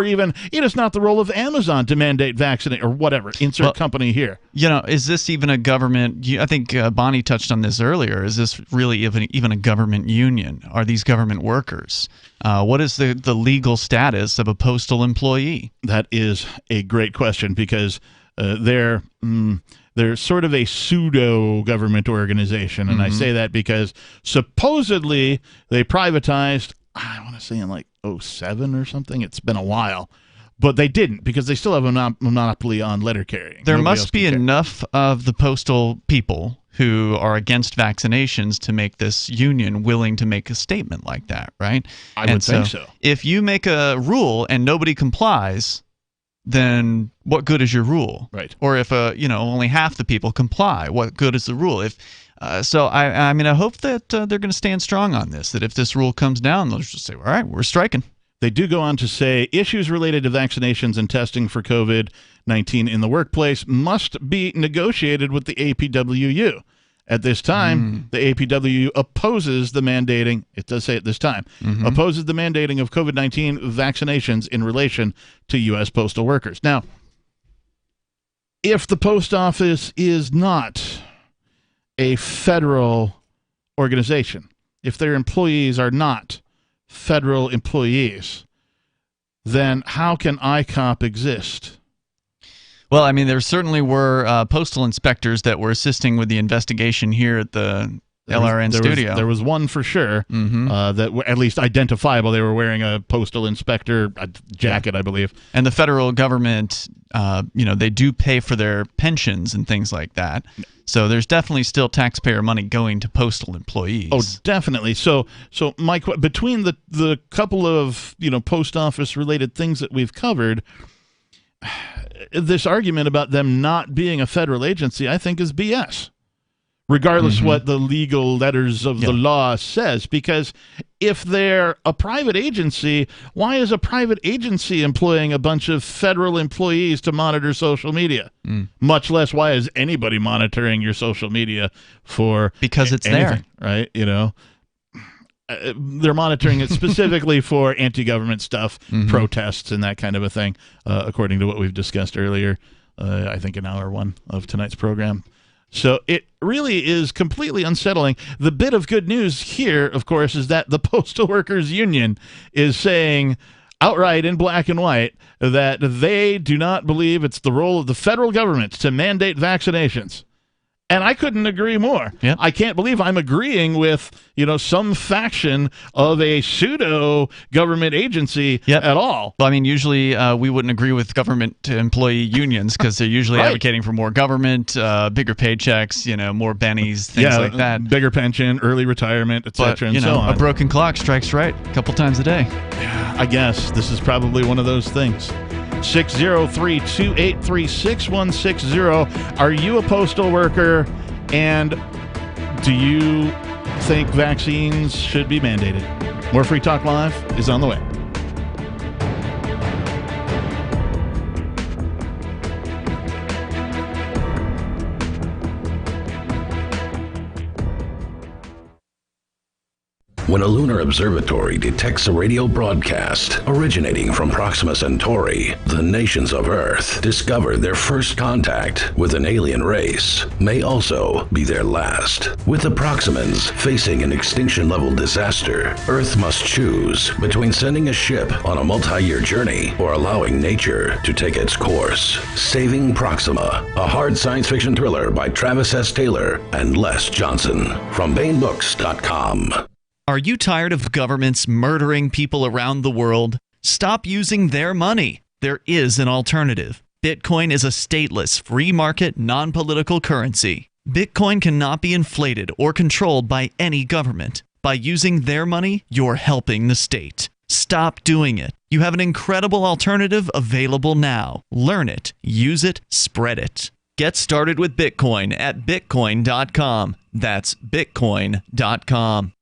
Speaker 12: even, it is not the role of Amazon to mandate vaccinate, or whatever, insert company here.
Speaker 16: You know, is this even a government? I think Bonnie touched on this earlier. Is this really even a government union? Are these government workers? What is the legal status of a postal employee?
Speaker 12: That is a great question, because they're sort of a pseudo-government organization. And I say that because supposedly they privatized, I want to say in like 2007 or something. It's been a while. But they didn't, because they still have a monopoly on letter carrying.
Speaker 16: There must be enough of the postal people who are against vaccinations to make this union willing to make a statement like that, right?
Speaker 12: I would think so.
Speaker 16: If you make a rule and nobody complies, then what good is your rule?
Speaker 12: Right.
Speaker 16: Or if only half the people comply, what good is the rule? I mean, I hope that they're going to stand strong on this. That if this rule comes down, they'll just say, "All right, we're striking."
Speaker 12: They do go on to say issues related to vaccinations and testing for COVID-19 in the workplace must be negotiated with the APWU. At this time, the APWU opposes the mandating, it does say at this time, opposes the mandating of COVID-19 vaccinations in relation to U.S. postal workers. Now, if the post office is not a federal organization, if their employees are not federal employees, then how can ICOP exist?
Speaker 16: Well, I mean, there certainly were postal inspectors that were assisting with the investigation here at the LRN studio.
Speaker 12: There was one for sure that were at least identifiable. They were wearing a postal inspector jacket, I believe.
Speaker 16: And the federal government, they do pay for their pensions and things like that. So there's definitely still taxpayer money going to postal employees.
Speaker 12: Oh, definitely. So Mike, between the couple of post office related things that we've covered, this argument about them not being a federal agency, I think, is BS. Regardless what the legal letters of the law says, because if they're a private agency, why is a private agency employing a bunch of federal employees to monitor social media? Much less, why is anybody monitoring your social media for
Speaker 16: because it's
Speaker 12: anything, right? They're monitoring it specifically for anti-government stuff, protests, and that kind of a thing, according to what we've discussed earlier, I think in hour 1 of tonight's program. So it really is completely unsettling. The bit of good news here, of course, is that the Postal Workers Union is saying outright in black and white that they do not believe it's the role of the federal government to mandate vaccinations. And I couldn't agree more.
Speaker 16: Yep.
Speaker 12: I can't believe I'm agreeing with, some faction of a pseudo-government agency at all.
Speaker 16: Well, I mean, usually we wouldn't agree with government employee unions because they're usually advocating for more government, bigger paychecks, more bennies, things like that.
Speaker 12: Bigger pension, early retirement, etc., and so on.
Speaker 16: A broken clock strikes right a couple times a day.
Speaker 12: Yeah, I guess this is probably one of those things. 603-283-6160. Are you a postal worker, and do you think vaccines should be mandated? More Free Talk Live is on the way.
Speaker 11: When a lunar observatory detects a radio broadcast originating from Proxima Centauri, the nations of Earth discover their first contact with an alien race may also be their last. With the Proximans facing an extinction-level disaster, Earth must choose between sending a ship on a multi-year journey or allowing nature to take its course. Saving Proxima, a hard science fiction thriller by Travis S. Taylor and Les Johnson from BaneBooks.com.
Speaker 16: Are you tired of governments murdering people around the world? Stop using their money. There is an alternative. Bitcoin is a stateless, free market, non-political currency. Bitcoin cannot be inflated or controlled by any government. By using their money, you're helping the state. Stop doing it. You have an incredible alternative available now. Learn it, use it, spread it. Get started with Bitcoin at Bitcoin.com. That's Bitcoin.com.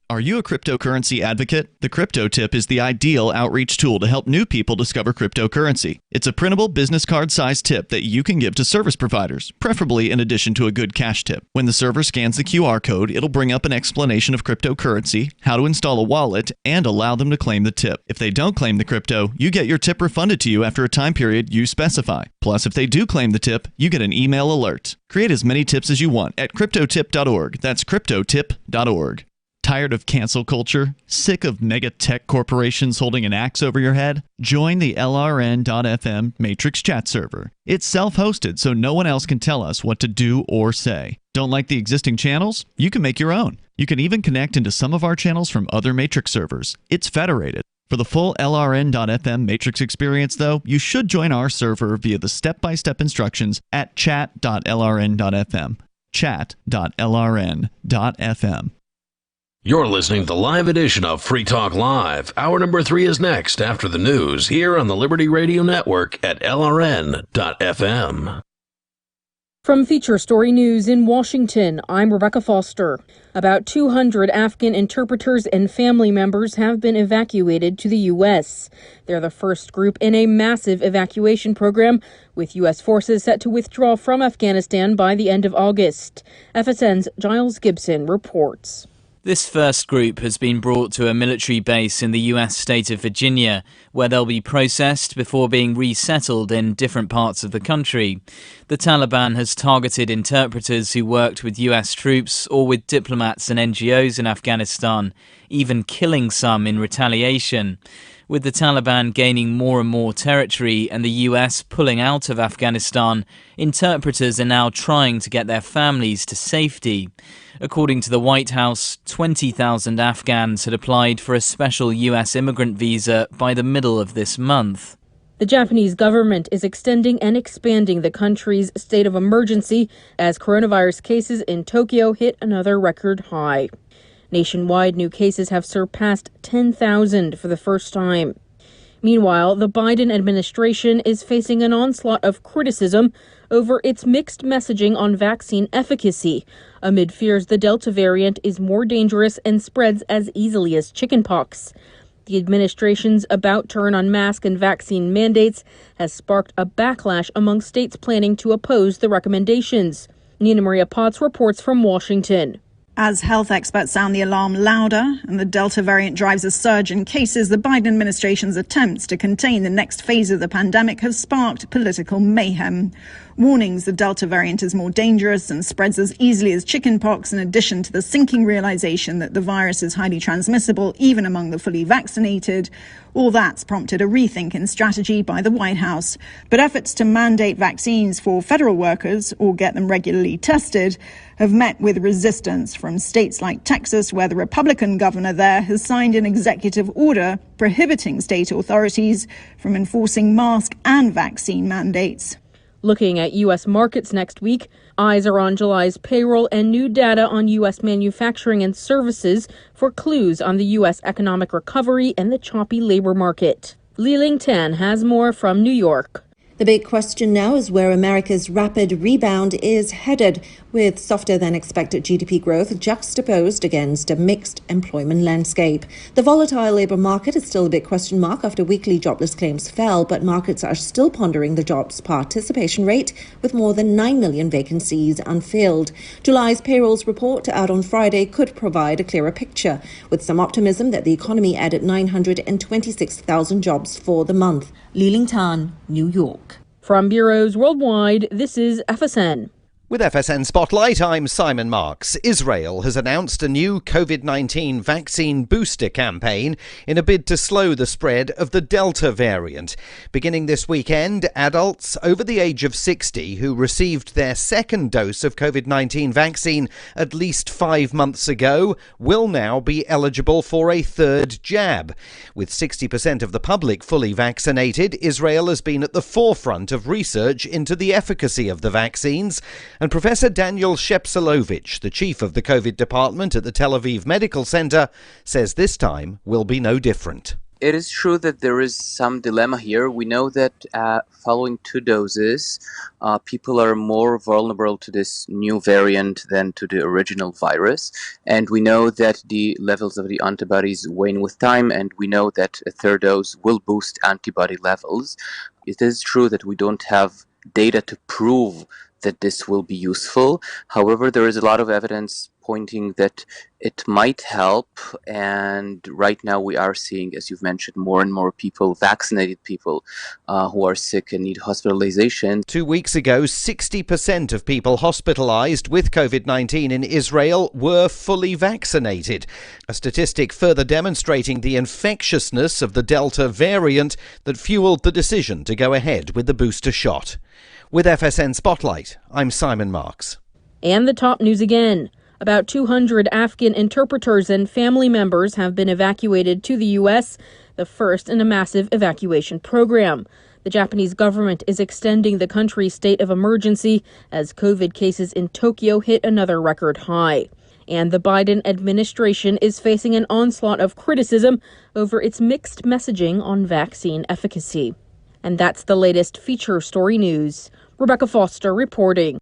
Speaker 16: Are you a cryptocurrency advocate? The Crypto Tip is the ideal outreach tool to help new people discover cryptocurrency. It's a printable business card-sized tip that you can give to service providers, preferably in addition to a good cash tip. When the server scans the QR code, it'll bring up an explanation of cryptocurrency, how to install a wallet, and allow them to claim the tip. If they don't claim the crypto, you get your tip refunded to you after a time period you specify. Plus, if they do claim the tip, you get an email alert. Create as many tips as you want at cryptotip.org. That's cryptotip.org. Tired of cancel culture? Sick of mega tech corporations holding an axe over your head? Join the LRN.FM Matrix chat server. It's self-hosted, so no one else can tell us what to do or say. Don't like the existing channels? You can make your own. You can even connect into some of our channels from other Matrix servers. It's federated. For the full LRN.FM Matrix experience, though, you should join our server via the step-by-step instructions at chat.lrn.fm. Chat.lrn.fm.
Speaker 11: You're listening to the live edition of Free Talk Live. Hour number 3 is next after the news here on the Liberty Radio Network at LRN.FM.
Speaker 2: From Feature Story News in Washington, I'm Rebecca Foster. About 200 Afghan interpreters and family members have been evacuated to the U.S. They're the first group in a massive evacuation program, with U.S. forces set to withdraw from Afghanistan by the end of August. FSN's Giles Gibson reports.
Speaker 1: This first group has been brought to a military base in the U.S. state of Virginia, where they'll be processed before being resettled in different parts of the country. The Taliban has targeted interpreters who worked with U.S. troops or with diplomats and NGOs in Afghanistan, even killing some in retaliation. With the Taliban gaining more and more territory and the US pulling out of Afghanistan, interpreters are now trying to get their families to safety. According to the White House, 20,000 Afghans had applied for a special US immigrant visa by the middle of this month.
Speaker 2: The Japanese government is extending and expanding the country's state of emergency as coronavirus cases in Tokyo hit another record high. Nationwide, new cases have surpassed 10,000 for the first time. Meanwhile, the Biden administration is facing an onslaught of criticism over its mixed messaging on vaccine efficacy, amid fears the Delta variant is more dangerous and spreads as easily as chickenpox. The administration's about turn on mask and vaccine mandates has sparked a backlash among states planning to oppose the recommendations. Nina Maria Potts reports from Washington.
Speaker 3: As health experts sound the alarm louder and the Delta variant drives a surge in cases, the Biden administration's attempts to contain the next phase of the pandemic have sparked political mayhem. Warnings the Delta variant is more dangerous and spreads as easily as chickenpox, in addition to the sinking realization that the virus is highly transmissible even among the fully vaccinated. All that's prompted a rethink in strategy by the White House. But efforts to mandate vaccines for federal workers or get them regularly tested have met with resistance from states like Texas, where the Republican governor there has signed an executive order prohibiting state authorities from enforcing mask and vaccine mandates.
Speaker 2: Looking at U.S. markets next week, eyes are on July's payroll and new data on U.S. manufacturing and services for clues on the U.S. economic recovery and the choppy labor market. Li-Ling Tan has more from New York.
Speaker 4: The big question now is where America's rapid rebound is headed, with softer than expected GDP growth juxtaposed against a mixed employment landscape. The volatile labor market is still a big question mark after weekly jobless claims fell, but markets are still pondering the jobs participation rate, with more than 9 million vacancies unfilled. July's payrolls report out on Friday could provide a clearer picture, with some optimism that the economy added 926,000 jobs for the month. Li-Ling Tan, New York.
Speaker 2: From bureaus worldwide, this is FSN.
Speaker 7: With FSN Spotlight, I'm Simon Marks. Israel has announced a new COVID-19 vaccine booster campaign in a bid to slow the spread of the Delta variant. Beginning this weekend, adults over the age of 60 who received their second dose of COVID-19 vaccine at least 5 months ago will now be eligible for a third jab. With 60% of the public fully vaccinated, Israel has been at the forefront of research into the efficacy of the vaccines. And Professor Daniel Shepselovich, the chief of the COVID department at the Tel Aviv Medical Center, says this time will be no different.
Speaker 9: It is true that there is some dilemma here. We know that following 2 doses, people are more vulnerable to this new variant than to the original virus. And we know that the levels of the antibodies wane with time, and we know that a 3rd dose will boost antibody levels. It is true that we don't have data to prove that this will be useful. However, there is a lot of evidence pointing that it might help, and right now we are seeing, as you've mentioned, more and more people, vaccinated people, who are sick and need hospitalization.
Speaker 7: 2 weeks ago, 60% of people hospitalized with COVID-19 in Israel were fully vaccinated, a statistic further demonstrating the infectiousness of the Delta variant that fueled the decision to go ahead with the booster shot. With FSN Spotlight, I'm Simon Marks.
Speaker 2: And the top news again. About 200 Afghan interpreters and family members have been evacuated to the U.S., the first in a massive evacuation program. The Japanese government is extending the country's state of emergency as COVID cases in Tokyo hit another record high. And the Biden administration is facing an onslaught of criticism over its mixed messaging on vaccine efficacy. And that's the latest feature story news. Rebecca Foster reporting.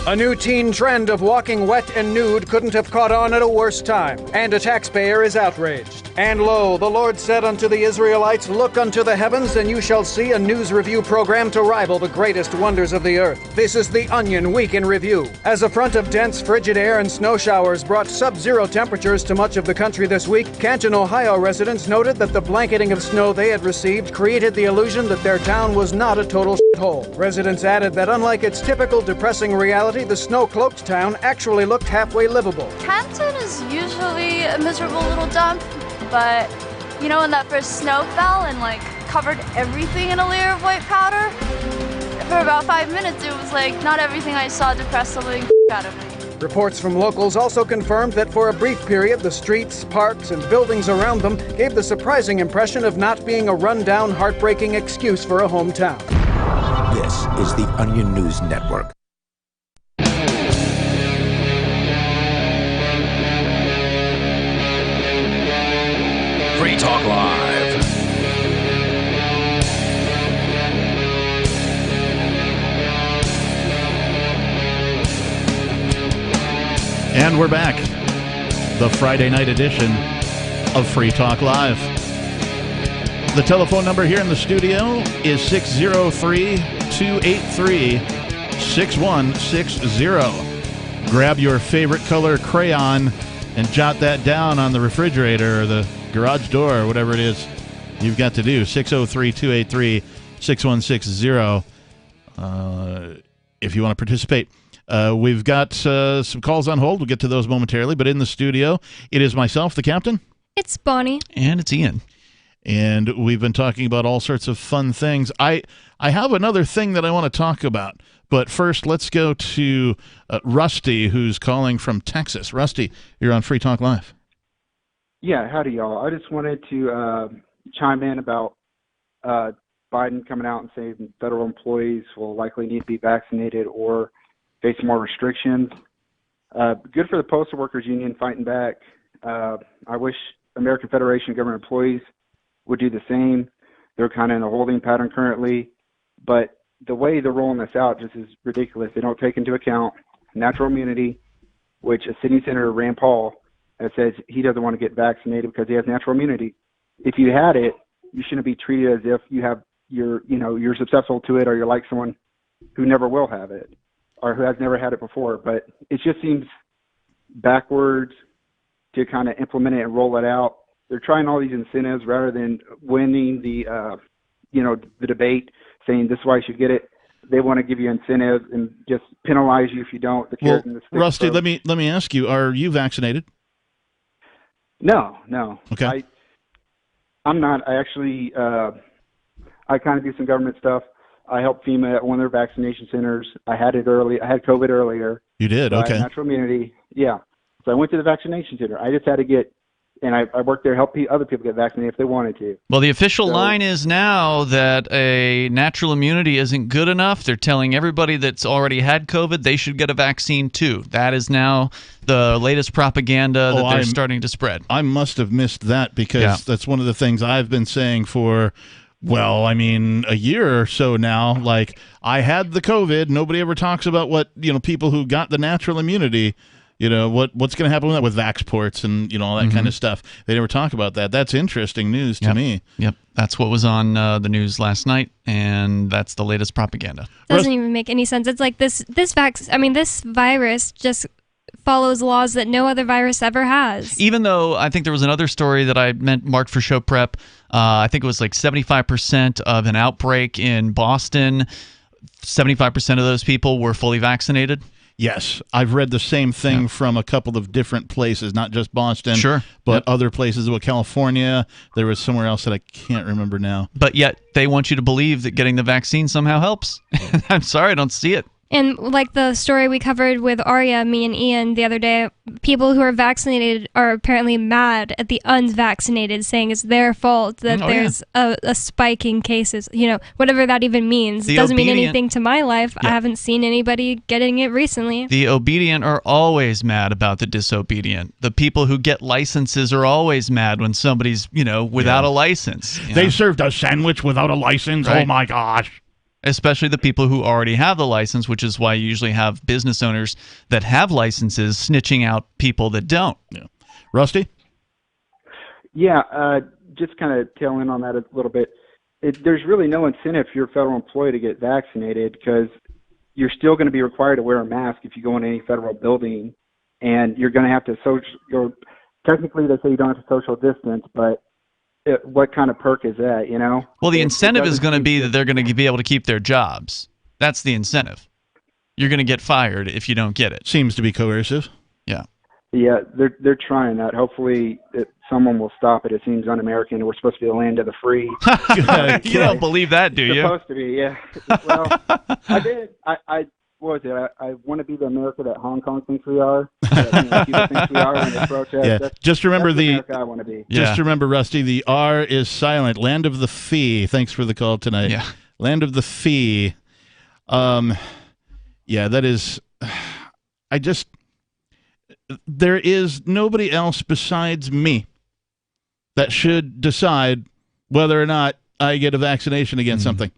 Speaker 22: A new teen trend of walking wet and nude couldn't have caught on at a worse time, and a taxpayer is outraged. And lo, the Lord said unto the Israelites, look unto the heavens, and you shall see a news review program to rival the greatest wonders of the earth. This is the Onion Week in Review. As a front of dense, frigid air and snow showers brought sub-zero temperatures to much of the country this week, Canton, Ohio residents noted that the blanketing of snow they had received created the illusion that their town was not a total shithole. Residents added that unlike its typical depressing reality, the snow-cloaked town actually looked halfway livable.
Speaker 23: Canton is usually a miserable little dump, but you know when that first snow fell and covered everything in a layer of white powder? For about 5 minutes it was like not everything I saw depressed the living out of me.
Speaker 22: Reports from locals also confirmed that for a brief period the streets, parks, and buildings around them gave the surprising impression of not being a run-down, heartbreaking excuse for a hometown.
Speaker 24: This is the Onion News Network.
Speaker 11: Free Talk Live.
Speaker 12: And we're back. The Friday night edition of Free Talk Live. The telephone number here in the studio is 603-283-6160. Grab your favorite color crayon and jot that down on the refrigerator or the garage door or whatever it is you've got to do. 603-283-6160 if you want to participate. We've got some calls on hold. We'll get to those momentarily. But in the studio, it is myself, the captain.
Speaker 13: It's Bonnie.
Speaker 12: And it's Ian. And we've been talking about all sorts of fun things. I have another thing that I want to talk about. But first, let's go to Rusty, who's calling from Texas. Rusty, you're on Free Talk Live.
Speaker 25: Yeah, howdy, y'all. I just wanted to chime in about Biden coming out and saying federal employees will likely need to be vaccinated or face more restrictions. Good for the Postal Workers Union fighting back. I wish American Federation of Government Employees would do the same. They're kind of in a holding pattern currently, but the way they're rolling this out just is ridiculous. They don't take into account natural immunity, which a sitting Senator Rand Paul says he doesn't want to get vaccinated because he has natural immunity. If you had it, you shouldn't be treated as if you're susceptible to it or you're like someone who never will have it or who has never had it before. But it just seems backwards to kind of implement it and roll it out. They're trying all these incentives rather than winning the debate, saying this is why you should get it. They want to give you incentives and just penalize you if you don't.
Speaker 12: Well, Rusty, let me ask you: are you vaccinated?
Speaker 25: No.
Speaker 12: Okay.
Speaker 25: I'm not. I actually, I kind of do some government stuff. I helped FEMA at one of their vaccination centers. I had it early. I had COVID earlier.
Speaker 12: You did?
Speaker 25: So
Speaker 12: okay.
Speaker 25: I had natural immunity. Yeah. So I went to the vaccination center. I just had to get and I work there, help other people get vaccinated if they wanted to.
Speaker 16: Well, the official
Speaker 25: So-
Speaker 16: line is now that a natural immunity isn't good enough. They're telling everybody that's already had COVID they should get a vaccine too. That is now the latest propaganda that they're starting to spread.
Speaker 12: I must have missed that because that's one of the things I've been saying for, well, I mean, a year or so now. Like, I had the COVID. Nobody ever talks about what, people who got the natural immunity, what's going to happen with that with Vaxports and, all that kind of stuff. They never talk about that. That's interesting news to me.
Speaker 16: Yep. That's what was on the news last night, and that's the latest propaganda.
Speaker 13: Doesn't even make any sense. It's like this virus just follows laws that no other virus ever has.
Speaker 16: Even though I think there was another story that I marked for show prep, I think it was like 75% of an outbreak in Boston, 75% of those people were fully vaccinated.
Speaker 12: Yes, I've read the same thing from a couple of different places, not just Boston, but other places. Well, California, there was somewhere else that I can't remember now.
Speaker 16: But yet they want you to believe that getting the vaccine somehow helps. I'm sorry, I don't see it.
Speaker 13: And like the story we covered with Arya, me and Ian the other day, people who are vaccinated are apparently mad at the unvaccinated, saying it's their fault that there's a spike in cases. Whatever that even means. It doesn't mean anything to my life. I haven't seen anybody getting it recently.
Speaker 16: The obedient are always mad about the disobedient. The people who get licenses are always mad when somebody's, without a license.
Speaker 12: They served a sandwich without a license?
Speaker 16: Right.
Speaker 12: Oh, my gosh.
Speaker 16: Especially the people who already have the license, which is why you usually have business owners that have licenses snitching out people that don't.
Speaker 12: Yeah. Rusty?
Speaker 25: Yeah, just kind of tail in on that a little bit. There's really no incentive for your federal employee to get vaccinated because you're still going to be required to wear a mask if you go in any federal building, and you're going to have to technically they say you don't have to social distance, but what kind of perk is that,
Speaker 16: Well, the incentive is going to be that they're going to be able to keep their jobs. That's the incentive. You're going to get fired if you don't get it.
Speaker 12: Seems to be coercive.
Speaker 16: Yeah.
Speaker 25: Yeah, they're trying that. Hopefully someone will stop it. It seems un-American. We're supposed to be the land of the free.
Speaker 16: You don't believe that, do you?
Speaker 25: Supposed to be, yeah. Well, I did. What was it? I want to be the America that Hong Kong thinks we are. People think we are when they protest.
Speaker 12: Yeah. Just remember
Speaker 25: that's the America I want to be.
Speaker 12: Just remember, Rusty, the R is silent. Land of the Fee. Thanks for the call tonight.
Speaker 16: Yeah.
Speaker 12: Land of the Fee. That is. There is nobody else besides me that should decide whether or not I get a vaccination against something.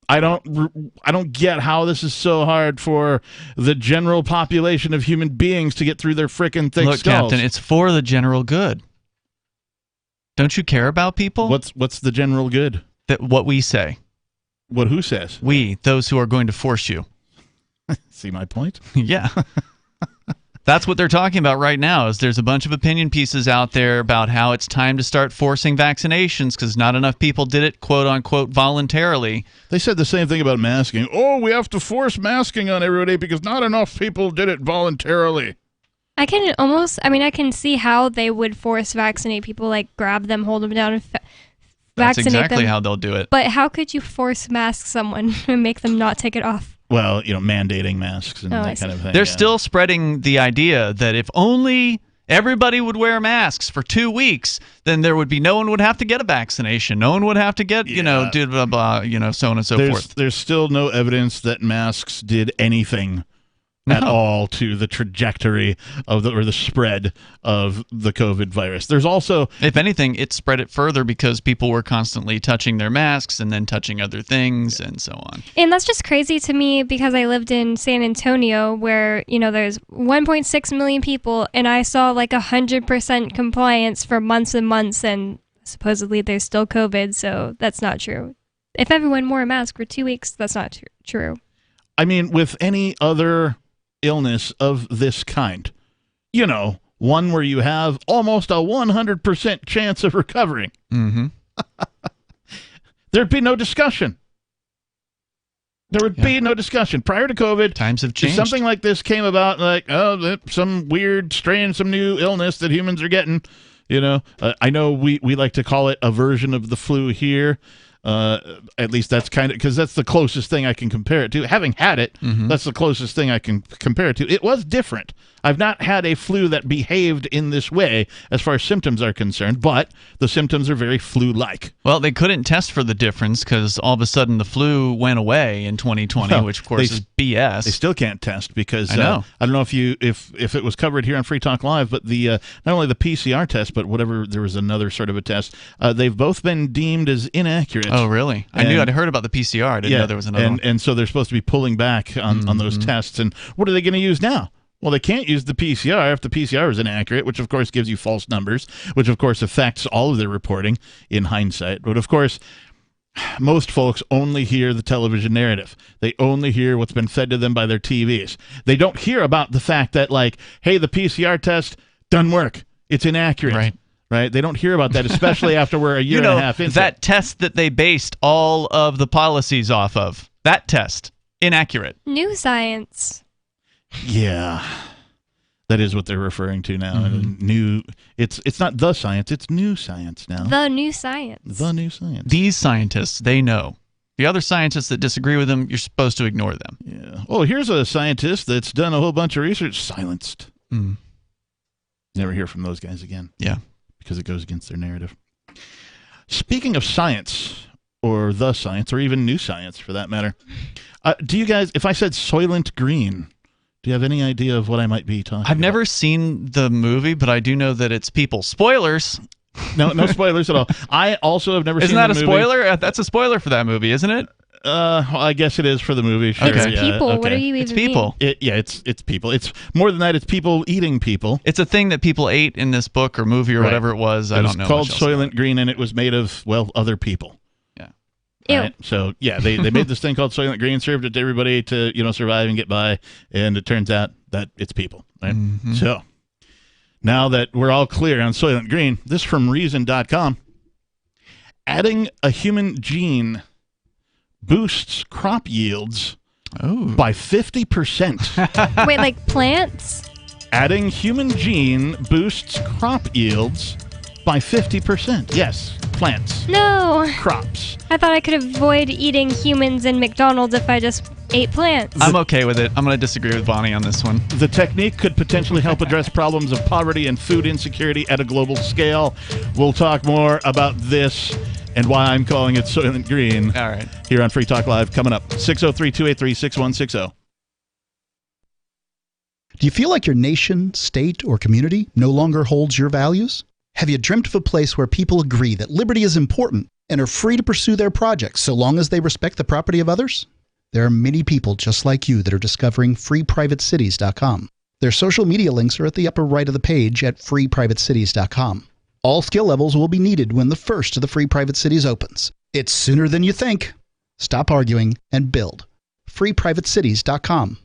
Speaker 12: I don't get how this is so hard for the general population of human beings to get through their frickin' thick
Speaker 16: Look,
Speaker 12: skulls.
Speaker 16: Captain, it's for the general good. Don't you care about people?
Speaker 12: What's the general good?
Speaker 16: What we say.
Speaker 12: What who says?
Speaker 16: We, those who are going to force you.
Speaker 12: See my point?
Speaker 16: Yeah. That's what they're talking about right now. Is there's a bunch of opinion pieces out there about how it's time to start forcing vaccinations because not enough people did it, quote unquote, voluntarily.
Speaker 12: They said the same thing about masking. Oh, we have to force masking on everybody because not enough people did it voluntarily.
Speaker 13: I can see how they would force vaccinate people, like grab them, hold them down, and
Speaker 16: That's
Speaker 13: vaccinate them.
Speaker 16: exactly how they'll do it.
Speaker 13: But how could you force mask someone and make them not take it off?
Speaker 12: Well, mandating masks and that kind of thing.
Speaker 16: They're still spreading the idea that if only everybody would wear masks for 2 weeks, then there would be no one would have to get a vaccination. No one would have to get, blah, blah, blah, so on and so forth.
Speaker 12: There's still no evidence that masks did anything at all to the trajectory of the spread of the COVID virus. There's also,
Speaker 16: if anything, it spread it further because people were constantly touching their masks and then touching other things and so on.
Speaker 13: And that's just crazy to me because I lived in San Antonio where, there's 1.6 million people and I saw like 100% compliance for months and months, and supposedly there's still COVID, so that's not true. If everyone wore a mask for 2 weeks, that's not true.
Speaker 12: I mean, with any other illness of this kind, one where you have almost a 100% chance of recovering, there'd be no discussion. There would be no discussion. Prior to COVID,
Speaker 16: times have changed.
Speaker 12: If something like this came about, like, some weird strain, some new illness that humans are getting, I know we like to call it a version of the flu here. At least that's kind of because that's the closest thing I can compare it to. Having had it, that's the closest thing I can compare it to. It was different. I've not had a flu that behaved in this way as far as symptoms are concerned, but the symptoms are very flu-like.
Speaker 16: Well, they couldn't test for the difference because all of a sudden the flu went away in 2020, which of course is BS.
Speaker 12: They still can't test because
Speaker 16: I know.
Speaker 12: I don't know if it was covered here on Free Talk Live, but the not only the PCR test, but whatever, there was another sort of a test. They've both been deemed as inaccurate.
Speaker 16: Oh, really? I'd heard about the PCR. I didn't know there was another one.
Speaker 12: And so they're supposed to be pulling back on those tests. And what are they going to use now? Well, they can't use the PCR if the PCR is inaccurate, which of course gives you false numbers, which of course affects all of their reporting in hindsight. But of course, most folks only hear the television narrative. They only hear what's been fed to them by their TVs. They don't hear about the fact that, like, hey, the PCR test doesn't work. It's inaccurate. Right? They don't hear about that, especially after we're a year and a half into
Speaker 16: that test that they based all of the policies off of. That test, inaccurate.
Speaker 13: New science.
Speaker 12: Yeah. That is what they're referring to now. It's not the science, it's new science now.
Speaker 13: The new science.
Speaker 12: The new science.
Speaker 16: These scientists, they know. The other scientists that disagree with them, you're supposed to ignore them.
Speaker 12: Yeah. Oh, here's a scientist that's done a whole bunch of research, silenced. Never hear from those guys again.
Speaker 16: Yeah.
Speaker 12: Because it goes against their narrative. Speaking of science, or the science, or even new science for that matter, do you guys, if I said Soylent Green, do you have any idea of what I might be talking about?
Speaker 16: I've never seen the movie, but I do know that it's people. Spoilers.
Speaker 12: No spoilers at all. I also have never seen the movie.
Speaker 16: Isn't that a spoiler? That's a spoiler for that movie, isn't it?
Speaker 12: I guess it is for the movie. Sure.
Speaker 13: It's
Speaker 12: yeah,
Speaker 13: people.
Speaker 12: Okay.
Speaker 13: What do you even
Speaker 16: It's people.
Speaker 13: mean?
Speaker 12: It's people. It's more than that. It's people eating people.
Speaker 16: It's a thing that people ate in this book or movie or whatever it was. I don't know.
Speaker 12: It's called Soylent Green, and it was made of, well, other people.
Speaker 16: Yeah.
Speaker 12: Right? So, yeah, they made this thing called Soylent Green, served it to everybody to, survive and get by, and it turns out that it's people. Right? So, now that we're all clear on Soylent Green, this from Reason.com. Adding a human gene boosts crop yields by 50%.
Speaker 13: Wait, like plants?
Speaker 12: Adding human gene boosts crop yields by 50%. Yes, plants.
Speaker 13: No.
Speaker 12: Crops.
Speaker 13: I thought I could avoid eating humans in McDonald's if I just ate plants.
Speaker 16: I'm okay with it. I'm going to disagree with Bonnie on this one.
Speaker 12: The technique could potentially help address problems of poverty and food insecurity at a global scale. We'll talk more about this and why I'm calling it Soylent Green.
Speaker 16: All right.
Speaker 12: Here on Free Talk Live, coming up. 603-283-6160.
Speaker 8: Do you feel like your nation, state, or community no longer holds your values? Have you dreamt of a place where people agree that liberty is important and are free to pursue their projects so long as they respect the property of others? There are many people just like you that are discovering freeprivatecities.com. Their social media links are at the upper right of the page at freeprivatecities.com. All skill levels will be needed when the first of the Free Private Cities opens. It's sooner than you think. Stop arguing and build. freeprivatecities.com.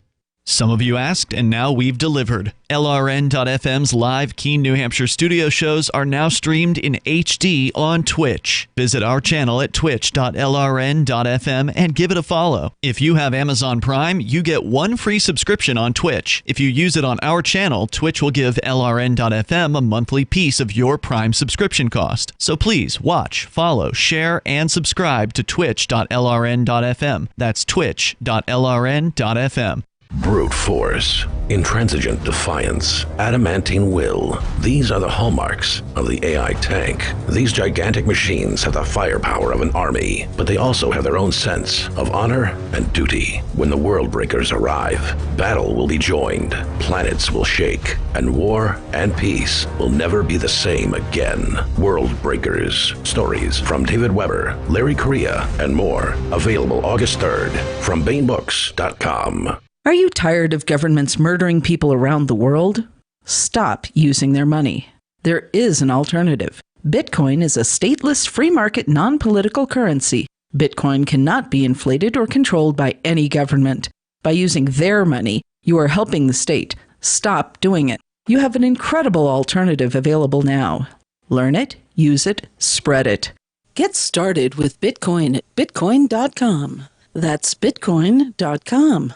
Speaker 16: Some of you asked, and now we've delivered. LRN.FM's live Keene, New Hampshire studio shows are now streamed in HD on Twitch. Visit our channel at twitch.lrn.fm and give it a follow. If you have Amazon Prime, you get one free subscription on Twitch. If you use it on our channel, Twitch will give LRN.FM a monthly piece of your Prime subscription cost. So please watch, follow, share, and subscribe to twitch.lrn.fm. That's twitch.lrn.fm.
Speaker 11: Brute force, intransigent defiance, adamantine will. These are the hallmarks of the AI tank. These gigantic machines have the firepower of an army, but they also have their own sense of honor and duty. When the world breakers arrive, battle will be joined, planets will shake, and war and peace will never be the same again. World Breakers. Stories from David Weber, Larry Correia, and more. Available August 3rd from BaneBooks.com.
Speaker 10: Are you tired of governments murdering people around the world? Stop using their money. There is an alternative. Bitcoin is a stateless, free market, non-political currency. Bitcoin cannot be inflated or controlled by any government. By using their money, you are helping the state. Stop doing it. You have an incredible alternative available now. Learn it, use it, spread it. Get started with Bitcoin at bitcoin.com. That's bitcoin.com.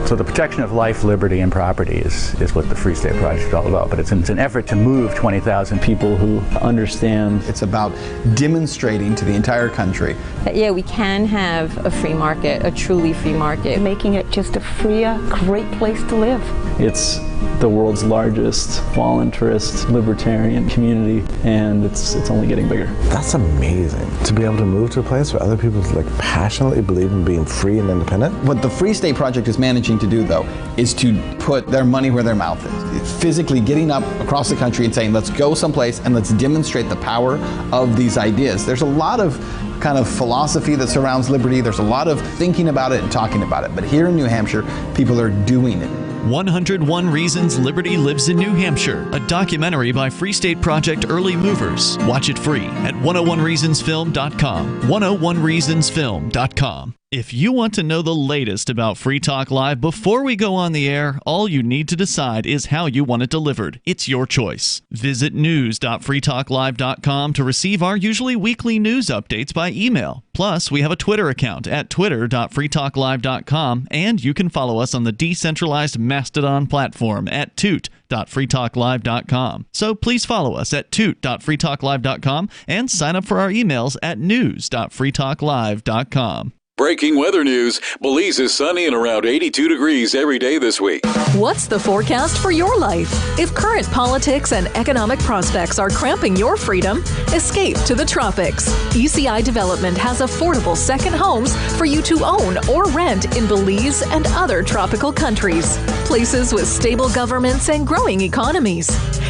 Speaker 5: So the protection of life, liberty, and property is what the Free State Project is all about. But it's an effort to move 20,000 people who understand.
Speaker 6: It's about demonstrating to the entire country
Speaker 14: that, yeah, we can have a free market, a truly free market.
Speaker 15: Making it just a freer, great place to live.
Speaker 17: It's the world's largest voluntarist libertarian community, and it's only getting bigger.
Speaker 26: That's amazing, to be able to move to a place where other people passionately believe in being free and independent.
Speaker 6: What the Free State Project is managing to do, though, is to put their money where their mouth is. It's physically getting up across the country and saying, let's go someplace and let's demonstrate the power of these ideas. There's a lot of kind of philosophy that surrounds liberty. There's a lot of thinking about it and talking about it. But here in New Hampshire, people are doing it.
Speaker 16: 101 Reasons Liberty Lives in New Hampshire, a documentary by Free State Project Early Movers. Watch it free at 101reasonsfilm.com. 101reasonsfilm.com. If you want to know the latest about Free Talk Live before we go on the air, all you need to decide is how you want it delivered. It's your choice. Visit news.freetalklive.com to receive our usually weekly news updates by email. Plus, we have a Twitter account at twitter.freetalklive.com, and you can follow us on the decentralized Mastodon platform at toot.freetalklive.com. So please follow us at toot.freetalklive.com and sign up for our emails at news.freetalklive.com.
Speaker 27: Breaking weather news. Belize is sunny and around 82 degrees every day this week.
Speaker 28: What's the forecast for your life? If current politics and economic prospects are cramping your freedom, escape to the tropics. ECI Development has affordable second homes for you to own or rent in Belize and other tropical countries. Places with stable governments and growing economies.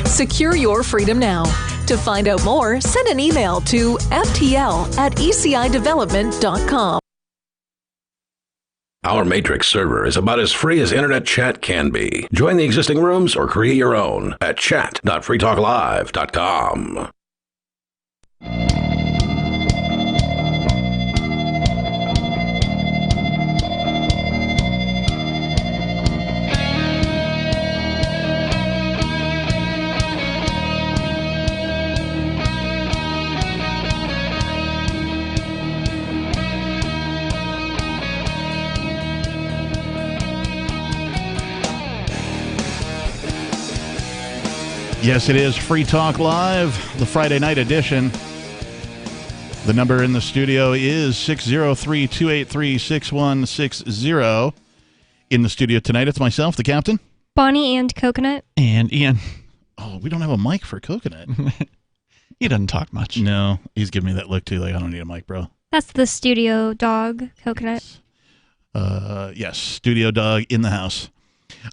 Speaker 28: Secure your freedom now. To find out more, send an email to ftl@ecidevelopment.com.
Speaker 11: Our Matrix server is about as free as internet chat can be. Join the existing rooms or create your own at chat.freetalklive.com.
Speaker 12: Yes, it is Free Talk Live, the Friday night edition. The number in the studio is 603-283-6160. In the studio tonight, it's myself, the captain.
Speaker 13: Bonnie and Coconut.
Speaker 16: And Ian.
Speaker 12: Oh, we don't have a mic for Coconut.
Speaker 16: He doesn't talk much.
Speaker 12: No, he's giving me that look, too, like, I don't need a mic, bro.
Speaker 13: That's the studio dog, Coconut.
Speaker 12: Yes, studio dog in the house.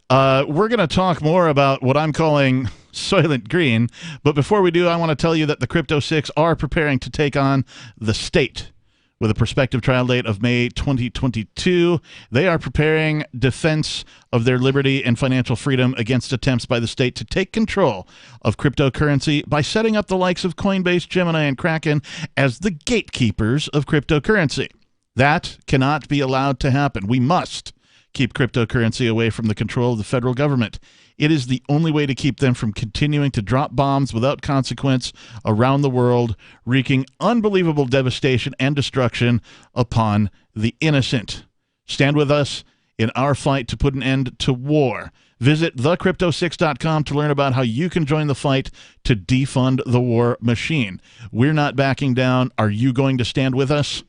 Speaker 12: We're going to talk more about what I'm calling Soylent Green, but before we do, I want to tell you that the Crypto Six are preparing to take on the state with a prospective trial date of May 2022. They are preparing defense of their liberty and financial freedom against attempts by the state to take control of cryptocurrency by setting up the likes of Coinbase, Gemini, and Kraken as the gatekeepers of cryptocurrency. That cannot be allowed to happen. We must keep cryptocurrency away from the control of the federal government. It is the only way to keep them from continuing to drop bombs without consequence around the world, wreaking unbelievable devastation and destruction upon the innocent. Stand with us in our fight to put an end to war. Visit thecrypto6.com to learn about how you can join the fight to defund the war machine. We're not backing down. Are you going to stand with us?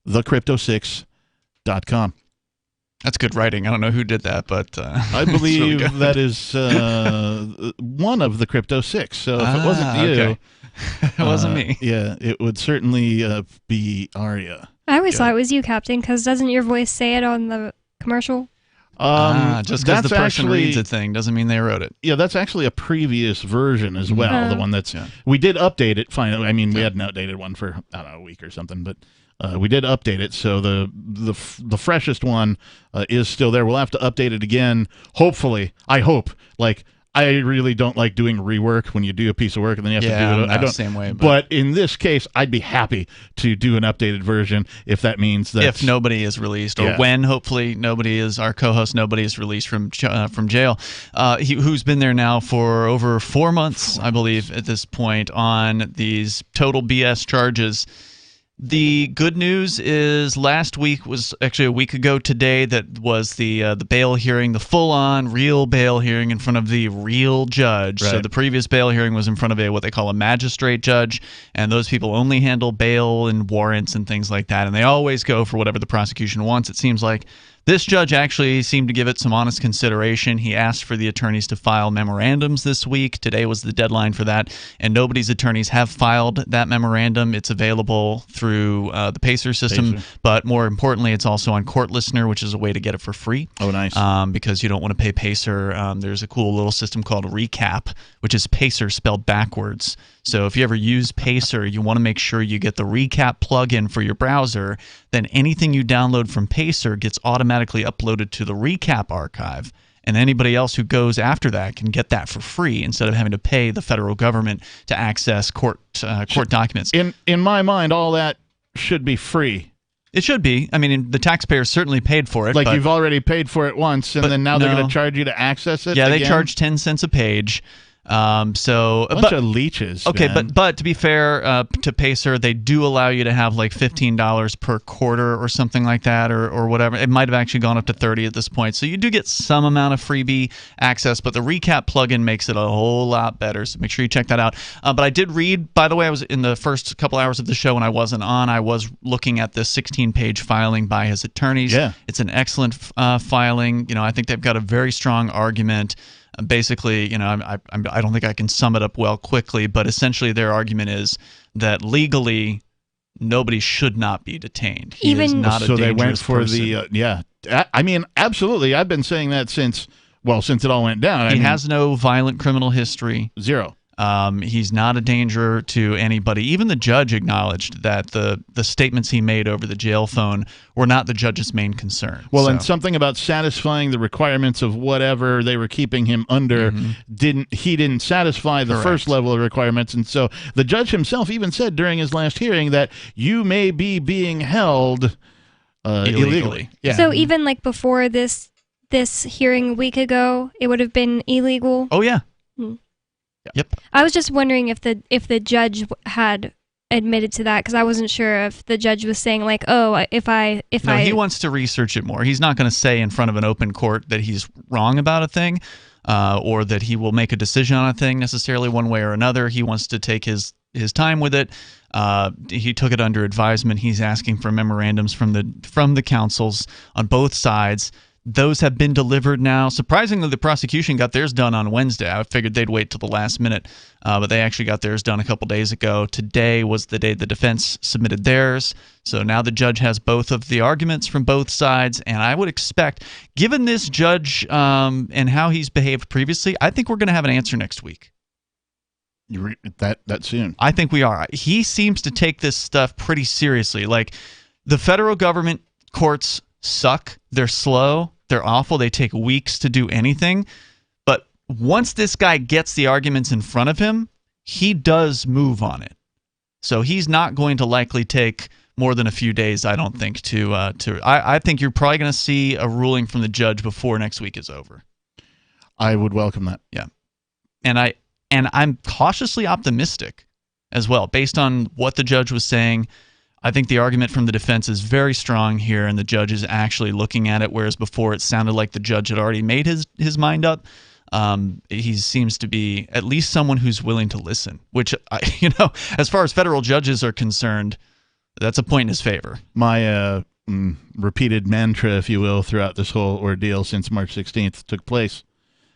Speaker 12: Thecrypto6.com.
Speaker 16: That's good writing. I don't know who did that, but
Speaker 12: I believe really that is one of the Crypto Six. So if it wasn't you,
Speaker 16: okay. It wasn't me.
Speaker 12: Yeah, it would certainly be Arya.
Speaker 13: I always thought it was you, Captain, because doesn't your voice say it on the commercial?
Speaker 16: Just because the person reads a thing doesn't mean they wrote it.
Speaker 12: Yeah, that's actually a previous version as well. The one that's we did update it finally. I mean, we had an outdated one for I don't know a week or something, but. We did update it, so the freshest one is still there. We'll have to update it again, hopefully. I hope. Like, I really don't like doing rework when you do a piece of work and then you have to do it.
Speaker 16: I don't the same way.
Speaker 12: But in this case, I'd be happy to do an updated version if that means that
Speaker 16: if nobody is released, or when hopefully our co-host nobody is released from jail, who's been there now for over 4 months, I believe, at this point on these total BS charges. The good news is last week was actually a week ago today that was the bail hearing, the full-on real bail hearing in front of the real judge.
Speaker 12: Right.
Speaker 16: So the previous bail hearing was in front of what they call a magistrate judge, and those people only handle bail and warrants and things like that, and they always go for whatever the prosecution wants, it seems like. This judge actually seemed to give it some honest consideration. He asked for the attorneys to file memorandums this week. Today was the deadline for that, and nobody's attorneys have filed that memorandum. It's available through the Pacer system, but more importantly, it's also on Court Listener, which is a way to get it for free.
Speaker 12: Oh, nice.
Speaker 16: Because you don't want to pay Pacer. There's a cool little system called Recap, which is Pacer spelled backwards. So if you ever use Pacer, you want to make sure you get the Recap plugin for your browser. Then anything you download from Pacer gets automatically uploaded to the Recap archive. And anybody else who goes after that can get that for free instead of having to pay the federal government to access court documents.
Speaker 12: In my mind, all that should be free.
Speaker 16: It should be. I mean, the taxpayers certainly paid for it.
Speaker 12: Like you've already paid for it once, and then now they're going to charge you to access it.
Speaker 16: Yeah,
Speaker 12: again?
Speaker 16: they charge 10 cents a page. So
Speaker 12: a bunch of leeches.
Speaker 16: Okay,
Speaker 12: man.
Speaker 16: but to be fair to Pacer, they do allow you to have like $15 per quarter or something like that, or whatever. It might have actually gone up to $30 at this point. So you do get some amount of freebie access, but the Recap plugin makes it a whole lot better. So make sure you check that out. But I did read, by the way, I was in the first couple hours of the show when I wasn't on. I was looking at this 16-page filing by his attorneys.
Speaker 12: Yeah,
Speaker 16: it's an excellent filing. You know, I think they've got a very strong argument. Basically, you know, I don't think I can sum it up well quickly, but essentially their argument is that legally nobody should not be detained. He is not a dangerous
Speaker 12: they went for
Speaker 16: person.
Speaker 12: I mean, absolutely. I've been saying that since it all went down.
Speaker 16: He has no violent criminal history.
Speaker 12: Zero.
Speaker 16: He's not a danger to anybody. Even the judge acknowledged that the statements he made over the jail phone were not the judge's main concern.
Speaker 12: Well, and something about satisfying the requirements of whatever they were keeping him under didn't satisfy the first level of requirements, and so the judge himself even said during his last hearing that you may be being held illegally. Yeah.
Speaker 13: So even like before this hearing a week ago, it would have been illegal.
Speaker 16: Oh yeah. Yep.
Speaker 13: I was just wondering if the judge had admitted to that, because I wasn't sure if the judge was saying like, oh,
Speaker 16: he wants to research it more. He's not going to say in front of an open court that he's wrong about a thing, or that he will make a decision on a thing necessarily one way or another. He wants to take his time with it. He took it under advisement. He's asking for memorandums from the counsels on both sides. Those have been delivered now. Surprisingly, the prosecution got theirs done on Wednesday. I figured they'd wait till the last minute, but they actually got theirs done a couple days ago. Today was the day the defense submitted theirs. So now the judge has both of the arguments from both sides, and I would expect, given this judge and how he's behaved previously, I think we're going to have an answer next week.
Speaker 12: That soon?
Speaker 16: I think we are. He seems to take this stuff pretty seriously. Like, the federal government courts suck. They're slow. They're awful. They take weeks to do anything. But once this guy gets the arguments in front of him, he does move on it. So he's not going to likely take more than a few days, I don't think, I think you're probably going to see a ruling from the judge before next week is over.
Speaker 12: I would welcome that.
Speaker 16: Yeah. And I'm cautiously optimistic as well, based on what the judge was saying. I think the argument from the defense is very strong here, and the judge is actually looking at it, whereas before it sounded like the judge had already made his mind up. He seems to be at least someone who's willing to listen, which, as far as federal judges are concerned, that's a point in his favor.
Speaker 12: My repeated mantra, if you will, throughout this whole ordeal since March 16th took place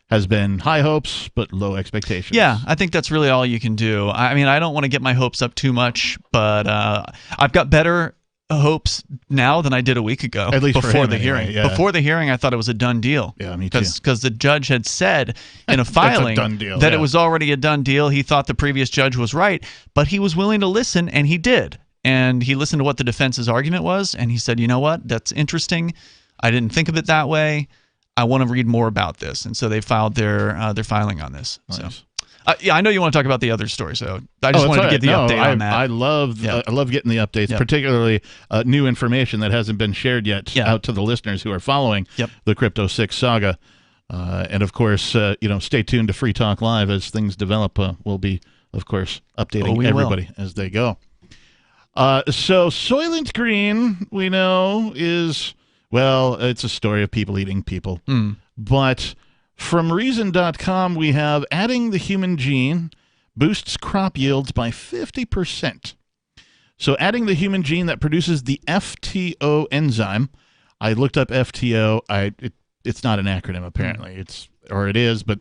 Speaker 12: has been high hopes but low expectations.
Speaker 16: Yeah, I think that's really all you can do. I mean, I don't want to get my hopes up too much, but I've got better hopes now than I did a week ago.
Speaker 12: At least
Speaker 16: before the
Speaker 12: anyway,
Speaker 16: hearing.
Speaker 12: Yeah.
Speaker 16: Before the hearing, I thought it was a done deal.
Speaker 12: Yeah, me too.
Speaker 16: Because the judge had said in a filing that it was already a done deal. He thought the previous judge was right, but he was willing to listen, and he did. And he listened to what the defense's argument was, and he said, you know what, that's interesting. I didn't think of it that way. I want to read more about this, and so they filed their filing on this. Nice. So, I know you want to talk about the other story, so I just wanted to give the update on that.
Speaker 12: I love getting the updates, particularly new information that hasn't been shared yet out to the listeners who are following the Crypto 6 saga. And of course, stay tuned to Free Talk Live as things develop. We'll be, of course, updating everybody as they go. So Soylent Green, we know, is, well, it's a story of people eating people. But from Reason.com, we have adding the human gene boosts crop yields by 50%. So adding the human gene that produces the FTO enzyme, I looked up FTO. It's not an acronym, apparently. It is, but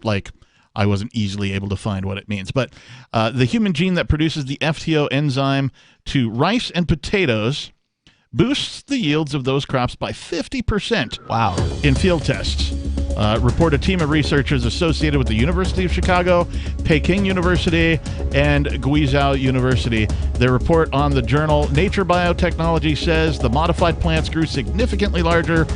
Speaker 12: I wasn't easily able to find what it means. But the human gene that produces the FTO enzyme to rice and potatoes boosts the yields of those crops by 50%.
Speaker 1: Wow.
Speaker 12: In field tests. Report a team of researchers associated with the University of Chicago, Peking University, and Guizhou University. Their report on the journal Nature Biotechnology says the modified plants grew significantly larger,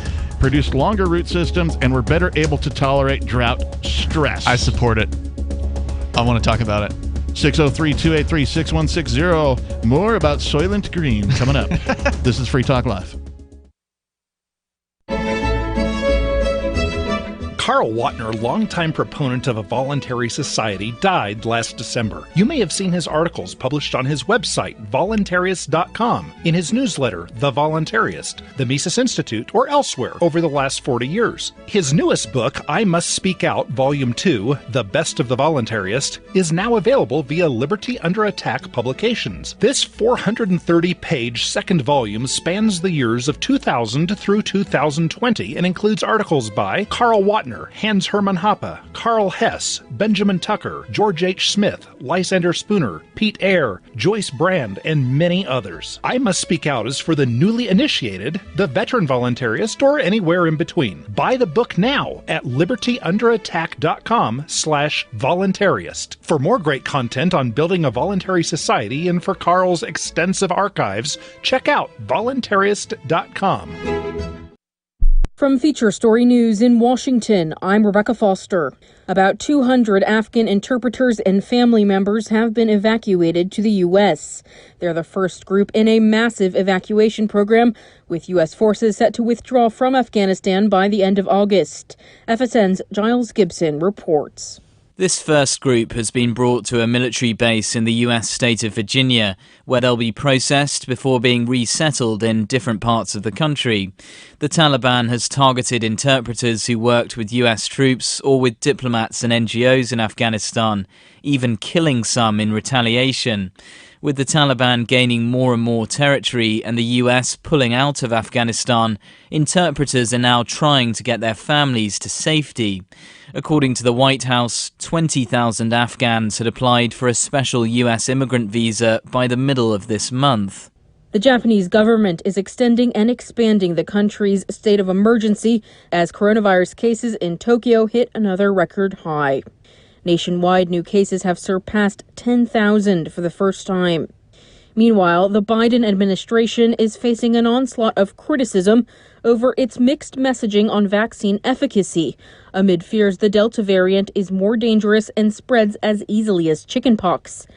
Speaker 12: produced longer root systems, and were better able to tolerate drought stress.
Speaker 1: I support it. I want to talk about it.
Speaker 12: 603-283-6160. More about Soylent Green coming up. This is Free Talk Live.
Speaker 3: Carl Watner, longtime proponent of a voluntary society, died last December. You may have seen his articles published on his website, voluntarist.com, in his newsletter, The Voluntarist, the Mises Institute, or elsewhere over the last 40 years. His newest book, I Must Speak Out, Volume 2, The Best of the Voluntarist, is now available via Liberty Under Attack Publications. This 430-page second volume spans the years of 2000 through 2020 and includes articles by Carl Watner, Hans Hermann Hoppe, Carl Hess, Benjamin Tucker, George H. Smith, Lysander Spooner, Pete Eyre, Joyce Brand, and many others. I Must Speak Out is for the newly initiated, the veteran voluntarist, or anywhere in between. Buy the book now at libertyunderattack.com/voluntarist. For more great content on building a voluntary society and for Carl's extensive archives, check out voluntarist.com.
Speaker 2: From Feature Story News in Washington, I'm Rebecca Foster. About 200 Afghan interpreters and family members have been evacuated to the U.S. They're the first group in a massive evacuation program, with U.S. forces set to withdraw from Afghanistan by the end of August. FSN's Giles Gibson reports.
Speaker 4: This first group has been brought to a military base in the U.S. state of Virginia, where they'll be processed before being resettled in different parts of the country. The Taliban has targeted interpreters who worked with U.S. troops or with diplomats and NGOs in Afghanistan, even killing some in retaliation. With the Taliban gaining more and more territory and the US pulling out of Afghanistan, interpreters are now trying to get their families to safety. According to the White House, 20,000 Afghans had applied for a special US immigrant visa by the middle of this month.
Speaker 2: The Japanese government is extending and expanding the country's state of emergency as coronavirus cases in Tokyo hit another record high. Nationwide, new cases have surpassed 10,000 for the first time. Meanwhile, the Biden administration is facing an onslaught of criticism over its mixed messaging on vaccine efficacy, amid fears the Delta variant is more dangerous and spreads as easily as chickenpox.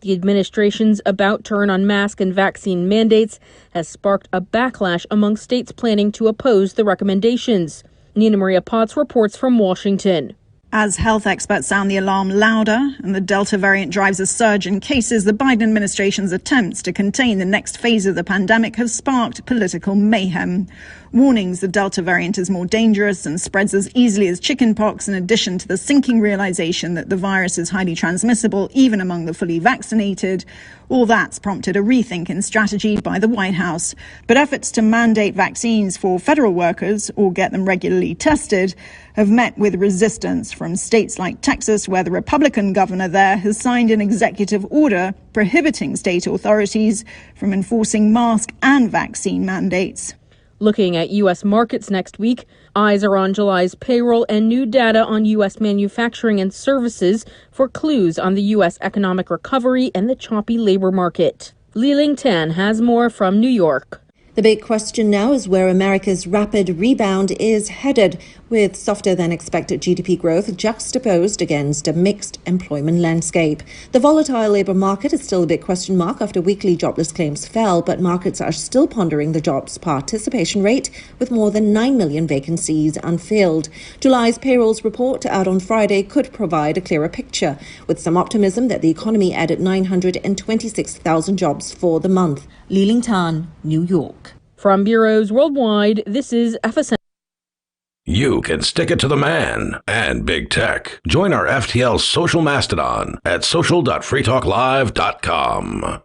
Speaker 2: The administration's about turn on mask and vaccine mandates has sparked a backlash among states planning to oppose the recommendations. Nina Maria Potts reports from Washington.
Speaker 9: As health experts sound the alarm louder and the Delta variant drives a surge in cases, the Biden administration's attempts to contain the next phase of the pandemic have sparked political mayhem. Warnings the Delta variant is more dangerous and spreads as easily as chickenpox, in addition to the sinking realization that the virus is highly transmissible even among the fully vaccinated. All that's prompted a rethink in strategy by the White House. But efforts to mandate vaccines for federal workers or get them regularly tested have met with resistance from states like Texas, where the Republican governor there has signed an executive order prohibiting state authorities from enforcing mask and vaccine mandates.
Speaker 2: Looking at U.S. markets next week, eyes are on July's payroll and new data on U.S. manufacturing and services for clues on the U.S. economic recovery and the choppy labor market. Li Ling Tan has more from New York.
Speaker 7: The big question now is where America's rapid rebound is headed, with softer than expected GDP growth juxtaposed against a mixed employment landscape. The volatile labour market is still a big question mark after weekly jobless claims fell, but markets are still pondering the jobs participation rate, with more than 9 million vacancies unfilled. July's payrolls report out on Friday could provide a clearer picture, with some optimism that the economy added 926,000 jobs for the month. Li Ling Tan, New York.
Speaker 2: From bureaus worldwide, this is FSN.
Speaker 11: You can stick it to the man and big tech. Join our FTL social mastodon at social.freetalklive.com.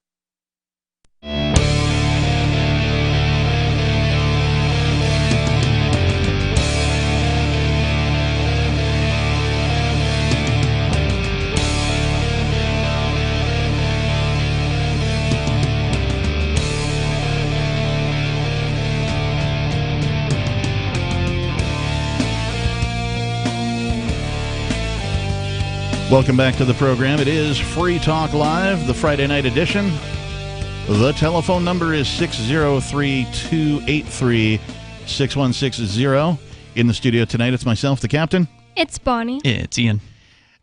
Speaker 12: Welcome back to the program. It is Free Talk Live, the Friday night edition. The telephone number is 603-283-6160. In the studio tonight, it's myself, the captain.
Speaker 13: It's Bonnie.
Speaker 16: It's Ian.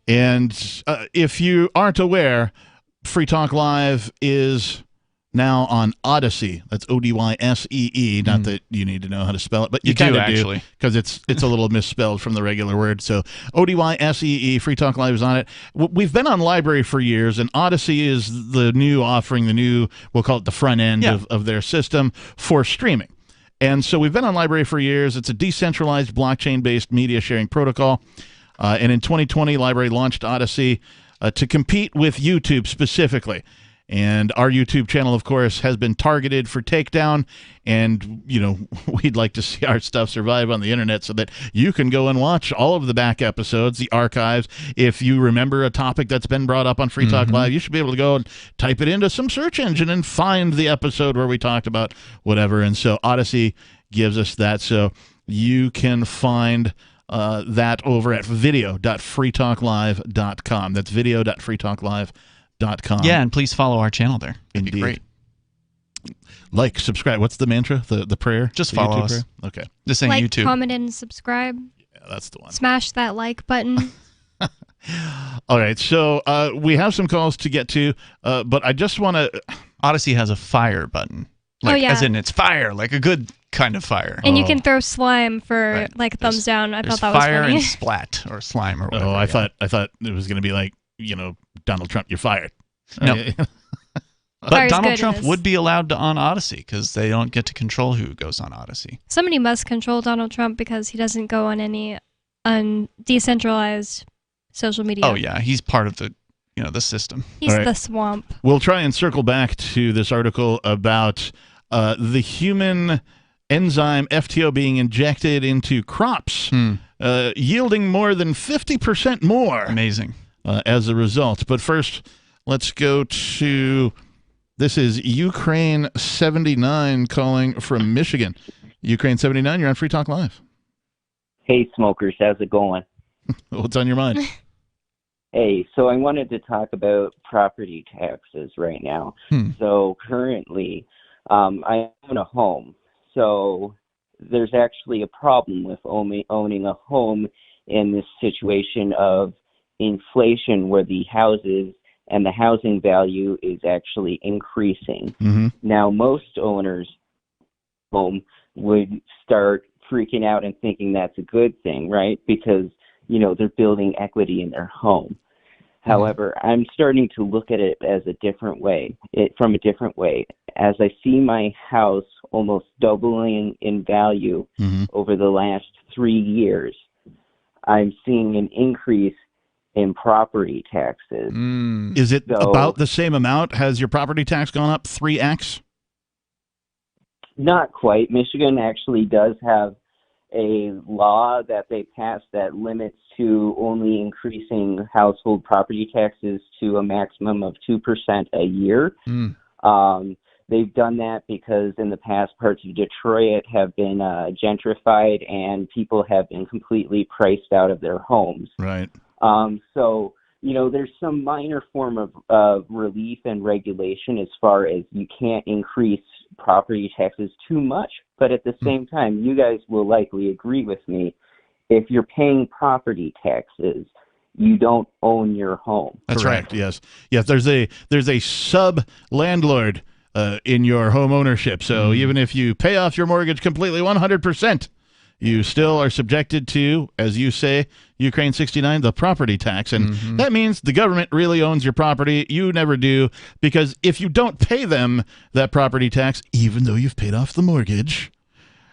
Speaker 12: And if you aren't aware, Free Talk Live is now on Odyssey. That's Odyssee. Not that you need to know how to spell it, but you kind of do, actually, because it's a little misspelled from the regular word. So Odyssee, Free Talk Live is on it. We've been on Library for years, and Odyssey is the new offering, we'll call it the front end of their system for streaming. And so we've been on Library for years. It's a decentralized blockchain-based media sharing protocol. And in 2020, Library launched Odyssey to compete with YouTube specifically. And our YouTube channel, of course, has been targeted for takedown. And, we'd like to see our stuff survive on the internet so that you can go and watch all of the back episodes, the archives. If you remember a topic that's been brought up on Free Talk Live, you should be able to go and type it into some search engine and find the episode where we talked about whatever. And so Odyssey gives us that. So you can find that over at video.freetalklive.com. That's video.freetalklive.com.
Speaker 16: Yeah, and please follow our channel there. It'd
Speaker 12: Indeed.
Speaker 16: be great.
Speaker 12: Like, subscribe. What's the mantra? The prayer?
Speaker 16: Just
Speaker 12: the
Speaker 16: follow
Speaker 12: YouTube
Speaker 16: us.
Speaker 12: prayer? Okay.
Speaker 16: Just saying
Speaker 13: like,
Speaker 16: YouTube.
Speaker 13: comment, and subscribe.
Speaker 12: Yeah, that's the one.
Speaker 13: Smash that like button.
Speaker 12: All right, so we have some calls to get to, but I just want to...
Speaker 16: Odyssey has a fire button. As in it's fire, like a good kind of fire.
Speaker 13: And you can throw slime for thumbs down. I thought that was funny.
Speaker 16: Fire and splat or slime or whatever.
Speaker 12: Oh, I thought it was going to be like, Donald Trump, you're fired.
Speaker 16: No. But Donald Trump would be allowed on Odyssey because they don't get to control who goes on Odyssey.
Speaker 13: Somebody must control Donald Trump because he doesn't go on any decentralized social media.
Speaker 16: Oh yeah, he's part of the the system.
Speaker 13: He's the swamp.
Speaker 12: We'll try and circle back to this article about the human enzyme FTO being injected into crops, yielding more than 50% more.
Speaker 16: Amazing.
Speaker 12: As a result. But first, let's go to, this is Ukraine 79 calling from Michigan. Ukraine 79, you're on Free Talk Live.
Speaker 18: Hey, smokers, how's it going?
Speaker 12: What's on your mind?
Speaker 18: Hey, so I wanted to talk about property taxes right now. So currently, I own a home. So there's actually a problem with owning a home in this situation of inflation where the houses and the housing value is actually increasing. Now, most owners home would start freaking out and thinking that's a good thing, right? Because, they're building equity in their home. However, I'm starting to look at it as from a different way. As I see my house almost doubling in value over the last 3 years, I'm seeing an increase in property taxes.
Speaker 12: Is it about the same amount? Has your property tax gone up 3x?
Speaker 18: Not quite. Michigan actually does have a law that they passed that limits to only increasing household property taxes to a maximum of 2% a year. They've done that because in the past parts of Detroit have been gentrified and people have been completely priced out of their homes.
Speaker 12: Right.
Speaker 18: So, there's some minor form of relief and regulation as far as you can't increase property taxes too much. But at the same time, you guys will likely agree with me. If you're paying property taxes, you don't own your home.
Speaker 12: That's correct. Right. Yes. There's a sub landlord in your home ownership. So even if you pay off your mortgage completely 100%, you still are subjected to, as you say, Ukraine 69, the property tax. And that means the government really owns your property. You never do, because if you don't pay them that property tax, even though you've paid off the mortgage,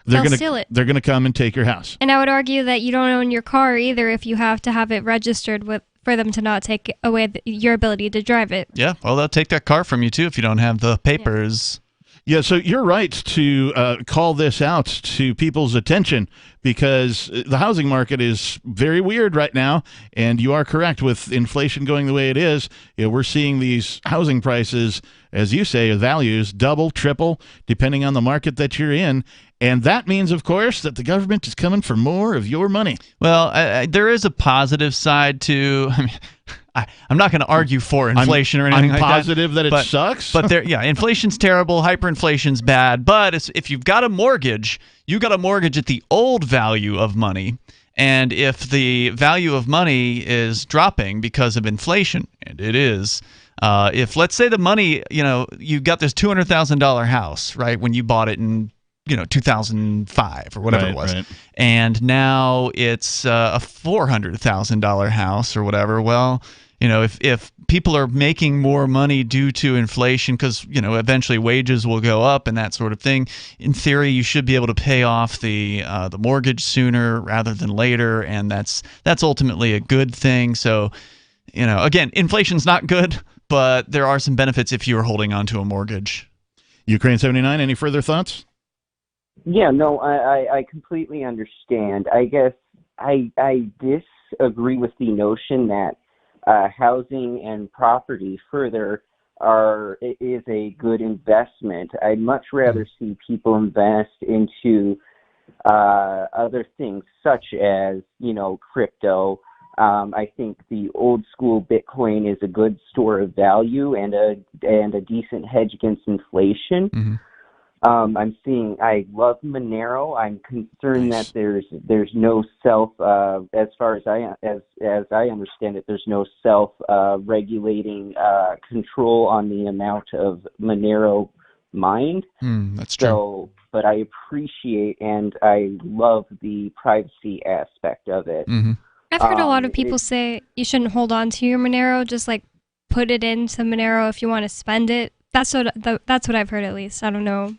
Speaker 12: they're going to steal it. They're going to come and take your house.
Speaker 13: And I would argue that you don't own your car either if you have to have it registered for them to not take away your ability to drive it.
Speaker 16: Yeah, well, they'll take that car from you too if you don't have the papers.
Speaker 12: Yeah, so you're right to call this out to people's attention, because the housing market is very weird right now, and you are correct with inflation going the way it is. We're seeing these housing prices, as you say, values double, triple, depending on the market that you're in. And that means, of course, that the government is coming for more of your money.
Speaker 16: Well, there is a positive side to. I mean, I'm not going to argue for inflation or anything like that.
Speaker 12: I'm positive that it sucks.
Speaker 16: But inflation's terrible, hyperinflation's bad. But if you've got a mortgage, you got a mortgage at the old value of money. And if the value of money is dropping because of inflation, and it is, if let's say the money, you got this $200,000 house, right, when you bought it in 2005 or whatever it was. Right. And now it's a $400,000 house or whatever. Well, if people are making more money due to inflation because, eventually wages will go up and that sort of thing, in theory, you should be able to pay off the mortgage sooner rather than later. And that's ultimately a good thing. So, again, inflation's not good, but there are some benefits if you are holding on to a mortgage.
Speaker 12: Ukraine 79, any further thoughts?
Speaker 18: Yeah, no, I completely understand. I guess I disagree with the notion that housing and property further is a good investment. I'd much rather see people invest into other things such as, crypto. I think the old school Bitcoin is a good store of value and a decent hedge against inflation. Mm-hmm. I love Monero. I'm concerned that there's no as far as I understand it, there's no regulating control on the amount of Monero mined.
Speaker 16: That's true.
Speaker 18: So, but I appreciate and I love the privacy aspect of it.
Speaker 16: Mm-hmm.
Speaker 13: I've heard a lot of people say you shouldn't hold on to your Monero, just like put it into Monero if you want to spend it. That's what I've heard, at least. I don't know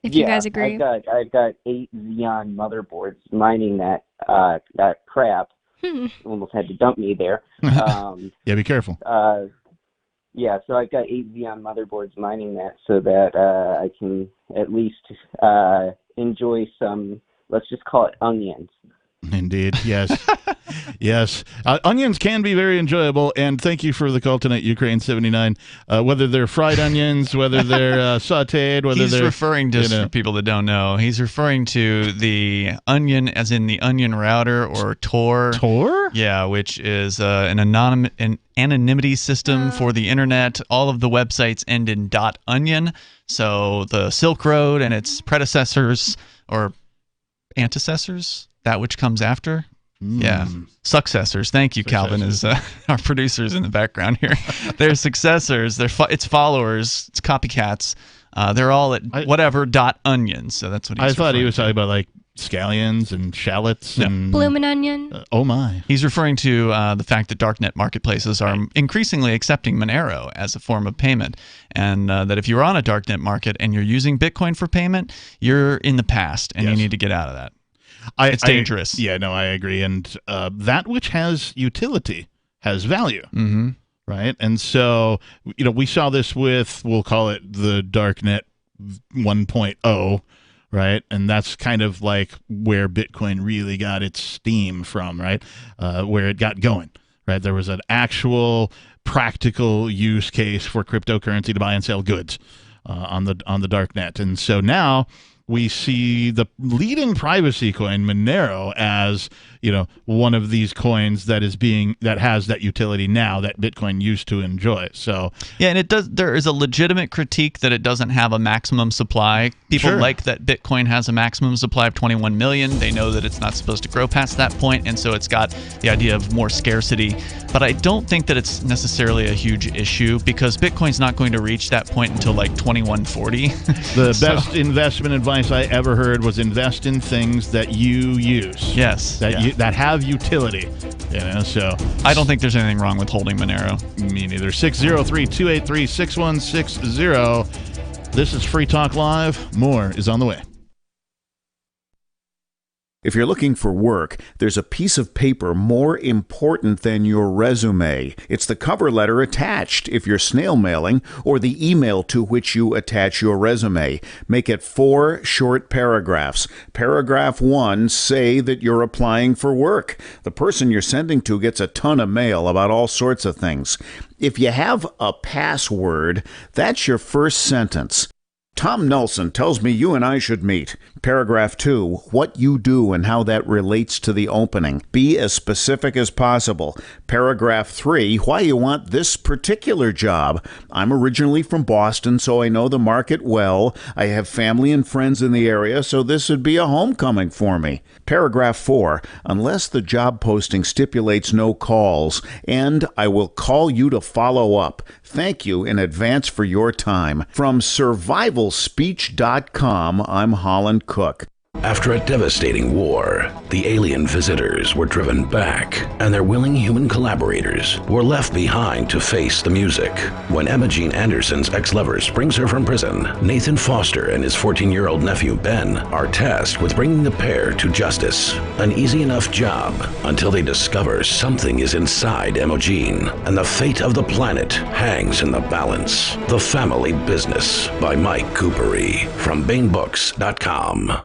Speaker 13: if you guys agree.
Speaker 18: I've got 8 Xeon motherboards mining that crap. Almost had to dump me there.
Speaker 12: Yeah, be careful.
Speaker 18: So I've got 8 Xeon motherboards mining that so that I can at least enjoy some, let's just call it onions.
Speaker 12: Indeed, yes. Yes. Onions can be very enjoyable, and thank you for the call tonight, Ukraine 79. Whether they're fried onions, whether they're sauteed, whether
Speaker 16: he's
Speaker 12: they're...
Speaker 16: referring to, for people that don't know, he's referring to the onion as in the onion router, or Tor.
Speaker 12: Tor?
Speaker 16: Yeah, which is an anonymity system for the internet. All of the websites end in .onion, so the Silk Road and its predecessors, or antecessors, that which comes after. Yeah, successors. Thank you, Calvin, as our producers in the background here. They're successors. It's followers. It's copycats. They're all at whatever.onion. So that's what
Speaker 12: I thought he was talking about, like scallions and shallots and
Speaker 13: bloomin' onion.
Speaker 12: Oh my!
Speaker 16: He's referring to the fact that darknet marketplaces are increasingly accepting Monero as a form of payment, and that if you're on a darknet market and you're using Bitcoin for payment, you're in the past, and you need to get out of that. It's dangerous.
Speaker 12: I agree. And that which has utility has value, right? And so, we saw this with, we'll call it the Darknet 1.0, right? And that's kind of like where Bitcoin really got its steam from, right? Where it got going, right? There was an actual practical use case for cryptocurrency to buy and sell goods on the Darknet. And so now, we see the leading privacy coin, Monero, as one of these coins that has that utility now that Bitcoin used to enjoy. So
Speaker 16: yeah, and there is a legitimate critique that it doesn't have a maximum supply. People like that Bitcoin has a maximum supply of 21 million. They know that it's not supposed to grow past that point, and so it's got the idea of more scarcity. But I don't think that it's necessarily a huge issue because Bitcoin's not going to reach that point until like 2140.
Speaker 12: The best investment advice I ever heard was invest in things that you use.
Speaker 16: Yes.
Speaker 12: That have utility. So
Speaker 16: I don't think there's anything wrong with holding Monero.
Speaker 12: Me neither. 603-283-6160. This is Free Talk Live. More is on the way.
Speaker 8: If you're looking for work, there's a piece of paper more important than your resume. It's the cover letter attached if you're snail mailing, or the email to which you attach your resume. Make it 4 short paragraphs. Paragraph 1, say that you're applying for work. The person you're sending to gets a ton of mail about all sorts of things. If you have a password, that's your first sentence. Tom Nelson tells me you and I should meet. Paragraph 2, what you do and how that relates to the opening. Be as specific as possible. Paragraph 3, why you want this particular job. I'm originally from Boston, so I know the market well. I have family and friends in the area, so this would be a homecoming for me. Paragraph 4, unless the job posting stipulates no calls, and I will call you to follow up. Thank you in advance for your time. From survivalspeech.com, I'm Holland Cook.
Speaker 11: After a devastating war, the alien visitors were driven back, and their willing human collaborators were left behind to face the music. When Emma Jean Anderson's ex-lover springs her from prison, Nathan Foster and his 14-year-old nephew Ben are tasked with bringing the pair to justice. An easy enough job until they discover something is inside Emma Jean, and the fate of the planet hangs in the balance. The Family Business by Mike Coopery from BaneBooks.com.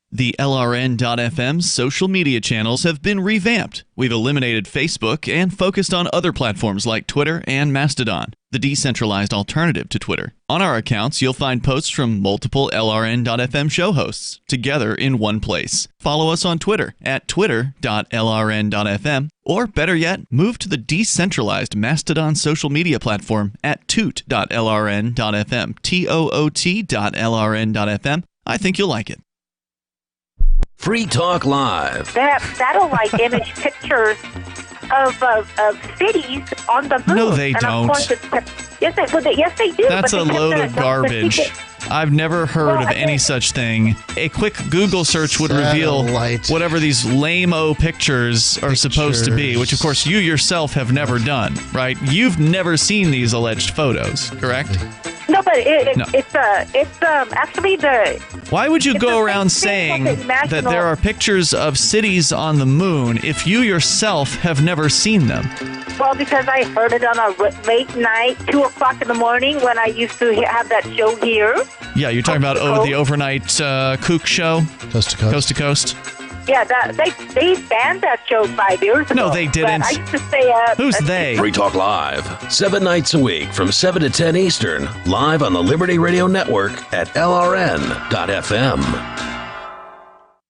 Speaker 16: The LRN.FM social media channels have been revamped. We've eliminated Facebook and focused on other platforms like Twitter and Mastodon, the decentralized alternative to Twitter. On our accounts, you'll find posts from multiple LRN.FM show hosts together in one place. Follow us on Twitter at twitter.lrn.fm, or better yet, move to the decentralized Mastodon social media platform at toot.lrn.fm, toot.lrn.fm. I think you'll like it.
Speaker 11: Free Talk Live.
Speaker 19: They have satellite image pictures of cities on the moon.
Speaker 16: No, they
Speaker 19: and
Speaker 16: don't.
Speaker 19: Of course yes, they do.
Speaker 16: That's a load of garbage. I've never heard of any such thing. A quick Google search would reveal whatever these lame-o pictures are supposed to be, which, of course, you yourself have never done, right? You've never seen these alleged photos, correct?
Speaker 19: No, but it's actually the...
Speaker 16: Why would you go around saying that there are pictures of cities on the moon if you yourself have never seen them?
Speaker 19: Well, because I heard it on a late night, 2 o'clock in the morning when I used to have that show here.
Speaker 16: Yeah, you're talking about the overnight kook show?
Speaker 20: Coast to Coast.
Speaker 16: Coast to Coast?
Speaker 19: Yeah, they banned that show 5 years ago.
Speaker 16: No, they didn't.
Speaker 19: I used to say...
Speaker 16: Who's they?
Speaker 11: Free Talk Live, 7 nights a week from 7 to 10 Eastern, live on the Liberty Radio Network at LRN.FM.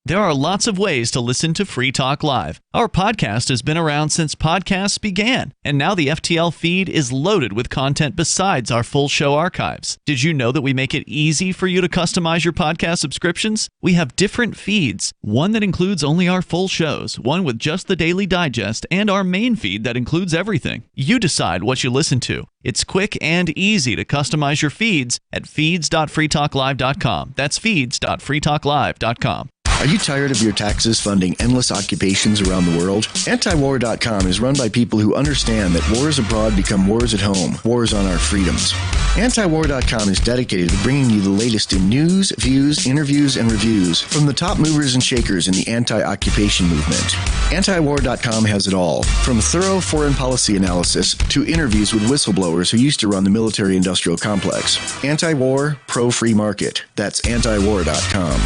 Speaker 16: There are lots of ways to listen to Free Talk Live. Our podcast has been around since podcasts began, and now the FTL feed is loaded with content besides our full show archives. Did you know that we make it easy for you to customize your podcast subscriptions? We have different feeds, one that includes only our full shows, one with just the Daily Digest, and our main feed that includes everything. You decide what you listen to. It's quick and easy to customize your feeds at feeds.freetalklive.com. That's feeds.freetalklive.com.
Speaker 21: Are you tired of your taxes funding endless occupations around the world? Antiwar.com is run by people who understand that wars abroad become wars at home, wars on our freedoms. Antiwar.com is dedicated to bringing you the latest in news, views, interviews, and reviews from the top movers and shakers in the anti-occupation movement. Antiwar.com has it all, from thorough foreign policy analysis to interviews with whistleblowers who used to run the military-industrial complex. Anti-war, pro-free market. That's antiwar.com.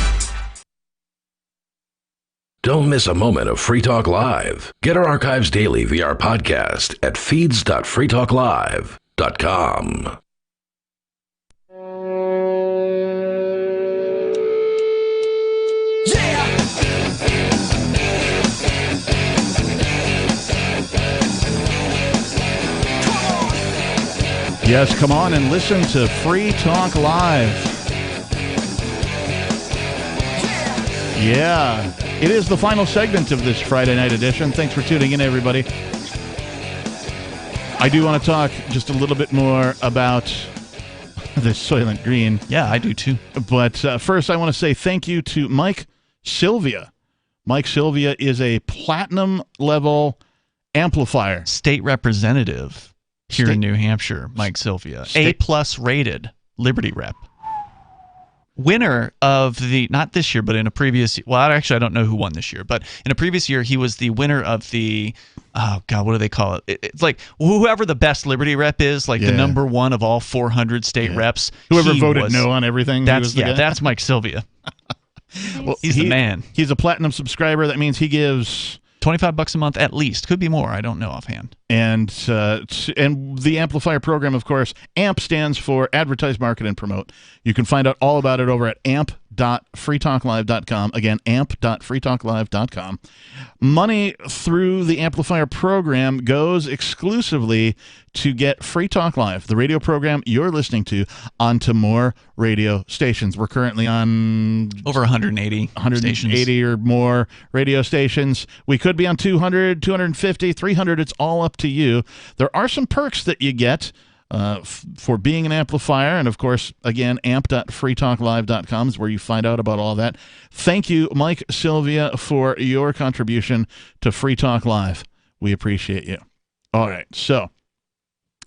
Speaker 11: Don't miss a moment of Free Talk Live. Get our archives daily via our podcast at feeds.freetalklive.com.
Speaker 12: Yes, come on and listen to Free Talk Live. Yeah, it is the final segment of this Friday night edition. Thanks for tuning in, everybody. I do want to talk just a little bit more about the Soylent Green.
Speaker 16: Yeah, I do too.
Speaker 12: But first, I want to say thank you to Mike Sylvia. Mike Sylvia is a platinum-level amplifier.
Speaker 16: State representative here in New Hampshire, Mike Sylvia. A+ rated Liberty rep. Winner of the, not this year, but in a previous, well, actually, I don't know who won this year, but in a previous year, he was the winner of the, oh, God, what do they call it? It's like whoever the best Liberty rep is, like the number one of all 400 state reps.
Speaker 12: Whoever voted no on everything.
Speaker 16: That's Mike Sylvia. Well, he's the man.
Speaker 12: He's a platinum subscriber. That means he gives
Speaker 16: $25 a month at least. Could be more. I don't know offhand.
Speaker 12: And the amplifier program, of course, AMP stands for Advertise, Market, and Promote. You can find out all about it over at amp.freetalklive.com. Again, amp.freetalklive.com. Money through the amplifier program goes exclusively to get Free Talk Live, the radio program you're listening to, onto more radio stations. We're currently on
Speaker 16: over 180
Speaker 12: stations. Or more radio stations. We could be on 200, 250, 300. It's all up to you. There are some perks that you get for being an amplifier. And, of course, again, amp.freetalklive.com is where you find out about all that. Thank you, Mike Sylvia, for your contribution to Free Talk Live. We appreciate you. All right, so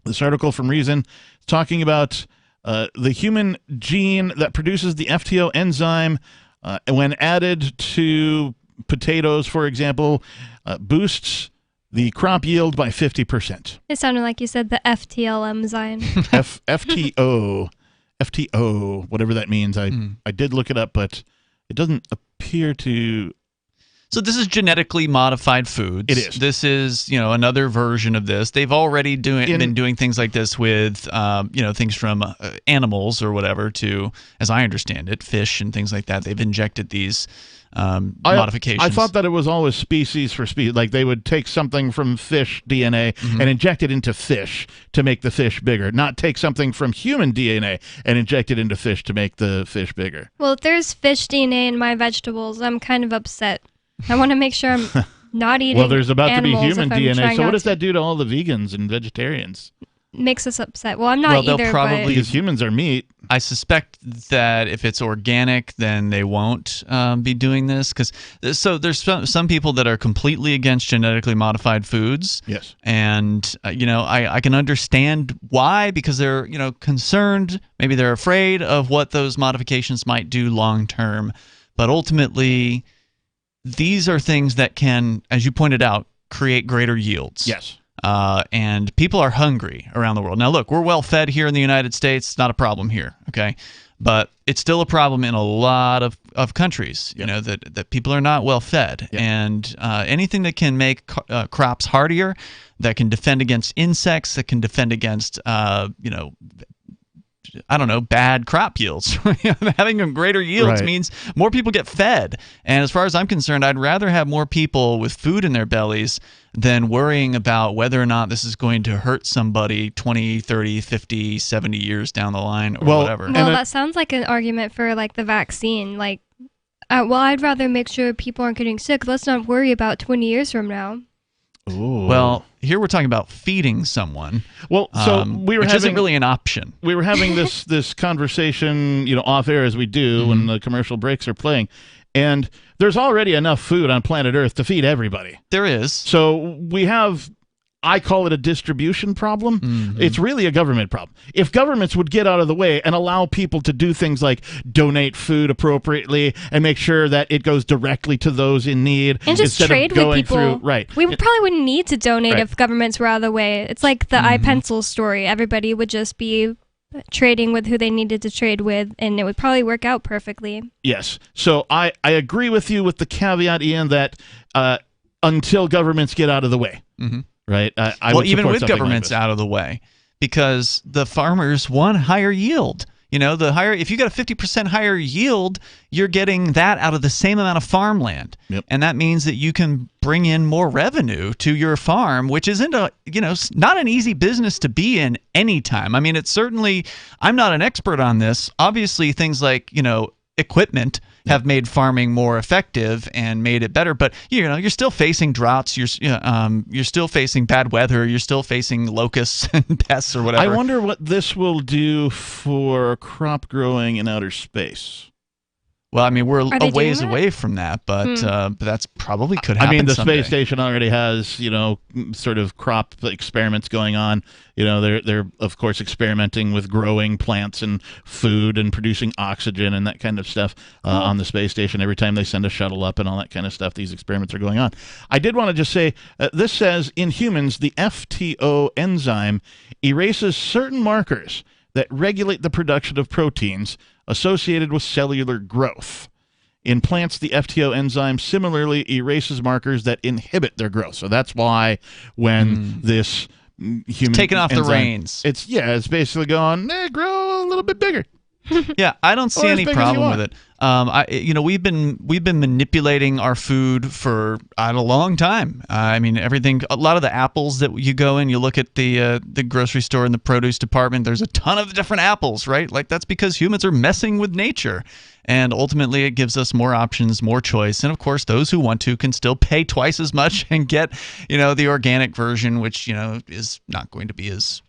Speaker 12: this article from Reason is talking about the human gene that produces the FTO enzyme when added to potatoes, for example, boosts the crop yield by 50%.
Speaker 13: It sounded like you said the FTL enzyme.
Speaker 12: FTO, whatever that means. I did look it up, but it doesn't appear to.
Speaker 16: So this is genetically modified foods.
Speaker 12: It is.
Speaker 16: This is, another version of this. They've already been doing things like this with, things from animals or whatever to, as I understand it, fish and things like that. They've injected these modifications.
Speaker 12: I thought that it was always species for species. Like they would take something from fish DNA and inject it into fish to make the fish bigger, not take something from human DNA and inject it into fish to make the fish bigger.
Speaker 13: Well, if there's fish DNA in my vegetables, I'm kind of upset. I want to make sure I'm not eating
Speaker 12: Well, there's about to be human
Speaker 13: if I'm
Speaker 12: DNA, so what does
Speaker 13: to.
Speaker 12: that do to all the vegans and vegetarians?
Speaker 13: Makes us upset. Well, I'm not either, but
Speaker 12: because humans are meat.
Speaker 16: I suspect that if it's organic, then they won't be doing this. So there's some people that are completely against genetically modified foods.
Speaker 12: Yes.
Speaker 16: And, I can understand why, because they're, concerned. Maybe they're afraid of what those modifications might do long term. But ultimately, these are things that can, as you pointed out, create greater yields.
Speaker 12: Yes.
Speaker 16: And people are hungry around the world. Now, look, we're well fed here in the United States. It's not a problem here, okay? But it's still a problem in a lot of countries, that people are not well fed.
Speaker 12: Yep.
Speaker 16: And anything that can make crops hardier, that can defend against insects, that can defend against, bad crop yields. Having greater yields means more people get fed. And as far as I'm concerned, I'd rather have more people with food in their bellies than worrying about whether or not this is going to hurt somebody 20, 30, 50, 70 years down the line or whatever.
Speaker 13: Well, that sounds like an argument for the vaccine. I'd rather make sure people aren't getting sick. Let's not worry about 20 years from now.
Speaker 12: Ooh.
Speaker 16: Well, here we're talking about feeding someone.
Speaker 12: Well, so
Speaker 16: which isn't really an option.
Speaker 12: We were having this conversation, off air as we do when the commercial breaks are playing, and there's already enough food on planet Earth to feed everybody.
Speaker 16: There is.
Speaker 12: So we have. I call it a distribution problem. It's really a government problem. If governments would get out of the way and allow people to do things like donate food appropriately and make sure that it goes directly to those in need,
Speaker 13: and just
Speaker 12: instead
Speaker 13: trade
Speaker 12: of going
Speaker 13: with people.
Speaker 12: Through,
Speaker 13: We probably wouldn't need to donate if governments were out of the way. It's like the iPencil story. Everybody would just be trading with who they needed to trade with, and it would probably work out perfectly.
Speaker 12: Yes. So I agree with you with the caveat, Ian, that until governments get out of the way. Right.
Speaker 16: Even with governments out of the way, because the farmers want higher yield. The higher, if you got a 50% higher yield, you're getting that out of the same amount of farmland.
Speaker 12: Yep.
Speaker 16: And that means that you can bring in more revenue to your farm, which isn't not an easy business to be in anytime. I mean, it's certainly, I'm not an expert on this. Obviously, things like, equipment have made farming more effective and made it better, but you're still facing droughts. You're still facing bad weather. You're still facing locusts and pests or whatever.
Speaker 12: I wonder what this will do for crop growing in outer space.
Speaker 16: Well, I mean, we're a ways away from that, but that's probably could happen.
Speaker 12: I mean, the
Speaker 16: someday.
Speaker 12: space station already has, sort of crop experiments going on. They're of course experimenting with growing plants and food and producing oxygen and that kind of stuff on the space station. Every time they send a shuttle up and all that kind of stuff, these experiments are going on. I did want to just say, this says in humans, the FTO enzyme erases certain markers that regulate the production of proteins associated with cellular growth. In plants, the FTO enzyme similarly erases markers that inhibit their growth. So that's why when this human
Speaker 16: taking off
Speaker 12: enzyme,
Speaker 16: the reins,
Speaker 12: it's basically going, grow a little bit bigger.
Speaker 16: Yeah, I don't see any problem with it. We've been manipulating our food for a long time. I mean, a lot of the apples that you go in, you look at the grocery store in the produce department. There's a ton of different apples, right? Like that's because humans are messing with nature, and ultimately it gives us more options, more choice, and of course, those who want to can still pay twice as much and get the organic version, which is not going to be as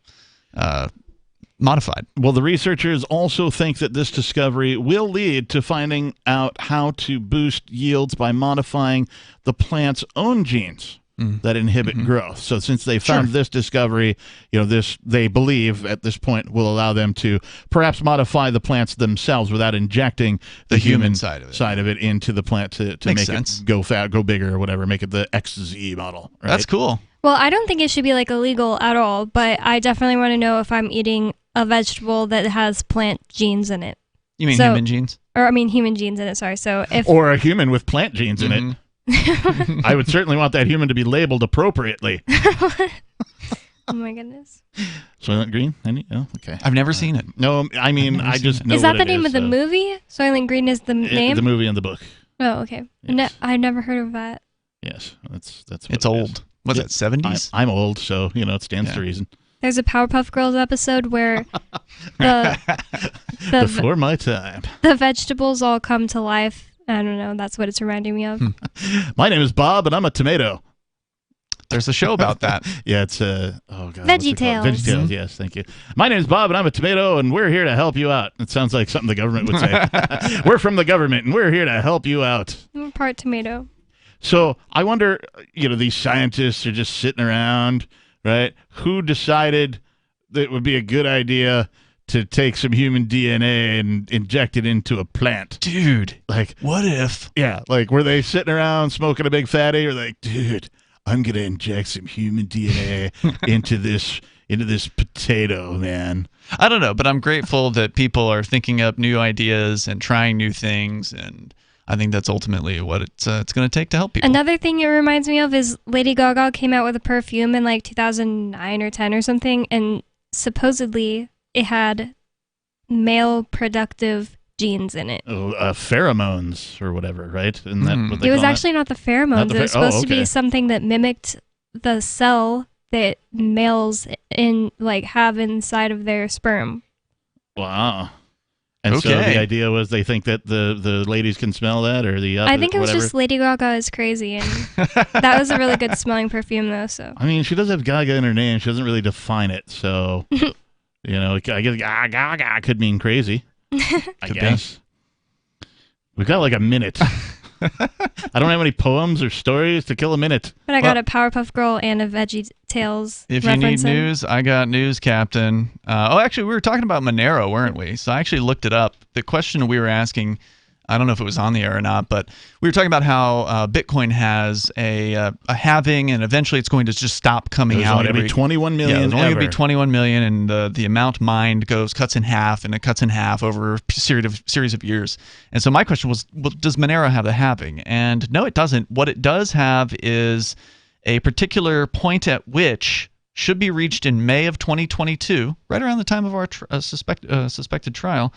Speaker 16: modified.
Speaker 12: Well, the researchers also think that this discovery will lead to finding out how to boost yields by modifying the plant's own genes that inhibit growth. So since they found this discovery, this, they believe at this point, will allow them to perhaps modify the plants themselves without injecting the human side of it into the plant to make sense. It go fat, go bigger or whatever, make it the XZ model. Right?
Speaker 16: That's cool.
Speaker 13: Well, I don't think it should be illegal at all, but I definitely want to know if I'm eating a vegetable that has plant genes in it.
Speaker 16: You mean human genes?
Speaker 13: Or I mean human genes in it, sorry. So
Speaker 12: or a human with plant genes in it. I would certainly want that human to be labeled appropriately.
Speaker 13: Oh my goodness.
Speaker 12: Soylent Green? Oh, okay.
Speaker 16: I've never seen it.
Speaker 12: No, I mean, I just know
Speaker 13: Is that
Speaker 12: what
Speaker 13: the name of the movie? Soylent Green is the name?
Speaker 12: The movie and the book.
Speaker 13: Oh, okay.
Speaker 12: Yes.
Speaker 13: I've never heard of that.
Speaker 12: Yes, that's what
Speaker 16: it's old. Was it 70s?
Speaker 12: I'm old, so it stands to reason.
Speaker 13: There's a Powerpuff Girls episode where
Speaker 12: before my time,
Speaker 13: the vegetables all come to life. I don't know. That's what it's reminding me of.
Speaker 12: My name is Bob, and I'm a tomato.
Speaker 16: There's a show about that.
Speaker 12: Yeah, it's
Speaker 13: VeggieTales.
Speaker 12: VeggieTales, yes, thank you. My name is Bob, and I'm a tomato, and we're here to help you out. It sounds like something the government would say. We're from the government, and we're here to help you out.
Speaker 13: I'm part tomato.
Speaker 12: So I wonder, these scientists are just sitting around, right? Who decided that it would be a good idea to take some human DNA and inject it into a plant?
Speaker 16: Dude,
Speaker 12: like,
Speaker 16: what if?
Speaker 12: Yeah, were they sitting around smoking a big fatty, or dude, I'm gonna inject some human DNA into this potato, man.
Speaker 16: I don't know, but I'm grateful that people are thinking up new ideas and trying new things, and I think that's ultimately what it's going to take to help people.
Speaker 13: Another thing it reminds me of is Lady Gaga came out with a perfume in 2009 or 10 or something, and supposedly it had male productive genes in it.
Speaker 12: Pheromones or whatever, right? Isn't that what they
Speaker 13: It was
Speaker 12: call
Speaker 13: actually not the pheromones. It was supposed to be something that mimicked the cell that males have inside of their sperm.
Speaker 12: Wow. And so the idea was they think that the ladies can smell that, or the
Speaker 13: I think it was just Lady Gaga is crazy, and that was a really good smelling perfume though. So
Speaker 12: I mean, she does have Gaga in her name. She doesn't really define it, so I guess Gaga could mean crazy. I guess. We've got a minute. I don't have any poems or stories to kill a minute.
Speaker 13: But I got a Powerpuff Girl and a VeggieTales
Speaker 16: If you need news, I got news, Captain. Actually, we were talking about Monero, weren't we? So I actually looked it up. The question we were asking, I don't know if it was on the air or not, but we were talking about how Bitcoin has a halving, and eventually it's going to just stop coming out.
Speaker 12: There's only going to be 21 million.
Speaker 16: Yeah, there's only going to be 21 million, and the amount mined cuts in half, and it cuts in half over a series of years. And so my question was, well, does Monero have a halving? And no, it doesn't. What it does have is a particular point at which should be reached in May of 2022, right around the time of our suspected trial,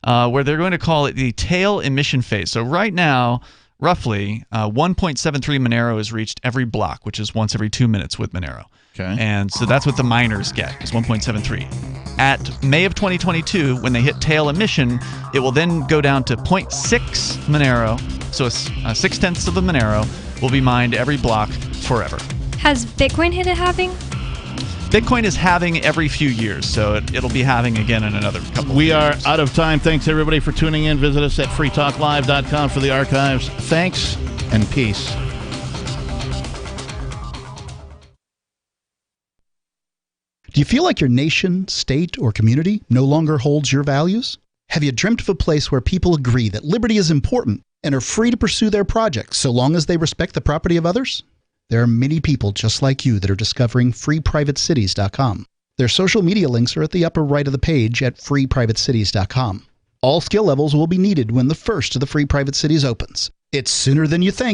Speaker 16: where they're going to call it the tail emission phase. So right now, roughly 1.73 Monero is reached every block, which is once every 2 minutes with Monero.
Speaker 12: Okay.
Speaker 16: And so that's what the miners get, is 1.73. At May of 2022, when they hit tail emission, it will then go down to 0.6 Monero. So a 0.6 of a Monero will be mined every block forever.
Speaker 13: Has Bitcoin hit a halving?
Speaker 16: Bitcoin is halving every few years, so it'll be halving again in another couple
Speaker 12: We
Speaker 16: of
Speaker 12: are
Speaker 16: years.
Speaker 12: out of time. Thanks, everybody, for tuning in. Visit us at freetalklive.com for the archives. Thanks and peace.
Speaker 5: Do you feel like your nation, state, or community no longer holds your values? Have you dreamt of a place where people agree that liberty is important and are free to pursue their projects so long as they respect the property of others? There are many people just like you that are discovering freeprivatecities.com. Their social media links are at the upper right of the page at freeprivatecities.com. All skill levels will be needed when the first of the Free Private Cities opens. It's sooner than you think.